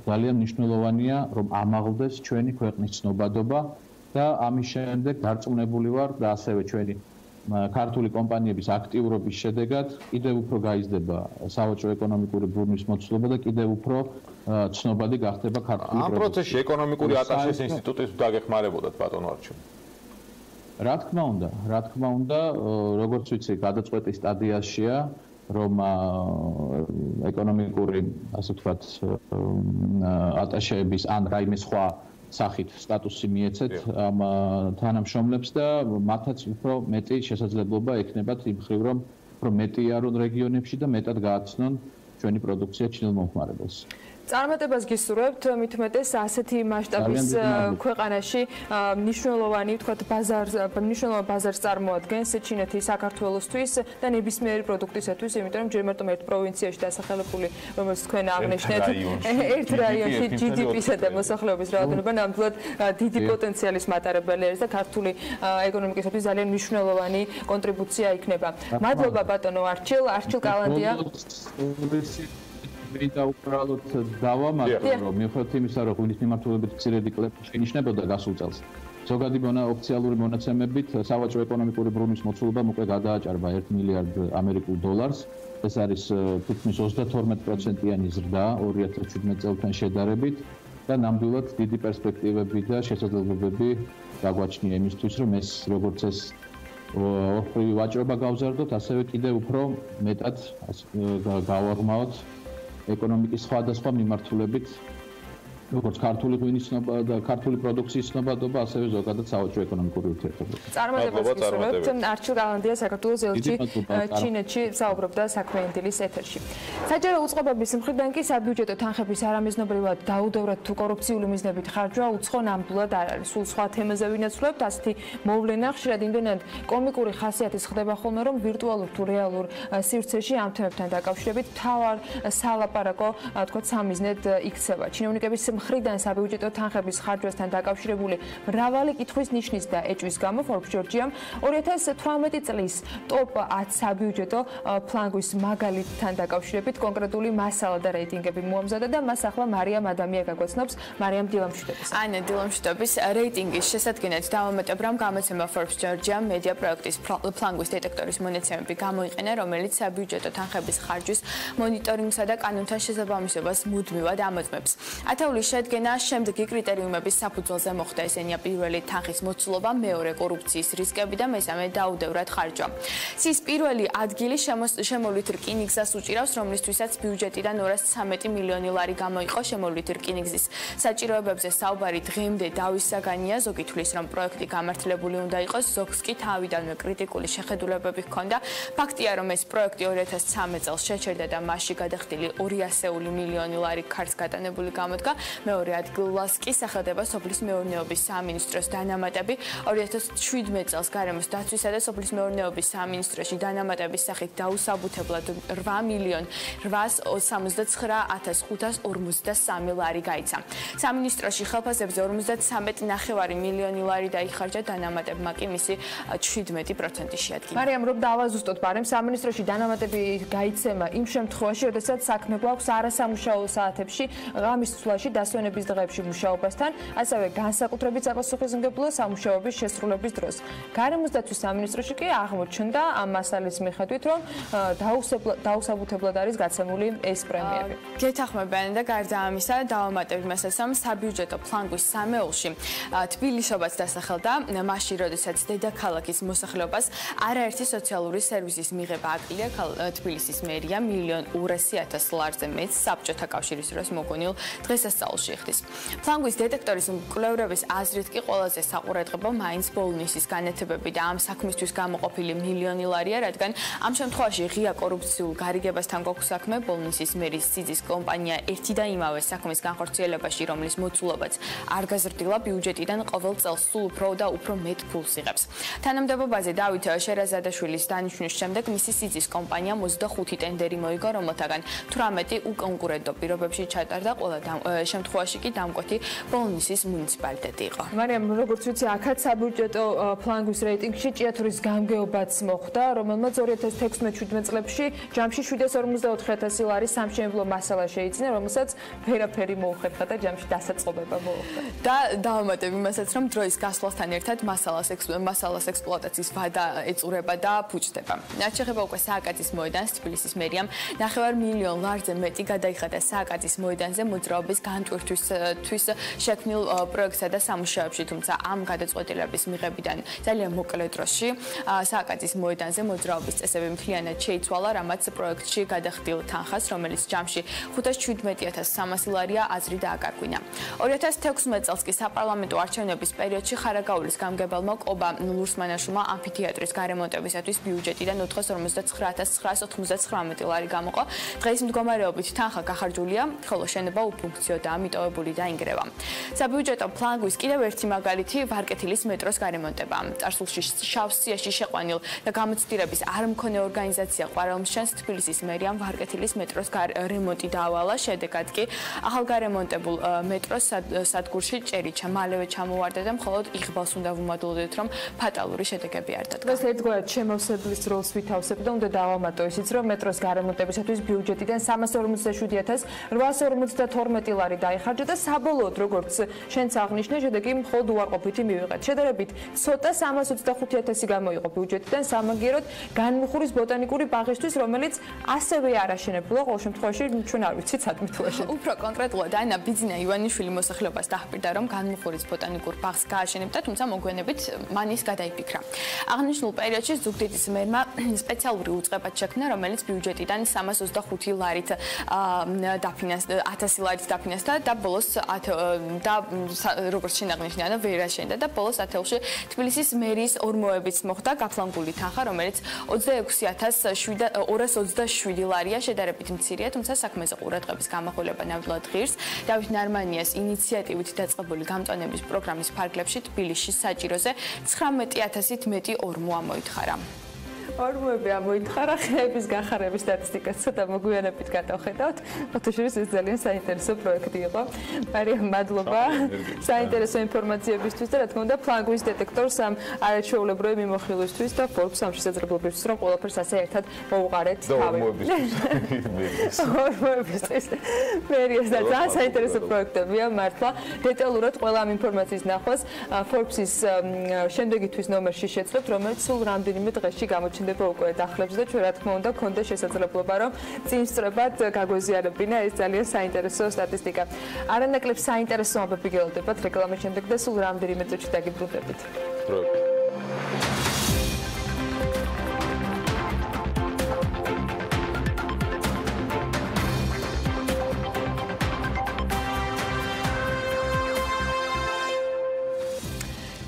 ძალიან მნიშვნელოვანია, რომ ამაღლდეს ჩვენი ქვეყნის ცნობადობა და ამის შემდეგ დარწმუნებული ვარ და ასევე ჩვენი ქართული კომპანიების აქტიურობის შედეგად კიდევ უფრო გაიზრდება სავაჭრო ეკონომიკური ბურნის მოცულობა და კიდევ უფრო ცნობადი გახდება ქართული პროდუქცია. ამ პროცესში ეკონომიკური ატაშეს ინსტიტუტის დაგეხმარებოდათ ბატონო არჩი. რა თქმა უნდა, როგორც ვიცი, გადაწყვეტის სტადიაშია, რომ ეკონომიკური, ასე ვთქვათ, ატაშეების ან რაიმე სხვა სახით სტატუსი მიეცეთ ამ თანამშრომლებს და მათაც უფრო მეტი შესაძლებლობა ექნებათ იმ ხრივ, რომ უფრო მეტი იარონ რეგიონებში და მეტად გააცნონ ჩვენი პროდუქცია ჩინელ მომხმარებელს. წარმატებას გისურვებთ, მით უმეტეს ასეთი მასშტაბის ქვეყანაში მნიშვნელოვანი, ვთქვათ, მნიშვნელოვან ბაზარს წარმოადგენს ჩინეთი საქართველოსთვის და ნებისმიერი პროდუქტისათვის, იმიტომ რომ ჯერ მარტო ერთ პროვინციაში დასახელებული, რომელიც თქვენ აღნიშნეთ, ერთ რაიონში GDP-სა და მოსახლეობის რაოდენობა ნამდვილად დიდი პოტენციალის მატარებელი არის და ქართული ეკონომიკისათვის ძალიან მნიშვნელოვანი კონტრიბუცია იქნება. მადლობა ბატონო არჩილ კალანდია. ვიდა უბრალოდ დავამატო რომ მიუხედავად იმისა რომ ღვინის მიმართულებით მცირედი კლები შენიშნებოდა გასულ წელს ზოგადი ოფიციალური მონაცემებით სავაჭრო ეკონომიკური ბრუნვის მოცულობამ უკვე გადააჭარბა 1 მილიარდ ამერიკულ დოლარს ეს არის თითქმის 32%-იანი ზრდა 2017 წელთან შედარებით და ნამდვილად დიდი პერსპექტივები და შესაძლებლობები გაგვაჩნია იმისთვის რომ ეს როგორც ეს ორფრივი ვაჭრობა გავზარდოთ ასევე კიდევ უფრო მეტად გავაღრმავოთ ეკონომიკის სხვადასხვა მიმართულებით, როგორც ქართული ღვინის ცნობა და ქართული პროდუქციის ცნობადობა, ასევე ზოგადად სავაჭრო ეკონომიკური ურთიერთობები. წარმატებას გისურვებთ. არჩილ კალანდია საქართველოს ელჩი ჩინეთში საუბრობდა საქმიანი დილის ეთერში. საჯარო უწყობების მხრიდან კი საბიუჯეტო თანხების არამიზნობრივად დაუდევრად თუ კორუფციული მიზნებით ხარჯვა უცხო ნამდვილად არ არის. სულ სხვა თემაზე ვინაცვლებთ, ასეთი მოვლენა ხშირად იმდენად კომიკური ხასიათის ხდება ხოლმე, რომ ვირტუალურ თუ რეალურ სივრცეში ამ თემებთან დაკავშირებით თავარ სალაპარაკო, თქვათ, სამიზნედ იქცევა. ჩინოვნიკების მხრიდან საბიუჯეტო თანხების ხარჯვასთან დაკავშირებული მრავალი კითხვის ნიშნის და ეჭვის გამო Forbes Georgiam 2018 წლის ტოპ 10 საბიუჯეტო ფლანგვის მაგალითთან დაკავშირებით კონკრეტული მასალა და რეიტინგები მოამზადა და მას ახლა მარიამ ადამია გაგვაცნობს. მარიამ დილამშვიდობის. ანა დილამშვიდობის რეიტინგის შესადგენად დავამატებ, რომ გამოცემა Forbes Georgiam მედია პროექტის ფლანგვის დეტექტორის მონაცემები გამოიყენა, რომელიც საბიუჯეტო თანხების ხარჯვის მონიტორინგსა და კანონთან შესაბამისობას მუდმივად ამოწმებს. ათეულის პროგრამის შედგენა შემდეგი კრიტერიუმების საფუძველზე მოხდა, ესენია პირველი თანხის მოცულობა, მეორე კორუფციის რისკები და მესამე დაუდევრად ხარჯვა. სის პირველი ადგილი შემოვლით რკინიგზას უჭირავს, რომლისთვისაც ბიუჯეტიდან 213 მილიონი ლარი გამოიყო. შემოვლით რკინიგზის საჭიროებებზე საუბარი დღემდე დავისაგანია, ზოგი თვლის, რომ პროექტი გამართლებული უნდა იყოს, ზოგს კი თავიდანვე კრიტიკული შეხედულებები ჰქონდა. ფაქტია, რომ ეს პროექტი 2013 წელს შეჩერდა და მასში გადახდილი 200 მილიონი ლარი ქარს გატანებული გამოდგა. მეორე ადგილას კი სახელდება სოფლის მეურნეობის სამინისტროს დანამატები. 2017 წელს გარემოს დაცვისა და სოფლის მეურნეობის სამინისტროში დანამატების სახით დაუსაბუთებლად 8,899,543 ლარი გაიცა. სამინისტროში ხელფასებზე 53.9 მილიონი ლარი დაიხარჯა, დანამატებმა კი მისი 17% შეადგინა. მარიამ, რომ დავაზუსტოთ, ბარემ სამინისტროში დანამატები გაიცემა იმ შემთხვევაში, როდესაც საქმე გვაქვს არასამუშაო საათებში, ღამის ცვლაში, დასვენების დღეებში მუშაობასთან, ასევე განსაკუთრებით საპასუხისმგებლო სამუშაოების შესრულების დროს. გარემოს დაცვის სამინისტროში კი აღმოჩნდა ამ მასალის მიხედვით, რომ დაუსაბუთებლად არის გაცემული ეს პრემიები. გეთახმებიან და გარდა ამისა, დავამატებთ მასაც, რომ საბიუჯეტო ფლანგვის სამეულში თბილისობაც დასახელდა, მაშინ, როდესაც დედაქალაქის მოსახლეობას არაერთი სოციალური სერვისის მიღება აკლია, თბილისის მერია 1,200,000 ლარზე მეტ საბჭოთა კავშირის დროს მოგონილ დღესასწაულში იხდის. ფლანგვის დეტექტორის მკვლევრების აზრით კი ყველაზე საყურადღებო მაინც ბოლნისის განათებები და ამ საქმისთვის გამოყოფილი მილიონი ლარია, რადგან ამ შემთხვევაში ღია კორუფციულ გარიგებასთან გვაქვს საქმე. ბოლნისის მერის სიძის კომპანია ერთი და იმავე საქმის განხორციელებაში, რომლის მოცულობაც არ გაზრდილა, ბიუჯეტიდან ყოველ წელს სულ უფრო და უფრო მეტ ფულს იღებს. თანამდებობაზე დავით შერაზადაშვილის დანიშვნის შემდეგ მისი სიძის კომპანიამ 25 ტენდერი მოიგო, რომელთაგან 18 უკონკურენტო პირობებში ჩატარდა, ყველა შემთხვევაში კი დამკვეთი ბოლნისის მუნიციპალიტეტი იყო. მარიამ, როგორც ვიცი, აქაც საბიუჯეტო ფლანგვის რეიტინგში ჭიათურის გამგეობაც მოხდა, რომელმაც 2016-17 წლებში ჯამში 754,000 ლარის სამშენებლო მასალა შეიძინა, რომელსაც ვერაფერი მოუხერხა და ჯამში დასაწყობება მოუხდა. და დავამატებ იმასაც, რომ დროის გასვლასთან ერთად მასალას ექსპლუატაციის ვადა ეწურება და ფუჭდება. რაც შეეხება უკვე სააკაძის მოედანს, თბილისის მერიამ 9 მილიონ ლარზე მეტი გადაიხადა სააკაძის მოედანზე მოძრაობის განტვირთვის შექმნილ პროექტსა და სამუშაოებში, თუმცა ამ გადაწყვეტილების მიღებიდან ძალიან მოკლე დროში სააკაძის მოედანზე მოძრაობის წესები მთლიანად შეიცვალა, რამაც პროექტში გადახდილ თანხას, რომელიც ჯამში 517,300 ლარია, აზრი დააკარგვინა. 2016 წელს კი საპარლამენტო არჩევნების პერიოდში ხარაგაულის გამგებელმა კობა ლურსმანაშვილმა ამფითეატრის გარემონტებისათვის ბიუჯეტიდან 459,999 ლარი გამოყო. დღეს მდგომარეობით თანხა გახარჯულია, ხოლო შენობა უფუნქციო და ამიტოვებული დაინგრევა. საბიუჯეტო ფლანგვის კიდევ ერთი მაგალითი ვარკეთილის მეტროს გარემონტება. წარსულში შავსიაში შეყვანილ და გამოცდილების არ მქონე ორგანიზაცია ყვარელმშენს თბილისის მერიამ ვარკეთილის მეტროს რემონტი დაავალა, შედეგად კი ახალგარემონტებულ მეტროს სადგურში ჭერიჩა მალევე ჩამოვარდა და მხოლოდ იღბალს უნდა ვუმადლოდეთ, რომ ფატალური შედეგები არ დადგა. დღეს ერთგვარად შემავსებლის როლს ვითავსებ და უნდა დავამატო ისიც, რომ მეტროს გარემონტებისათვის ბიუჯეტიდან 347,852 ლარი დაიხარჯა და საბოლოოდ, როგორც შენც აღნიშნე, შედეგი მხოლოდ უარყოფითი მივიღეთ. შედარებით ცოტა 325,000 გამოიყო ბიუჯეტიდან სამაგიეროდ განმუხურის ბოტანიკური ბაღისთვის, რომელიც ასევე არ აშენებულა, ყოველ შემთხვევაში ჩვენ არ ვიცით სადმე თუ აშენებულა. უფრო კონკრეტულად ანა ბიძინა ივანიშვილი მოსახლეობას დაჰპირდა, რომ განმუხურის ბოტანიკურ ბაღს გააშენებდა, თუმცა მოგვიანებით მან ის გადაიფიქრა. აღნიშნულ პერიოდში ზუგდიდის მერმა სპეციალური უწყებად შექმნა, რომელიც ბიუჯეტიდან 325 ლარით დაფინანსდა, 1000 ლარით დაფინანსდა და ბოლოს და როგორც შენ აღნიშნე, ანა ვერ აშენდა და ბოლოს ათეულში თბილისის მერის ორმოებიც მოხდა გაფლანგული თანხა, რომელიც 26,227 ლარია, შედარებით მცირეა, თუმცა საქმეზე ყურადღების გამახვილება ნამდვილად ღირს. დავით ნარმანიას ინიციატივით დაწყებული გამწვანების პროგრამის ფარგლებში თბილისში საჭიროზე 19,000-ით მეტი ორმო ამოითხარა. ორმოები ამოითხარა, ხეების გახარების სტატისტიკას ცოტა მოგვიანებით გადავხედავთ. ოთაშორის ეს ძალიან საინტერესო პროექტი იყო. მარიამ, მადლობა საინტერესო ინფორმაციებისთვის და რა თქმა უნდა ფლანგვის დეტექტორს ამ არაჩვეულებრივი მიმოხილვისთვის და ფორბს ამ შესაძლებლობისთვის, რომ ყველაფერს ასე ერთად მოუყარეთ თავი. ორმოებისთვის. მერიას და ძალიან საინტერესო პროექტებია მართლა. დეტალურად ყველა ამ ინფორმაციის ნახვას ფორბსის შემდეგი თვის ნომერში შეცვლებთ, რომელიც სულ რამდენიმე დღეში გამოჩნდება აღმოჩნდება უკვე დახლებს და ჩვენ რა თქმა უნდა გქონდა შესაძლებლობა რომ წინ სწრებად გაგვეზიარებინა ეს ძალიან საინტერესო სტატისტიკა. არანაკლებ საინტერესოებები გელოდებათ რეკლამის შემდეგ და სულ რამდენიმე წუთში დაგიბრუნდებით.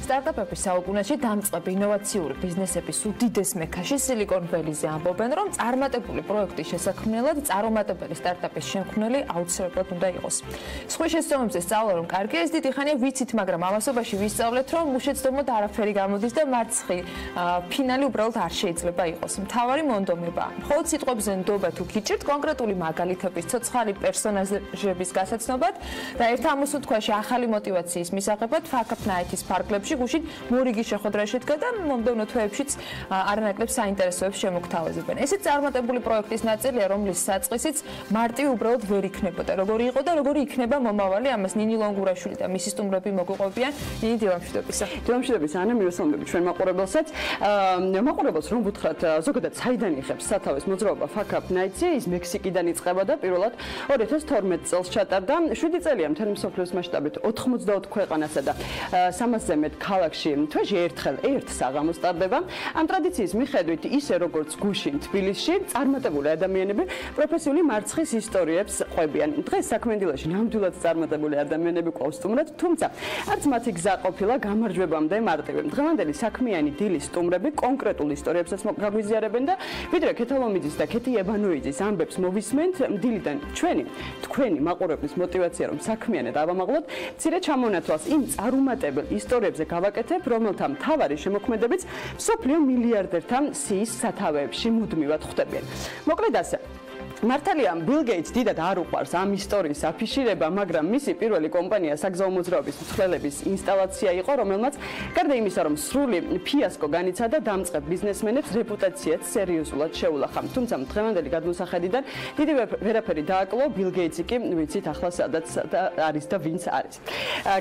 სტარტაპების საუკუნეში დამწყებ ინოვაციური ბიზნესების უდიდეს მექაში სილიკონ ველიზე ამბობენ, რომ წარმატებული პროექტის შესაქმნელად წარუმატებელი სტარტაპის შემქმნელი აუცილებლად უნდა იყოს. სხვის შესწავლებზე სწავლა რომ კარგი ეს დიდი ხანია ვიცით, მაგრამ ამასობაში ვისწავლეთ, რომ უშეცდომოდ არაფერი გამოდის და მარცხი ფინალი უბრალოდ არ შეიძლება იყოს. მთავარი მონდომებაა. მხოლოდ სიტყვებზე ნდობა თუ გიჭირთ კონკრეტული მაგალითების ცოცხალი პერსონაჟების გასაცნობად და ერთ ამოსუთქვაში ახალი მოტივაციის მისაღებად Fuckup Nights ფარგლებში გუშინ მორიგი შეხვედრა შედგა და მომდევნო თვეებშიც არანაკლებ საინტერესოებს შემოგთავაზებენ. ესეც წარმატებული პროექტის ნაწილია, რომლის საწყისიც მარტივი უბრალოდ ვერ იქნებოდა. როგორი იყო და როგორი იქნება მომავალი, ამას ნინი ლონგურაშვილი და მისი სტუმრები მოგუყვებიან. ნინი დილამშვიდობისა. დილამშვიდობისა, ანა მივესალმებით ჩვენ მაყურებელსაც. მაყურებელს რომ ვუთხრათ, ზოგადად საიდან იღებს სათავეს მოძრაობა Fuckup Nights-ი, ის მექსიკიდან იწყება და პირველად 2012 წელს ჩატარდა. 7 წელია მთელი მსოფლიოს მასშტაბით 94 ქვეყანასა და 300-ზე მეტ ქალაქში თვეში ერთხელ ერთ საღამოს ტარდება. ამ ტრადიციის მიხედვით ისე როგორც გუშინ თბილისში წარმატებული ადამიანები პროფესიული მარცხის ისტორიებს ყვებიან. დღეს საქმიანობაში ნამდვილად წარმატებული ადამიანები ყავს სტუმრად, თუმცა არც მათი გზა ყოფილა გამარჯვებამდე მარტივი. დღევანდელი საქმიანი დილის სტუმრები კონკრეტულ ისტორიებსაც გაგვიზიარებენ და ვიდრე ქეთალომიძის და ქეთი ებანოიძის ამბებს მოვისმენთ, დილიდან თქვენი მაყურებლის მოტივაცია რომ საქმიანად ავამაღლოთ, მცირე ჩამონათვალს იმ წარუმატებელ ისტორიებზე გავაკეთებ, რომელთა მთავარი შემოქმედებიც მსოფლიო მილიარდერთა სიის სათავეებში მუდმივად ხვდებიან. მოკლედ ასე მართალია ბილ გეიტს დიდად არ უყვარს ამ ისტორიის აფიშირება, მაგრამ მისი პირველი კომპანია საგზაო მოძრაობის მწვრთნელების ინსტალაცია იყო, რომელმაც გარდა იმისა, რომ სრული ფიასკო განიცადა, დამწყებ ბიზნესმენებს რეპუტაციაც სერიოზულად შეულახა. თუმცა დღევანდელი გადმოსახედიდან დიდი ვერაფერი დააკლო, ბილ გეიტსი კი ვიცით ახლა სადაც არის და ვინც არის.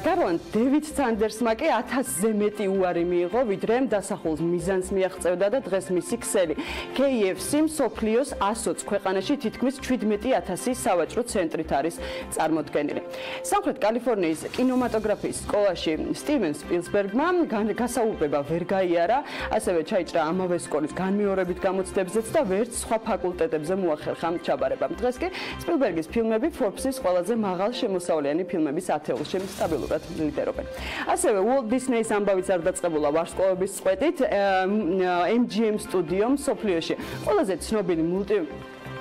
გარლანდ დევიდ სანდერსმა კი 1000-ზე მეტი უარი მიიღო, ვიდრე დასახულს მიზანს მიაღწევდა და დღეს მისი ქსელი KFC მსოფლიოს 120 ქვეყანაში თითქმის 17000 სავაჭრო ცენტრით არის წარმოდგენილი. სამხრეთ კალიფორნიის კინემატოგრაფიის სკოლაში სტივენ სპილსბერგმა გასაუბრება ვერ გაიარა, ასევე ჩაიჭრა ამავე სკოლის განმეორებით გამოცდებზეც და ვერც სხვა ფაკულტეტებზე მოახერხა ჩაბარება. დღეს კი სპილბერგის ფილმები Forbes-ის ყველაზე მაღალ შემოსავლიანი ფილმების ათეულში სტაბილურად ლიდერობენ. ასევე Walt Disney-ის ამბავიც არ დაწყებულა ვარსკვლავების წვეტით, MGM სტუდიო მსოფლიოში ყველაზე ცნობილი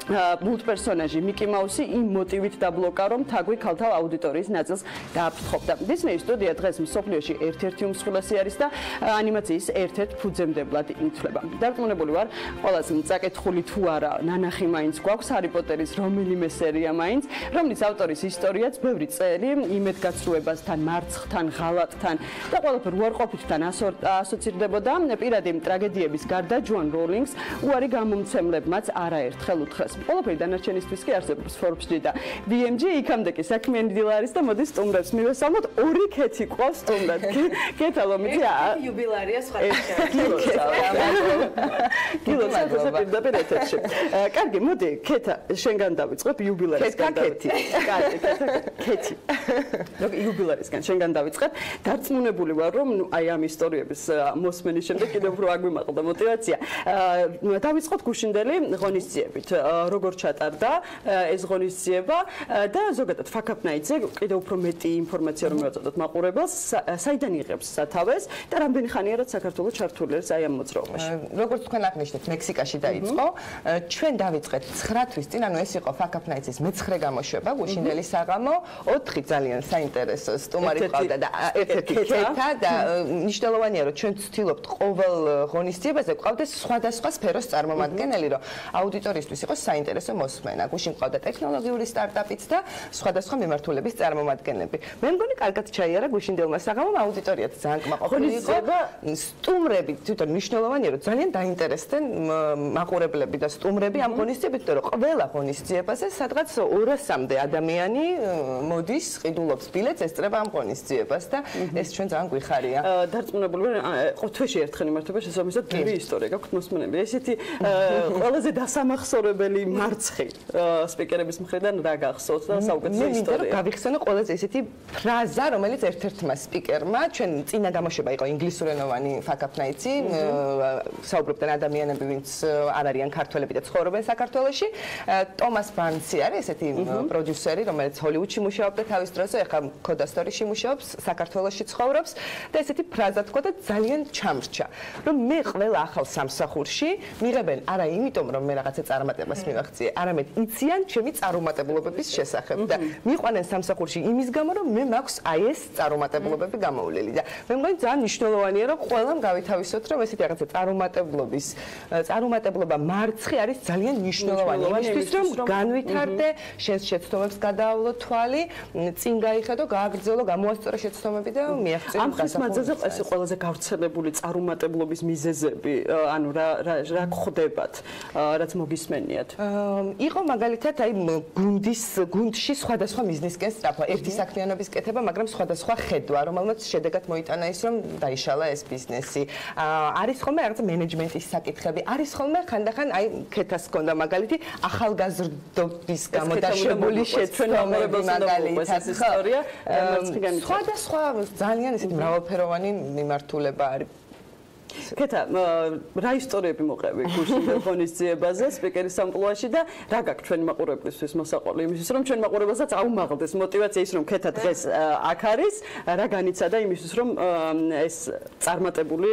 მულტპერსონაჟი მიკი მაუსი იმ მოტივით დაბლოკა, რომ თაგვი ქალთა აუდიტორიის ნაწილს დააფრთხობდა. Disney სტუდია დღეს მსოფლიოში ერთ-ერთი უმსხვილესი არის და ანიმაციის ერთ-ერთ ფუძემდებლად ითვლება. დარწმუნებული ვარ, ყველას წაკითხული თუ არა ნანახი მაინც გვაქვს ჰარი პოტერის რომელიმე სერია მაინც, რომლის ავტორის ისტორიაც ბევრი წელი იმედგაცრუებასთან, მარცხთან, ღალატთან და ყველაფერ უარყოფითთან ასოცირდებოდა. პირადი ტრაგედიების გარდა ჯოან როლინგს უარი გამომცემლებმაც არაერთხელ უთხრეს. ყველაფერი დანარჩენისთვის კი არსებობს Forbes-ში და BMG, იქამდე კი საქმიანი დილა არის და მოდის სტუმრებს მივესალმოთ. ორი ქეთი ყავს სტუმრად. ქეთალომიძე იუბილარია სხვა გილოს პირდაპირ ეთერში. კარგი, მოდი ქეთა შენგან დავიწყებ იუბილარისგან. ქეთი. ქეთი. იუბილარისგან შენგან დავიწყებ. დარწმუნებული ვარ, რომ აი ამ ისტორიების მოსმენის შემდეგ კიდევ უფრო აგვიმაღლდა მოტივაცია. დავიწყოთ გუშინდელი ღონისძიებით. როგორ ჩატარდა ეს ღონისძიება და ზოგადად Fuckup Nights-ზე კიდევ უფრო მეტი ინფორმაცია რომ მივაწოდოთ მაყურებელს, საიდან იღებს სათავეს და რამდენი ხანია რაც საქართველოს ჩართული არის აი ამ მოძრაობაში. როგორც თქვენ აღნიშნეთ, მექსიკაში დაიწყო. ჩვენ დავიწყეთ 9 თვის წინ, ანუ ეს იყო Fuckup Nights-ის მე-9 გამოშვება, გუშინდელი საღამო, 4 ძალიან საინტერესო სტუმარი ყავდა და ერთ-ერთი ქეთა და მნიშვნელოვანია რომ ჩვენ ვცდილობთ ყოველ ღონისძიებაზე ყავდეს სხვადასხვა სფეროს წარმომადგენელი, რომ აუდიტორიისთვის იყოს საინტერესო მოსმენა. გუშინ ყავდა ტექნოლოგიური სტარტაპიც და სხვადასხვა მიმართულების წარმომადგენლები. მე მგონი კარგად ჩაიარა გუშინდელმა საღამომ აუდიტორიაც ძალიან კმაყოფილი იყო. სტუმრები თვითონ მნიშვნელოვანია რომ ძალიან დაინტერესდნენ მაყურებლები და სტუმრები ამ ღონისძიებით, რომ ყველა ღონისძიებაზე სადღაც 200-მდე ადამიანი მოდის, ყიდულობს ბილეთს, ესწრება ამ ღონისძიებას და ეს ჩვენ ძალიან გვიხარია. დარწმუნებული ვარ, თვეში ერთხელ იმართება შესაბამისად ბევრი ისტორია გაქვთ მოსმენები. ესეთი ყველაზე დასამახსოვრებელი მარცხი სპიკერების მხრიდან რა გახსოვთ და საუკეთესო ისტორია. მე გავიხსენო ყველაზე ესეთი ფრაზა, რომელიც ერთ-ერთმა სპიკერმა, ჩვენ წინა გამოშვება იყო ინგლისურენოვანი Fuckup Nights-ი, საუბრობდნენ ადამიანები, ვინც არ არიან ქართველები და ცხოვრობენ საქართველოში. ტომას ბანცი არის ესეთი პროდიუსერი, რომელიც ჰოლივუდში მუშაობდა თავის დროზე, ახლა კოდასტორიში მუშაობს, საქართველოში ცხოვრობს და ესეთი ფრაზა თქვა და ძალიან ჩამრჩა, რომ მე ყველა ახალ სამსახურში მიღებენ არა იმიტომ, რომ მე რაღაცა წარმატებას მივაღწიე, არამედ იციან ჩემი წარუმატებლობების შესახებ და მიყვანენ სამსახურში იმის გამო, რომ მე მაქვს აი ეს წარუმატებლობები გამოვლილი და მე მგონი ძალიან მნიშვნელოვანია, რომ ყველამ გავითავისოთ, რომ ესეთი რაღაცა წარუმატებლობა მარცხი არის ძალიან მნიშვნელოვანი იმისთვის, რომ განვითარდე, შენს შეცდომებს გადაავლო თვალი, წინ გაიხედო, გააგრძელო, გამოასწორო შეცდომები და მიაღწიო ამ ხის მანძილზე ეს ყველაზე გავრცელებული წარუმატებლობის მიზეზები, ანუ რა გხვდებათ, რაც მოგისმენიათ? იყო მაგალითად აი გუნდში სხვადასხვა მიზნისკენ სწრაფვა, ერთი საქმიანობის კეთება, მაგრამ სხვადასხვა ხედვა, რომელმაც შედეგად მოიტანა ის, რომ დაიშალა ეს ბიზნესი. არის ხოლმე რაღაცა მენეჯმენტის საკითხები, არის ხოლმე ხანდახან აი ქეთას ჰქონდა მაგალითი ახალგაზრდობის გამოდაშებული შეცდომები მაგალითად ისტორია. სხვადასხვა ძალიან ესეთი მრავალფეროვანი მიმართულება არის. ქეთა, რა ისტორიები მოყევი გუშინდელ ღონისძიებაზე სპიკერის ამპლუაში და რა გაქვს ჩვენი მაყურებლისთვის მოსაყოლი იმისთვის, რომ ჩვენი მაყურებელსაც აუმაღლდეს მოტივაცია ის, რომ ქეთა დღეს აქ არის, რა განიცადა იმისთვის, რომ ეს წარმატებული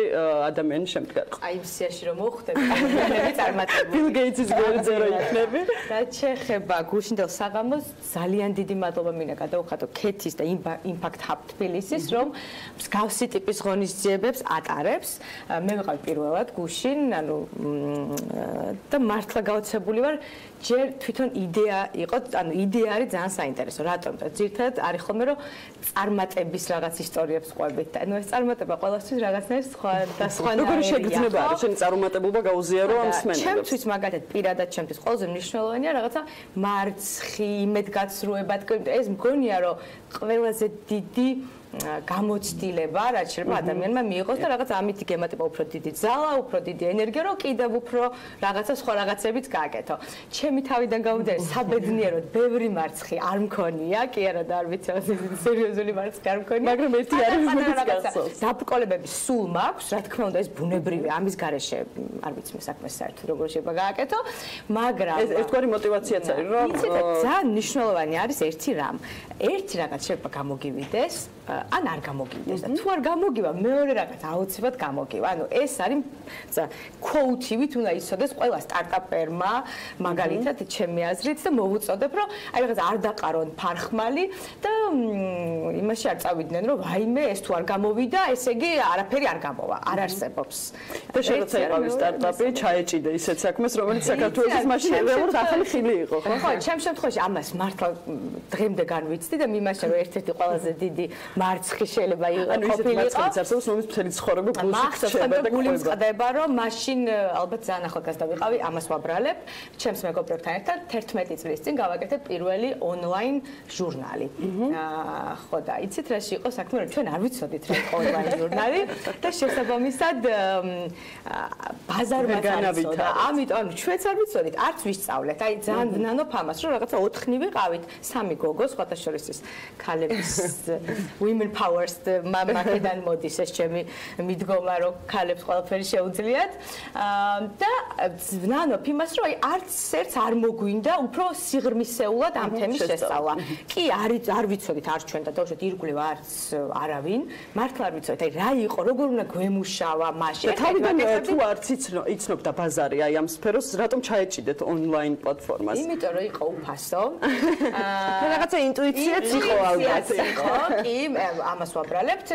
ადამიანი შემდგარიყო. აი იმ სიაში რომ მოხვდები, ადამიანები წარმატებული. ბილ გეიტსის გვერდზე რო იქნები. რაც შეეხება გუშინდელ საღამოს, ძალიან დიდი მადლობა მინდა გადავხატო ქეთის და Impact Hub Tbilisis, რომ მსგავსი ტიპის ღონისძიებებს ატარებს. მე ვიყავი პირველად გუშინ, ანუ და მართლა გაოცებული ვარ, ჯერ თვითონ იდეა იყო, ანუ იდეა არის ძალიან საინტერესო. რატომ? ძირითადად არის ხოლმე რომ წარმატების რაღაც ისტორიებს ყვებით და ანუ ეს წარმატება ყველასთვის რაღაცნაირ სხვა და სხვანაირია. როგორი შეგრძნება არის შენი წარმატებულობა გაუზიარო ამ მსმენელებს? ჩემთვის მაგალითად პირადად ჩემთვის ყველაზე მნიშვნელოვანია რაღაცა მარცხი, იმედგაცრუება, ეს მგონია რომ ყველაზე დიდი გამოცდილება, რაც შეიძლება ადამიანმა მიიღოს და რაღაც ამით გემატება უფრო დიდი ძალა, უფრო დიდი ენერგია, რომ კიდევ უფრო რაღაცა სხვა რაღაცებიც გააკეთო. ჩემი თავიდან გამომდინარე, საბედნიეროდ ბევრი მარცხი არ მქონია, კი არა და არ ვიცი, სერიოზული მარცხი არ მქონია, მაგრამ ერთი არის გასწავს. დაბკოლებები სულ მაქვს, რა თქმა უნდა, ეს ბუნებრივი, ამის გარეშე არ ვიცი მე საქმეს საერთოდ როგორ შეიძლება გააკეთო, მაგრამ ეს ერთგვარი მოტივაციაც არის, რომ ძალიან მნიშვნელოვანი არის ერთი რამ. ერთი რაღაც შეიძლება გამოგივიდეს, ან არ გამოგივიდეს და თუ არ გამოგივა, მეორე რაღაც აუცილებლად გამოგივა. ანუ ეს არის quote-ივით უნდა იცოდეს ყველა სტარტაპერმა, მაგალითად ჩემი აზრით და მოვუწოდებ, რომ აი რაღაც არ დაყარონ ფარხმალი და იმაში არ წავიდნენ, რომ ვაიმე, ეს თუ არ გამოვიდა, ესე იგი არაფერი არ გამოვა, არ არსებობს. და შეგეცა იყავი სტარტაპი, ჩაეჭიდე ისეთ საქმეს, რომელიც საქართველოს მაშინ რეალურად ახალი ხილი იყო, ხო? ხო, ჩემ შემთხვევაში ამას მართლა დღემდე განვიცდი და მიმაჩნია, რომ ერთ-ერთი ყველაზე დიდი მარცხი შეიძლება ყოფილიყო. არსებობს, რომელიც მთელი ცხოვრება გულში ხდება და გულს ყდება, რომ მაშინ ალბათ ძალიან ახალგაზრდა ვიყავი, ამას ვაბრალებ. ჩემს მეგობრებთან ერთად 11 წლის წინ გავაკეთე პირველი ონლაინ ჟურნალი. ხო და იცით რაში იყო საქმე, რომ ჩვენ არ ვიცოდით რა იყო ონლაინ ჟურნალი და შესაბამისად ბაზარმა წავიდა. ამიტომ ჩვენც არ ვიცოდით, არც ვისწავლეთ. აი ძალიან ნანო ფამას, რომ რაღაცა 4-ნი ვიყავით, 3 გოგო, სხვათა შორის ის ქალების women powers მაკედან მოდის ეს ჩემი მიდგომა, რომ ქალებს ყველაფერი შეუძლიათ და ვნანობ იმას, რომ არც ერთს არ მოგვინდა უფრო სიღრმისეულად ამ თემის შესწავლა. კი, არ ვიცოდით, არ ჩვენ და დავუშვათ ირგვლივ არც არავინ, მართლა არ ვიცოდით, აი რა იყო, როგორ უნდა გვემუშავა მაშინ. თავიდან თუ არც იცნობდა ბაზარი აი ამ სფეროს, რატომ ჩაეჭიდეთ ონლაინ პლატფორმას? იმიტომ რომ იყო უფასო. რაღაცა ინტუიციაც იყო ალბათ. იყო, კი, ამას ვაბრალებთ.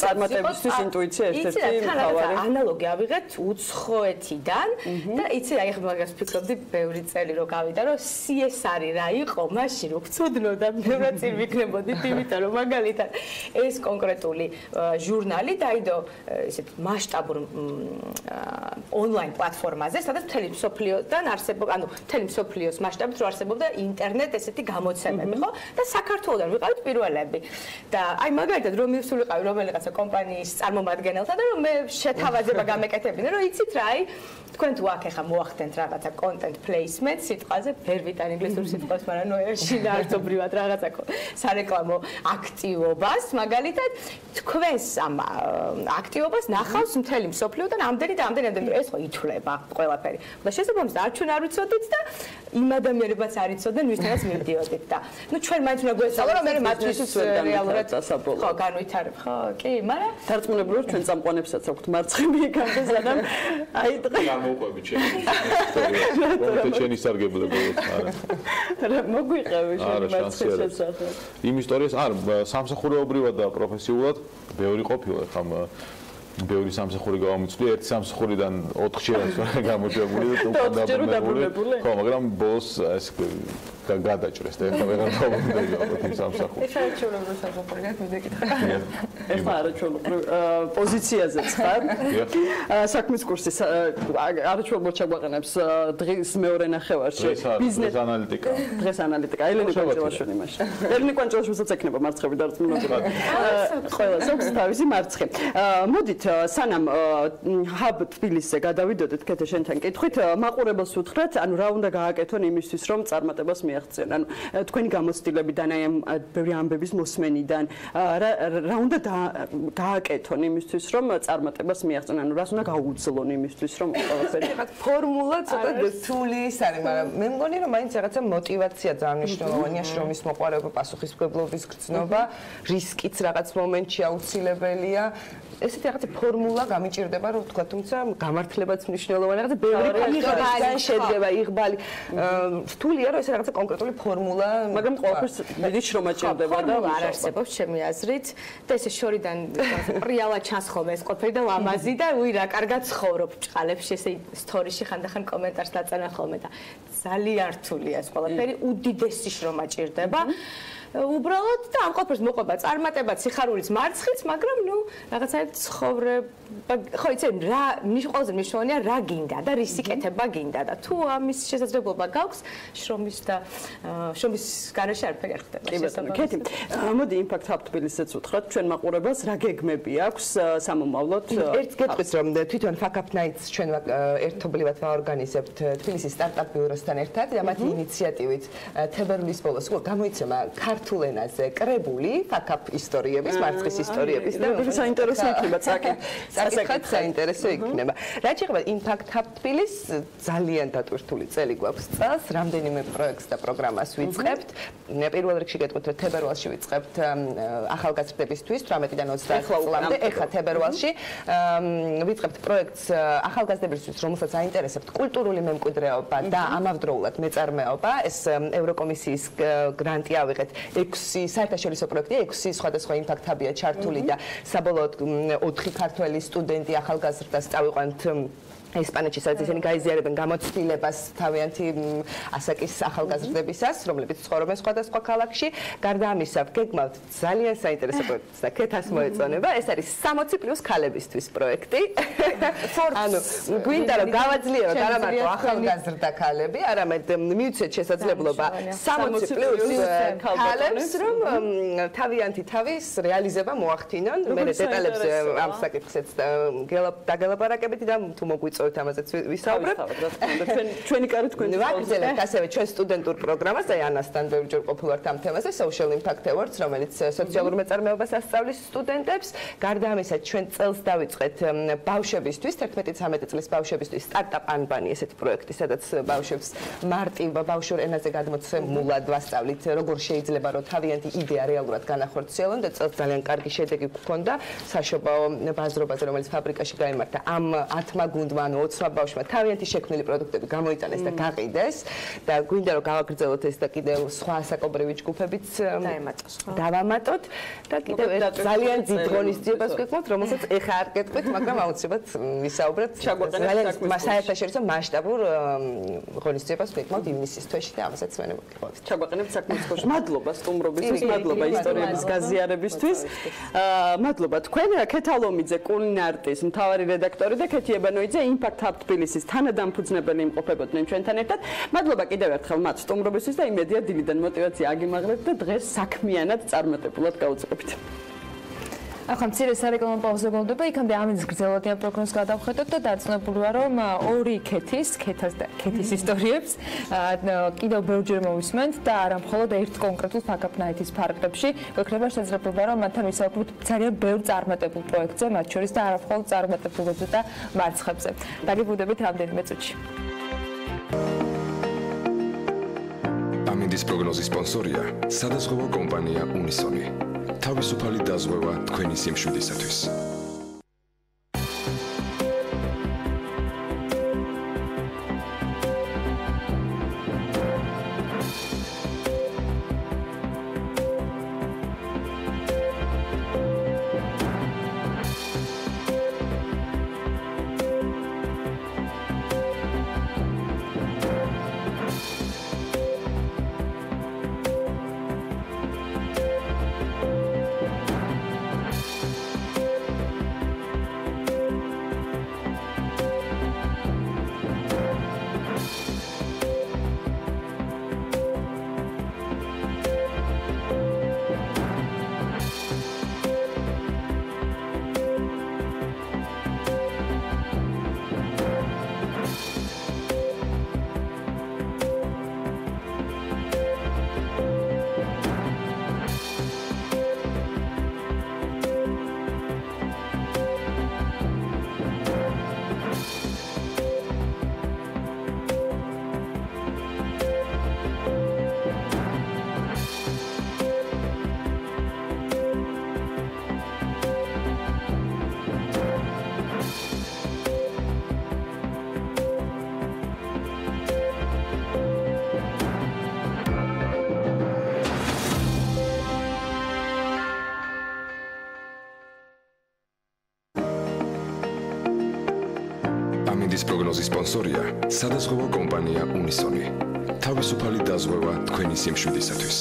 წარმატებისთვის ინტუიცია ერთ-ერთი მთავარი. ანალოგი ავიღეთ უცხოეთიდან და იცი აი ხა მაგას ვფიქრობდი ბევრი წელი რო გავიდა რომ CSR-ი რა იყო მაშინ რო ვცოდნოდა ბევრი წელი ვიქნებოდით იმიტომ რომ მაგალითად ეს კონკრეტული ჟურნალი დაიდო ესეთ მასშტაბურ ონლაინ პლატფორმაზე სადაც მთელი მსოფლიოდან არსებობდა ანუ მთელი მსოფლიოს მასშტაბით რო არსებობდა ინტერნეტ ესეთი გამოცემები ხო და საქართველოსთან ვიყავით პირველები და აი მაგალითად რომ მივსულიყავი რომელიღაცა კომპანიის წარმომადგენელთან და რომ მე შეთავაზება გამეკეთებინა რომ იცით რა აი თქვენ თუ აქ ახლა მოახდენთ რაღაცა content placement სიტყვაზე ვერ ვიტან ინგლისურ სიტყვას მაგრამ ნუ შინაარსობრივად რაღაცა სარეკლამო აქტივობას მაგალითად თქვენს ამ აქტივობას ნახავს მთელი მსოფლიოდან ამდენი და ამდენი ეს ხო ითვლება ყველაფერი და შესაბამისად არ ჩვენ არ ვიცოდით და იმ ადამიანებიც არ იცოდნენ ვისთანაც მივდიოდით და ნუ ჩვენ მაინც უნდა გვესწავლო რომ მე მათთვის რეალურად დასაბოლოო ხო განვითარებ ხო კი მაგრამ დარწმუნებული ვარ ჩვენ წამყვანებსაც აქვთ მარცხები იქამდე სანამ აი დღე მოყვები ჩემი ჩემი სარგებლობებს არა მოგვიყევი შენი მარცხის შესახებ იმ ისტორიას არ სამსახურეობრივად და პროფესიულად ბევრი ყოფილა ხამ ბევრი სამსახური გავამიცვლი ერთი სამსახურიდან 4 ჯერაც გამოშვებული და დაბრუნებული ხო მაგრამ ბოლოს ეს გადაჭრეს და ეხლა ვეღარ დავუბრუნდები ალბათ იმ სამსახურს ეს არჩეულებრივი სამსახური გაქვს მე გეკითხა ეხლა არჩეულებრივ პოზიციაზეც ხარ საქმის კურსი არჩეულებრივ ჩაგვაყენებს დღის მეორე ნახევარში ბიზნეს ანალიტიკა დღეს ანალიტიკა ელენე კვანჭელაშვილი მაშინ ელენე კვანჭელაშვილსაც ექნება მარცხები დარწმუნებული ყველას აქვს თავისი მარცხი მოდით სანამ ჰაბ თბილისზე გადავიდოდეთ კეთე შენთან კითხვით მაყურებელს უთხრათ ანუ რა უნდა გააკეთონ იმისთვის რომ წარმატებას მიაღწიონ ანუ თქვენი გამოცდილებიდან აი ამ ბევრი ამბების მოსმენიდან რა უნდა გააკეთონ იმისთვის რომ წარმატებას მიაღწიონ ანუ რას უნდა გაუძლონ იმისთვის რომ ყველაფერი ფორმულა ცოტა რთული ის არის მაგრამ მე მგონი რომ მაინც რაღაცა мотиваცია ძალიან მნიშვნელოვანია შრომის მოყვარეობა პასუხისმგებლობის გრძნობა რისკიც რაღაც მომენტში აუცილებელია ესეთი რაღაცა ფორმულა გამიჭირდება რომ თქვა თუმცა გამართლებაც მნიშვნელოვანია რაღაცა ბევრი ფაქტორიდან შედგება იღბალი რთულია რომ ეს რაღაცა კონკრეტული ფორმულა მაგრამ ყველაფერს დიდი შრომა ჭირდება და არ არსებობს ჩემი აზრით და ესე შორიდან პრიალა ჩანს ხოლმე ეს ყველაფერი და ლამაზი და უი რა კარგად ცხოვრობ ბჭყალებში ესე სტორიში ხანდახან კომენტარს დაწანა ხოლმე და ძალიან რთულია ეს ყველაფერი უდიდესი შრომა ჭირდება უბრალოდ და ამ ყველაფერს მოყვება წარმატება სიხარულის მარცხიც მაგრამ ნუ რაღაცა ცხოვრება ხო იცი რა ყველაზე მნიშვნელოვანია რა გინდა და რის იკეთება გინდა და თუ ამის შესაძლებლობა გაქვს შრომის და შრომის გარეშე არაფერი არ ხდება კეთი მოდი იმპაქტ ჰაბ თბილისიც უთხრათ ჩვენ მაყურებელს რა გეგმები აქვს სამომავლოდ ერთ გეტყვის რომ თვითონ Fuckup Nights ჩვენ ერთობლივად ვაორგანიზებთ თბილისის სტარტაპ ბიუროსთან ერთად და მათი ინიციატივით თებერვლის ბოლოს გამოიცემა ქართულ ენაზე კრებული Fuckup ისტორიების მარცხის ისტორიების და საინტერესო იქნება საკითხად საინტერესო იქნება რა შეიძლება იმპაქტ ჰაბ თბილის ძალიან დატვირთული წელი გვაქვს წელს რამდენიმე პროექტს და პროგრამას ვიწყებთ პირველ რიგში გეტყვით რომ თებერვალში ვიწყებთ ახალგაზრდებისთვის 18-დან 20 წლამდე ეხლა თებერვალში ვიწყებთ პროექტს ახალგაზრდებისთვის რომელსაც აინტერესებთ კულტურული მემკვიდრეობა და ამავდროულად მეწარმეობა ეს ევროკომისიის გრანტი ავიღეთ 6 საერთაშორისო პროექტი 6 სხვადასხვა იმპაქტ ჰაბია ჩართული და საბოლოოდ 4 ქართველი სტუდენტი ახალგაზრდა წავიყვანთ ესპანეთში სადაც ისინი გაიზიარებენ გამოცდილებას თავიანთი ასაკის ახალგაზრდებისას, რომლებიც ცხოვრობენ სხვადასხვა ქალაქში. გარდა ამისა, გეგმავთ ძალიან საინტერესო პროექტს და კეთას მოეწონება. ეს არის 60+ ქალებისთვის პროექტი. ანუ გვინდა რომ გავაძლიეროთ არა მარტო ახალგაზრდა ქალები, არამედ მივცეთ შესაძლებლობა 60+ ქალებს რომ თავიანთი თავის რეალიზება მოახდინონ. მე დეტალებზე ამ საკითხზეც დაგელაპარაკებთ და თუ მოგვიწევთ ამაზეც ვისაუბრებთ. ჩვენი კარი თქვენ ვაგრძელებთ ასევე ჩვენ სტუდენტურ პროგრამას, აი ანასთან ბევრჯერ ყოფილვართ ამ თემაზე, Social Impact Awards, რომელიც სოციალურ მეწარმეობას ასწავლის სტუდენტებს. გარდა ამისა, ჩვენ წელს დავიწყეთ ბავშვებისთვის, 11-13 წლის ბავშვებისთვის სტარტაპ ანბანი ესეთი პროექტი, სადაც ბავშვებს მარტივ ბავშვურ ენაზე გადმოცემულად ვასწავლით, როგორ შეიძლება რომ თავიანთი იდეა რეალურად განახორციელონ და წელს ძალიან კარგი შედეგი გვქონდა საშობაო ბაზრობაზე, რომელიც ფაბრიკაში გაიმართა ამ 10 გუნდმა ანუ ოცნობა ბავშვმა თავიანთი შექმნილი პროდუქტები გამოიტანეს და გაყიდეს და გვინდა რომ გავაგრძელოთ ეს და კიდევ სხვა საკობრივი ჯგუფებიც დავამატოთ და კიდევ ძალიან დიდ ღონისძიებას გვექნოთ, რომელსაც ეხა არ გეტყვით, მაგრამ აუცილებლად ვისაუბრებთ საერთაშორისო მასშტაბურ ღონისძიებას გვექნოთ ივნისის თვეში და ამასაც ვენებთ. ჩაგვაყენებთ საქმის ხოში. მადლობა სტუმრობისთვის, მადლობა ისტორიების გაზიარებისთვის. მადლობა თქვენ, ქეთალომიძე კულინარტის მთავარი რედაქტორი და ქეთი ებანოიძე Impact Hub Tbilisis თანადამფუძნებელი იმყოფებოდნენ ჩვენთან ერთად. მადლობა კიდევ ერთხელ მათ სტუმრობისთვის და იმედია დილიდან мотиваცია აგიმაღლებთ და დღეს საქმიანად წარმატებულად გავუწყობთ. ახლა მცირე სარეკლამო პაუზა გონდება, იქამდე ამინდის გრძელვადიან პროგნოზს გადავხედოთ და დარწმუნებული ვარ, რომ ორი ქეთის ისტორიებს კიდევ ბევრჯერ მოვისმენთ და არა მხოლოდ ერთ კონკრეტულ Fuckup Nights ფარგლებში, გვექნება შესაძლებლობა, რომ მათთან ვისაუბროთ ძალიან ბევრ წარმატებულ პროექტზე, მათ შორის და არა მხოლოდ წარმატებულებზე და მარცხებზე. დაგიბუდებით რამდენიმე წუთში. ამინდის პროგნოზის სპონსორია სადაზღვევო კომპანია უნისონი. თავისუფალი დაზღვევა თქვენი სიმშვიდისათვის. ამინდის პროგნოზის სპონსორია სადაზღვევო კომპანია უნისონი. თავისუფალი დაზღვევა თქვენი სიმშვიდისათვის.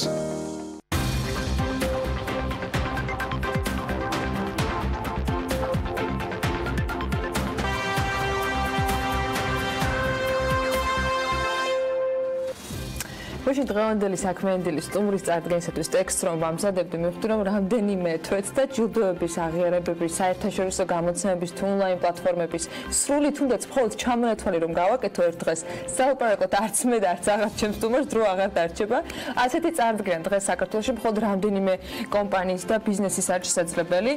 ბოში დღევანდელი საქმიანი სტუმრის წარდგენისათვის ტექსტს რომ ვამზადებდი, მივხვდი რომ რამდენიმე თვეც და ჯილდოების აღიარებების, საერთაშორისო გამოცემების თუ ონლაინ პლატფორმების სრული თუნდაც მხოლოდ ჩამონათვალი რომ გავაკეთო ერთ დღეს, საოპერაკოთ არც მე და არც აღარ ჩემს სტუმარს დრო აღარ დარჩება. ასეთი წარდგენა დღეს საქართველოში მხოლოდ რამდენიმე კომპანიის და ბიზნესის არის შესაძლებელი.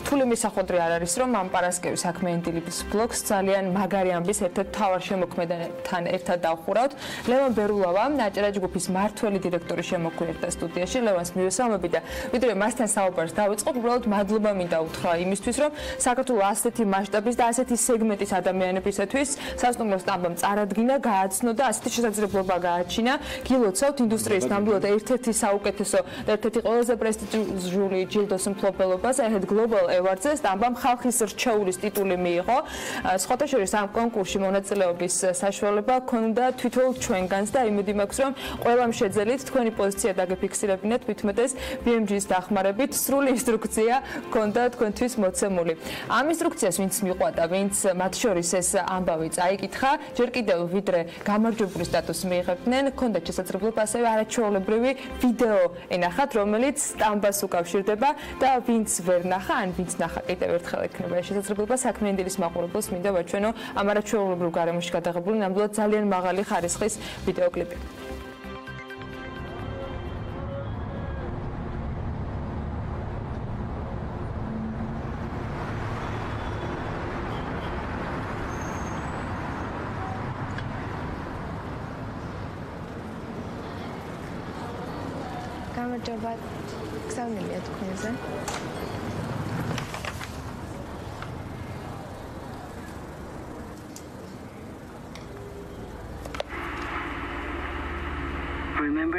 რთული მისახვედრი არ არის, რომ ამ პარასკევი საქმიანი ბლოგს ძალიან მაგარი ამბის ერთ-ერთ მთავარ შემოქმედთან ერთად დავხურავთ. ლევან ბერულავა, ჯგუფის მართველი დირექტორი შემოგვიერთა სტუდიაში. ლევანს მივესალმები და ვიდრე მასთან საუბარს დავიწყოთ, უბრალოდ მადლობა მინდა უთხრა იმისთვის, რომ საქართველოს ასეთი მასშტაბის და ასეთი სეგმენტის ადამიანებისათვის სასტუმრო სტამბამ წარადგინა, გააცნო და ასეთი შესაძლებლობა გააჩინა. გილოცავთ ინდუსტრიის ნამდვილად ერთ-ერთი საუკეთესო და ერთ-ერთი ყველაზე პრესტიჟული ჯილდოს მფლობელობას, ერთ Global Awards-ზე სტამბამ ხალხის რჩეულის ტიტული მიიღო. სხვათა შორის ამ კონკურსში მონაწილეობის საშუალება ჰქონდა თვითონ ჩვენგანს და იმედი მაქვს, რომ ყველამ შეძელით თქვენი პოზიცია დაგეფიქსირებინეთ, თვითმეტეს BMG-ს დახმარებით, სრული ინსტრუქცია ჰქონდა თქვენთვის მოცემული. ამ ინსტრუქციას ვინც მიყვადა, ვინც მათ შორის ეს ამბავი წაიკითხა, ჯერ კიდევ ვიდრე გამარჯვებული სტატუსს მიიღებდნენ, ჰქონდათ შესაძლებლობა ასევე არაჩვეულებრივი ვიდეო ენახათ, რომელიც სტამბას უკავშირდება და ვინც ვერ ნახა, ან ვინც ნახა, კიდევ ერთხელ ექნება შესაძლებლობა საქმიანი დილის მაყურებელს მინდა ვაჩვენო ამ არაჩვეულებრივ გარემოში გადაღებული ნამდვილად ძალიან მაღალი ხარისხის ვიდეოკლიპი. გამარჯობა, გზავნილია თქვენზე.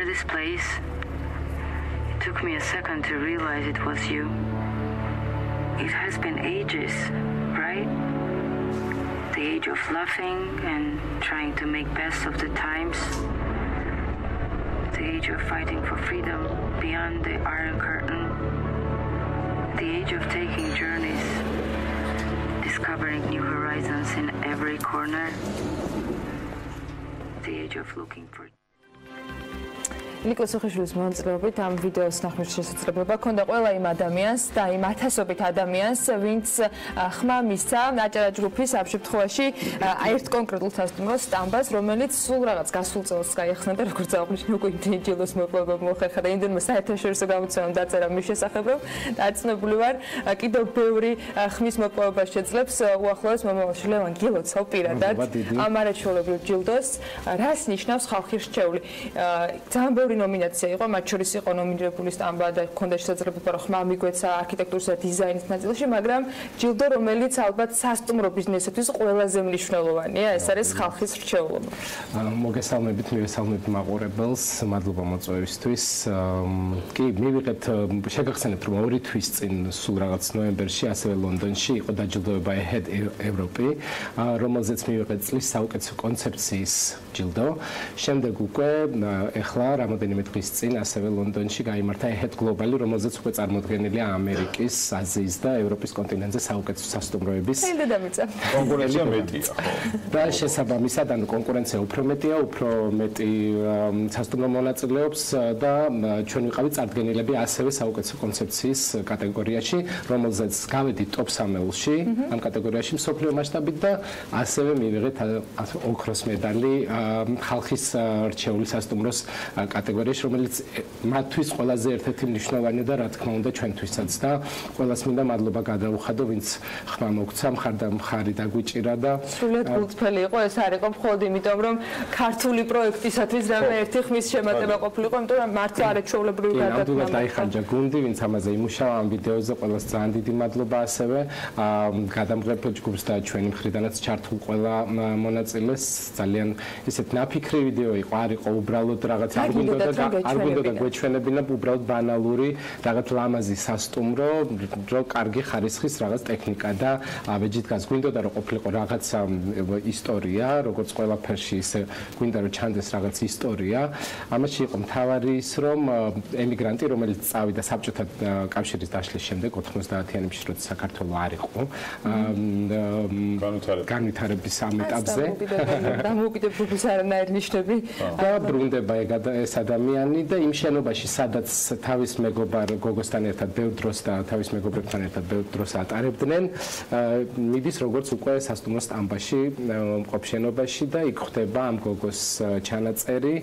remember this place? It took me a second to realize it was you. It has been ages, right? The age of laughing and trying to make best of the times. The age of fighting for freedom beyond the Iron Curtain. The age of taking journeys, discovering new horizons in every corner. The age of looking for ნიკოს უხეშვილის მონაწილეობით ამ ვიდეოს ნახვის შესაძლებლობა ქონდა ყველა იმ ადამიანს და იმ ათასობით ადამიანს, ვინც ხმა მისცა აჭარა ჯგუფის ამ შემთხვევაში ერთ კონკრეტულ სასტუმროს სტამბას, რომელიც სულ რაღაც გასულ წელს გაიხსნა და როგორც აღნიშნე უკვე ინდიჯილოს მოპოვება მოხერხა და იმდენმა საერთაშორისო გამოცემამ დაწერა მის შესახებებ და აცნებული ვარ კიდევ ბევრი ხმის მოპოვება შეძლებს უახლოეს მომავალში. ლევან, გილოცავ პირადად ამ არაჩვეულებრივ ჯილდოს, რას ნიშნავს ხალხის რჩეული. ძალიან ნომინაცია იყო, მათ შორის იყო ნომინირებული სტამბა და ჰქონდა შესაძლებლობა რომ ხმა მიგვეცა არქიტექტურისა და დიზაინის ნაწილში, მაგრამ ჯილდო, რომელიც ალბათ სასტუმრო ბიზნესისთვის ყველაზე მნიშვნელოვანია, ეს არის ხალხის რჩეულობა. მოგესალმებით, მივესალმებ მაყურებელს, მადლობა მოწვევისთვის. კი, მივიღეთ, შეგახსენებთ, რომ 2 თვის წინ სულ რაღაც ნოემბერში, ასევე ლონდონში იყო დაჯილდოება Ahead Europe, რომელზეც მივიღეთ წლის საუკეთესო კონცეფციის ჯილდო. შემდეგ უკვე ეხლა რამოდენიმე დღის წინ ასევე ლონდონში გაიმართა Ahead Global, რომელზეც უკვე წარმოდგენილია ამერიკის, აზიის და ევროპის კონტინენტზე საუკეთესო სასტუმროების კონკურენცია მეტია, ხო? და შესაბამისად, ანუ კონკურენცია უფრო მეტია, უფრო მეტი სასტუმრო მონაწილეობს და ჩვენ ვიყავით წარდგენილები ასევე საუკეთესო კონცეფციის კატეგორიაში, რომელზეც გავედით top 3-ში ამ კატეგორიაში მსოფლიო მასშტაბით და ასევე მივიღეთ ოქროს მედალი ხალხის რჩეული სასტუმროს კატეგორიაში, რომელიც მათთვის ყველაზე ერთ-ერთი მნიშვნელოვანია და რა თქმა უნდა ჩვენთვისაც და ყველას მინდა მადლობა გადაუხადო, ვინც ხმა მოგცა, მხარი დაგვიჭირა და სრულიად გულწრფელი იყო ეს არ იყო მხოლოდ იმიტომ რომ ქართული პროექტისათვის რამე ერთი ხმის შემატება ყოფილიყო, იმიტომ რომ მართლა არაჩვეულებრივი გადადგმა. ნამდვილად დაიხარჯა გუნდი, ვინც ამაზე იმუშავა ამ ვიდეოზე, ყველას ძალიან დიდი მადლობა ასევე გადამღებ ჯგუფს და ჩვენი მხრიდანაც ჩართულ ყველა მონაწილეს. ძალიან ისეთ ნაფიქრი ვიდეო იყო, არ იყო უბრალოდ რაღაც არ გვინდოდა გვეჩვენებინა უბრალოდ ბანალური რაღაც ლამაზი სასტუმრო, რო კარგი ხარისხის რაღაც ტექნიკა და ავეჯით გას გვინდოდა რომ ყოფილიყო რაღაც ისტორია, როგორც ყველაფერში ისე გვინდა რომ ჩანდეს რაღაც ისტორია. ამაში იყო მთავარი ის რომ ემიგრანტი, რომელიც წავიდა საბჭოთა კავშირის დაშლის შემდეგ 90-იანებში, როცა საქართველო არ იყო განვითარების ამ ეტაპზე დამოუკიდებლობის არანაირი ნიშნები და ბრუნდება ეს ადამიანი და იმ შენობაში, სადაც თავის მეგობარ გოგოსთან ერთად ბევრ დროს და თავის მეგობრებთან ერთად ბევრ დროს ატარებდნენ, მიდის როგორც უკვე სასტუმრო სტამბაში მყოფ შენობაში და იქ ხდება ამ გოგოს ჩანაწერი,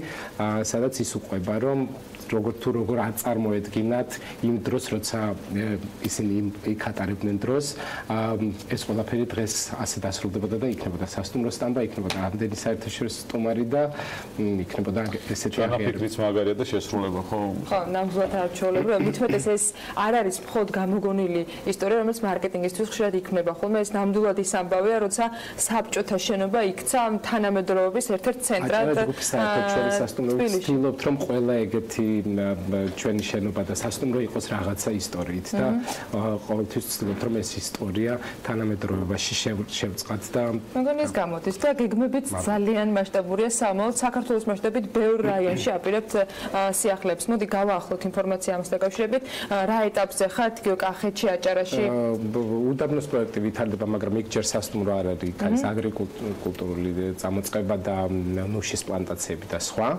სადაც ის უყვება, რომ როგორ აწარმოედგინათ იმ დროს, როცა ისინი იქ ატარებდნენ დროს, ეს ყველაფერი დღეს ასე დასრულდებოდა და იქნებოდა სასტუმრო სტამბა, იქნებოდა ამდენი საერთაშორისო სტუმარი და იქნებოდა ესეთი აღიარების მაგარია და შესრულება, ხო? ხო, ნამდვილად არაჩვეულებრივია. მithumetes ეს არ არის მხოლოდ გამოგონილი ისტორია, რომელიც მარკეტინგისთვის ხშირად იქმნება. ხოლმე ეს ნამდვილად ის ამბავია, როცა საბჭოთა შენობა იქცა თანამედროვეობის ერთ-ერთ ცენტრად. საერთაშორისო სასტუმროების ვცდილობთ, რომ ყველა ეგეთი ჩვენი შენობა და სასტუმრო იყოს რაღაცა ისტორიით და ყოველთვის ვცდილობთ, რომ ეს ისტორია თანამედროვეობაში შევწყათ და მეგონი ეს გამოდის და გეგმებით ძალიან მასშტაბურია სამაოდ საქართველოს მასშტაბით ბევრ რაიონში აპირებთ სიახლეებს. მოდი გავაახლოთ ინფორმაცია ამას დაკავშირებით. რა ეტაპზე ხართ? კახეთში, აჭარაში? უდაბნოს პროექტი ვითარდება, მაგრამ იქ ჯერ სასტუმრო არ არის, იქ არის აგრიკულტურული წამოწყება და ნუშის პლანტაციები და სხვა.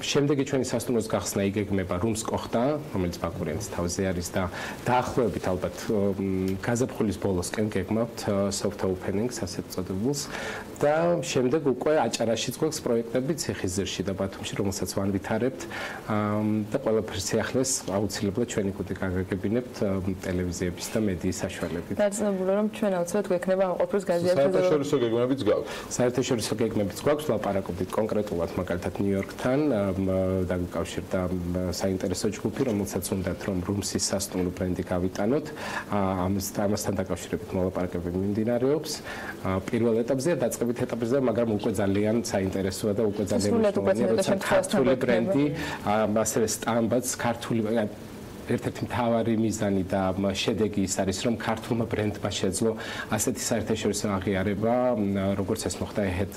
შემდეგი ჩვენი სასტუმროს გახსნა იგეგმება რუმსკოხტა, რომელიც ბაკურიანის თავზე არის და დაახლოებით ალბათ გაზაფხულის ბოლოსკენ გეგმავთ soft openings ასეთ წოდებულს და შემდეგ უკვე აჭარაშიც გვაქვს პროექტები ციხისძირში და ბათუმში, რომელსაც ვანვითარებთ და ყველაფერს ახლეს აუცილებლად ჩვენი გუნდი გაგაგებინებთ ტელევიზიების და მედიის საშუალებით. დაძინებულია რომ ჩვენ აუცილებლად გვექნება ამ ყოფილს გაზიარება. საერთაშორისო გეგმებიც გაქვს. საერთაშორისო გეგმებიც გვაქვს, ვლაპარაკობთ კონკრეტულად მაგალითად ნიუ-იორკთან. დაკავშირდა საინტერესო ჯგუფი, რომელსაც უნდათ რომ რუმსის სასტუმრო ბრენდი გავიტანოთ. ამასთან დაკავშირებით მოლაპარაკებები მიმდინარეობს. პირველ ეტაპზეა, დაწყებით ეტაპზეა, მაგრამ უკვე ძალიან საინტერესოა და უკვე ძალიან მნიშვნელოვანია, როცა ქართული ბრენდი, ასევე სტამბაც ქართული ერთ-ერთი მთავარი მიზანი და შედეგი ის არის, რომ ქართულმა ბრენდმა შეძლო ასეთი საერთაშორისო აღიარება, როგორც ეს მოხდა EHED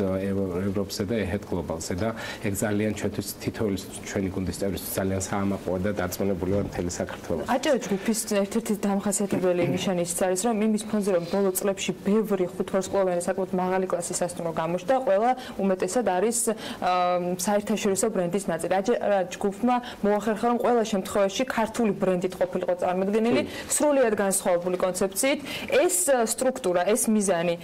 ევროპზე და EHED გლობალზე და ეგ ძალიან ჩვენთვის თითოეული ჩვენი გუნდის წევრისთვის ძალიან საამაყოა და დარწმუნებული ვარ მთელი საქართველოს. აჭარა ჯგუფის ერთ-ერთი დამახასიათებელი ნიშანი ის არის, რომ იმის ფონზე რომ ბოლო წლებში ბევრი ხუთვარსკვლავიანი საკმაოდ მაღალი კლასის სასტუმრო გამოჩნდა, ყველა უმეტესად არის საერთაშორისო ბრენდის ნაწილი. აჭარა ჯგუფმა მოახერხა რომ ყველა შემთხვევაში ქართული ბრენდით ყოფილიყო წარმოდგენილი, სრულიად განსხვავებული კონცეფციით. ეს სტრუქტურა, ეს მიზანი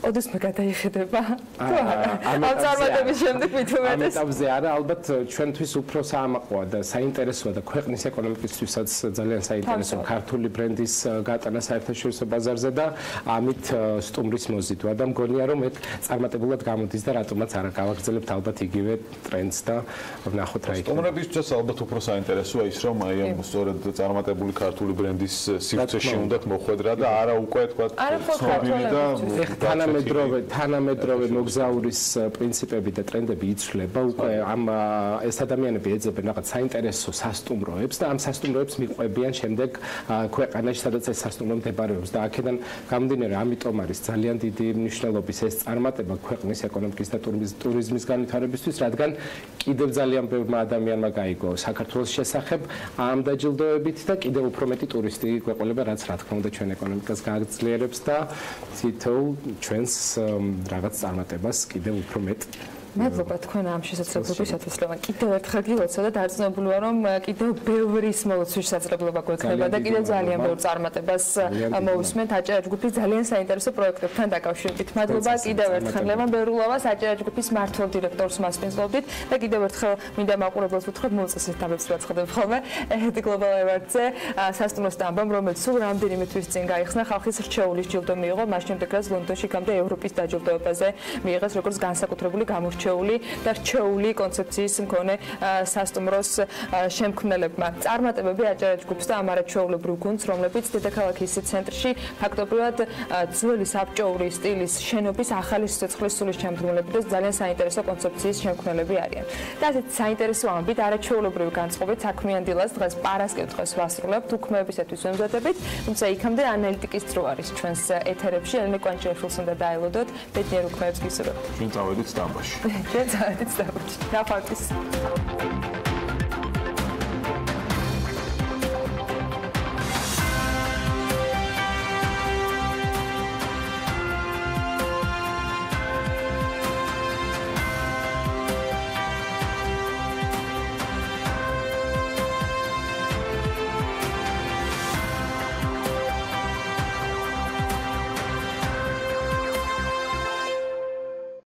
ოდესმე გადაიხედება? ამ წარმატების შემდეგ მithumetes. ამაზე არა, ალბათ ჩვენთვის უფრო საამაყოა და საინტერესოა და ქვეყნის ეკონომიკისთვისაც ძალიან საინტერესოა ქართული ბრენდის გატანა საერთაშორისო ბაზარზე და ამით სტუმრის მოზიდვა და მგონია რომ ეგ წარმატებულად გამოდის და რატომაც არა გავაგრძელებთ ალბათ იგივე ტრენდს და ვნახოთ რა იქნება. სტუმრებისთვის ალბათ უფრო საინტერესოა ის რომ აი ამ სწორედ წარმატებული ქართული ბრენდის სივრცეში უნდათ მოხვედრა და არა უკვე თქვა ცნობილი და თანამედროვე მოგზაურის პრინციპები და ტრენდები იცვლება უკვე ამ ეს ადამიანები ეძებენ რაღაც საინტერესო სასტუმროებს და ამ სასტუმროებს მიყვებიან შემდეგ ქვეყანაში სადაც ეს სასტუმრო მდებარეობს და აქედან გამომდინარე ამიტომ არის ძალიან დიდი მნიშვნელობის ეს წარმატება ქვეყნის ეკონომიკის და ტურიზმის განვითარებისთვის რადგან კიდევ ძალიან ბევრმა ადამიანმა გაიგო საქართველოს შესახებ ამ დაჯილდოებით და კიდევ უფრო მეტი ტურისტი გვეყოლება რაც რა თქმა უნდა ჩვენ ეკონომიკას გააძლიერებს და თითოეულ ჩვენს რაღაც წარმატებას კიდევ უფრო მეტ მადლობა თქვენ ამ შესაძლებლობისათვის, რომ კიდევ ერთხელ გილოცვა და დარწმუნებული ვარ, რომ კიდევ ბევრის მოლოცვის შესაძლებლობა გვექნება და კიდევ ძალიან ბევრ წარმატებას მოვისმენთ აჭარა ჯგუფის ძალიან საინტერესო პროექტებთან დაკავშირებით. მადლობა კიდევ ერთხელ ლევან ბერულოვას, აჭარა ჯგუფის მმართველ დირექტორს მასპინძლობდით და კიდევ ერთხელ მინდა მაყურებელს ვუთხროთ მოუწესეთ თამებს ვაცხადებ ხოლმე EHED Global Award-ზე სასტუმრო სტამბამ, რომელიც სულ რამდენიმე თვის წინ გაიხსნა ხალხის რჩეულის ჯილდო მიიღო, მას შემდეგ რაც ლონდონში გამდა ევროპის დაჯილდოებაზე მიიღეს როგორც განსაკუთრებული რჩეული და რჩეული კონცეფციის მქონე სასტუმროს შემქმნელებმა. წარმატებები აჭარა ჯგუფს და ამ არაჩვეულებრივ გუნდს, რომლებიც დედაქალაქის ცენტრში ფაქტობრივად ძველი საბჭოური სტილის შენობის ახალი სიცოცხლის სულის შემქმნელები და ძალიან საინტერესო კონცეფციის შემქმნელები არიან. და ასეთ საინტერესო ამბით არაჩვეულებრივი განწყობით საქმიან დილას დღეს პარასკევს ვასრულებთ უქმეებისათვის ვემზადებით, თუმცა იქამდე ანალიტიკის დრო არის ჩვენს ეთერებში. ელენე კვანჭიაშვილს უნდა დაელოდოთ, ბედნიერ უქმეებს გისურვებთ. ჩვენ წავედით სტამბაში. Jetzt halt jetzt da. Ja, halt ist.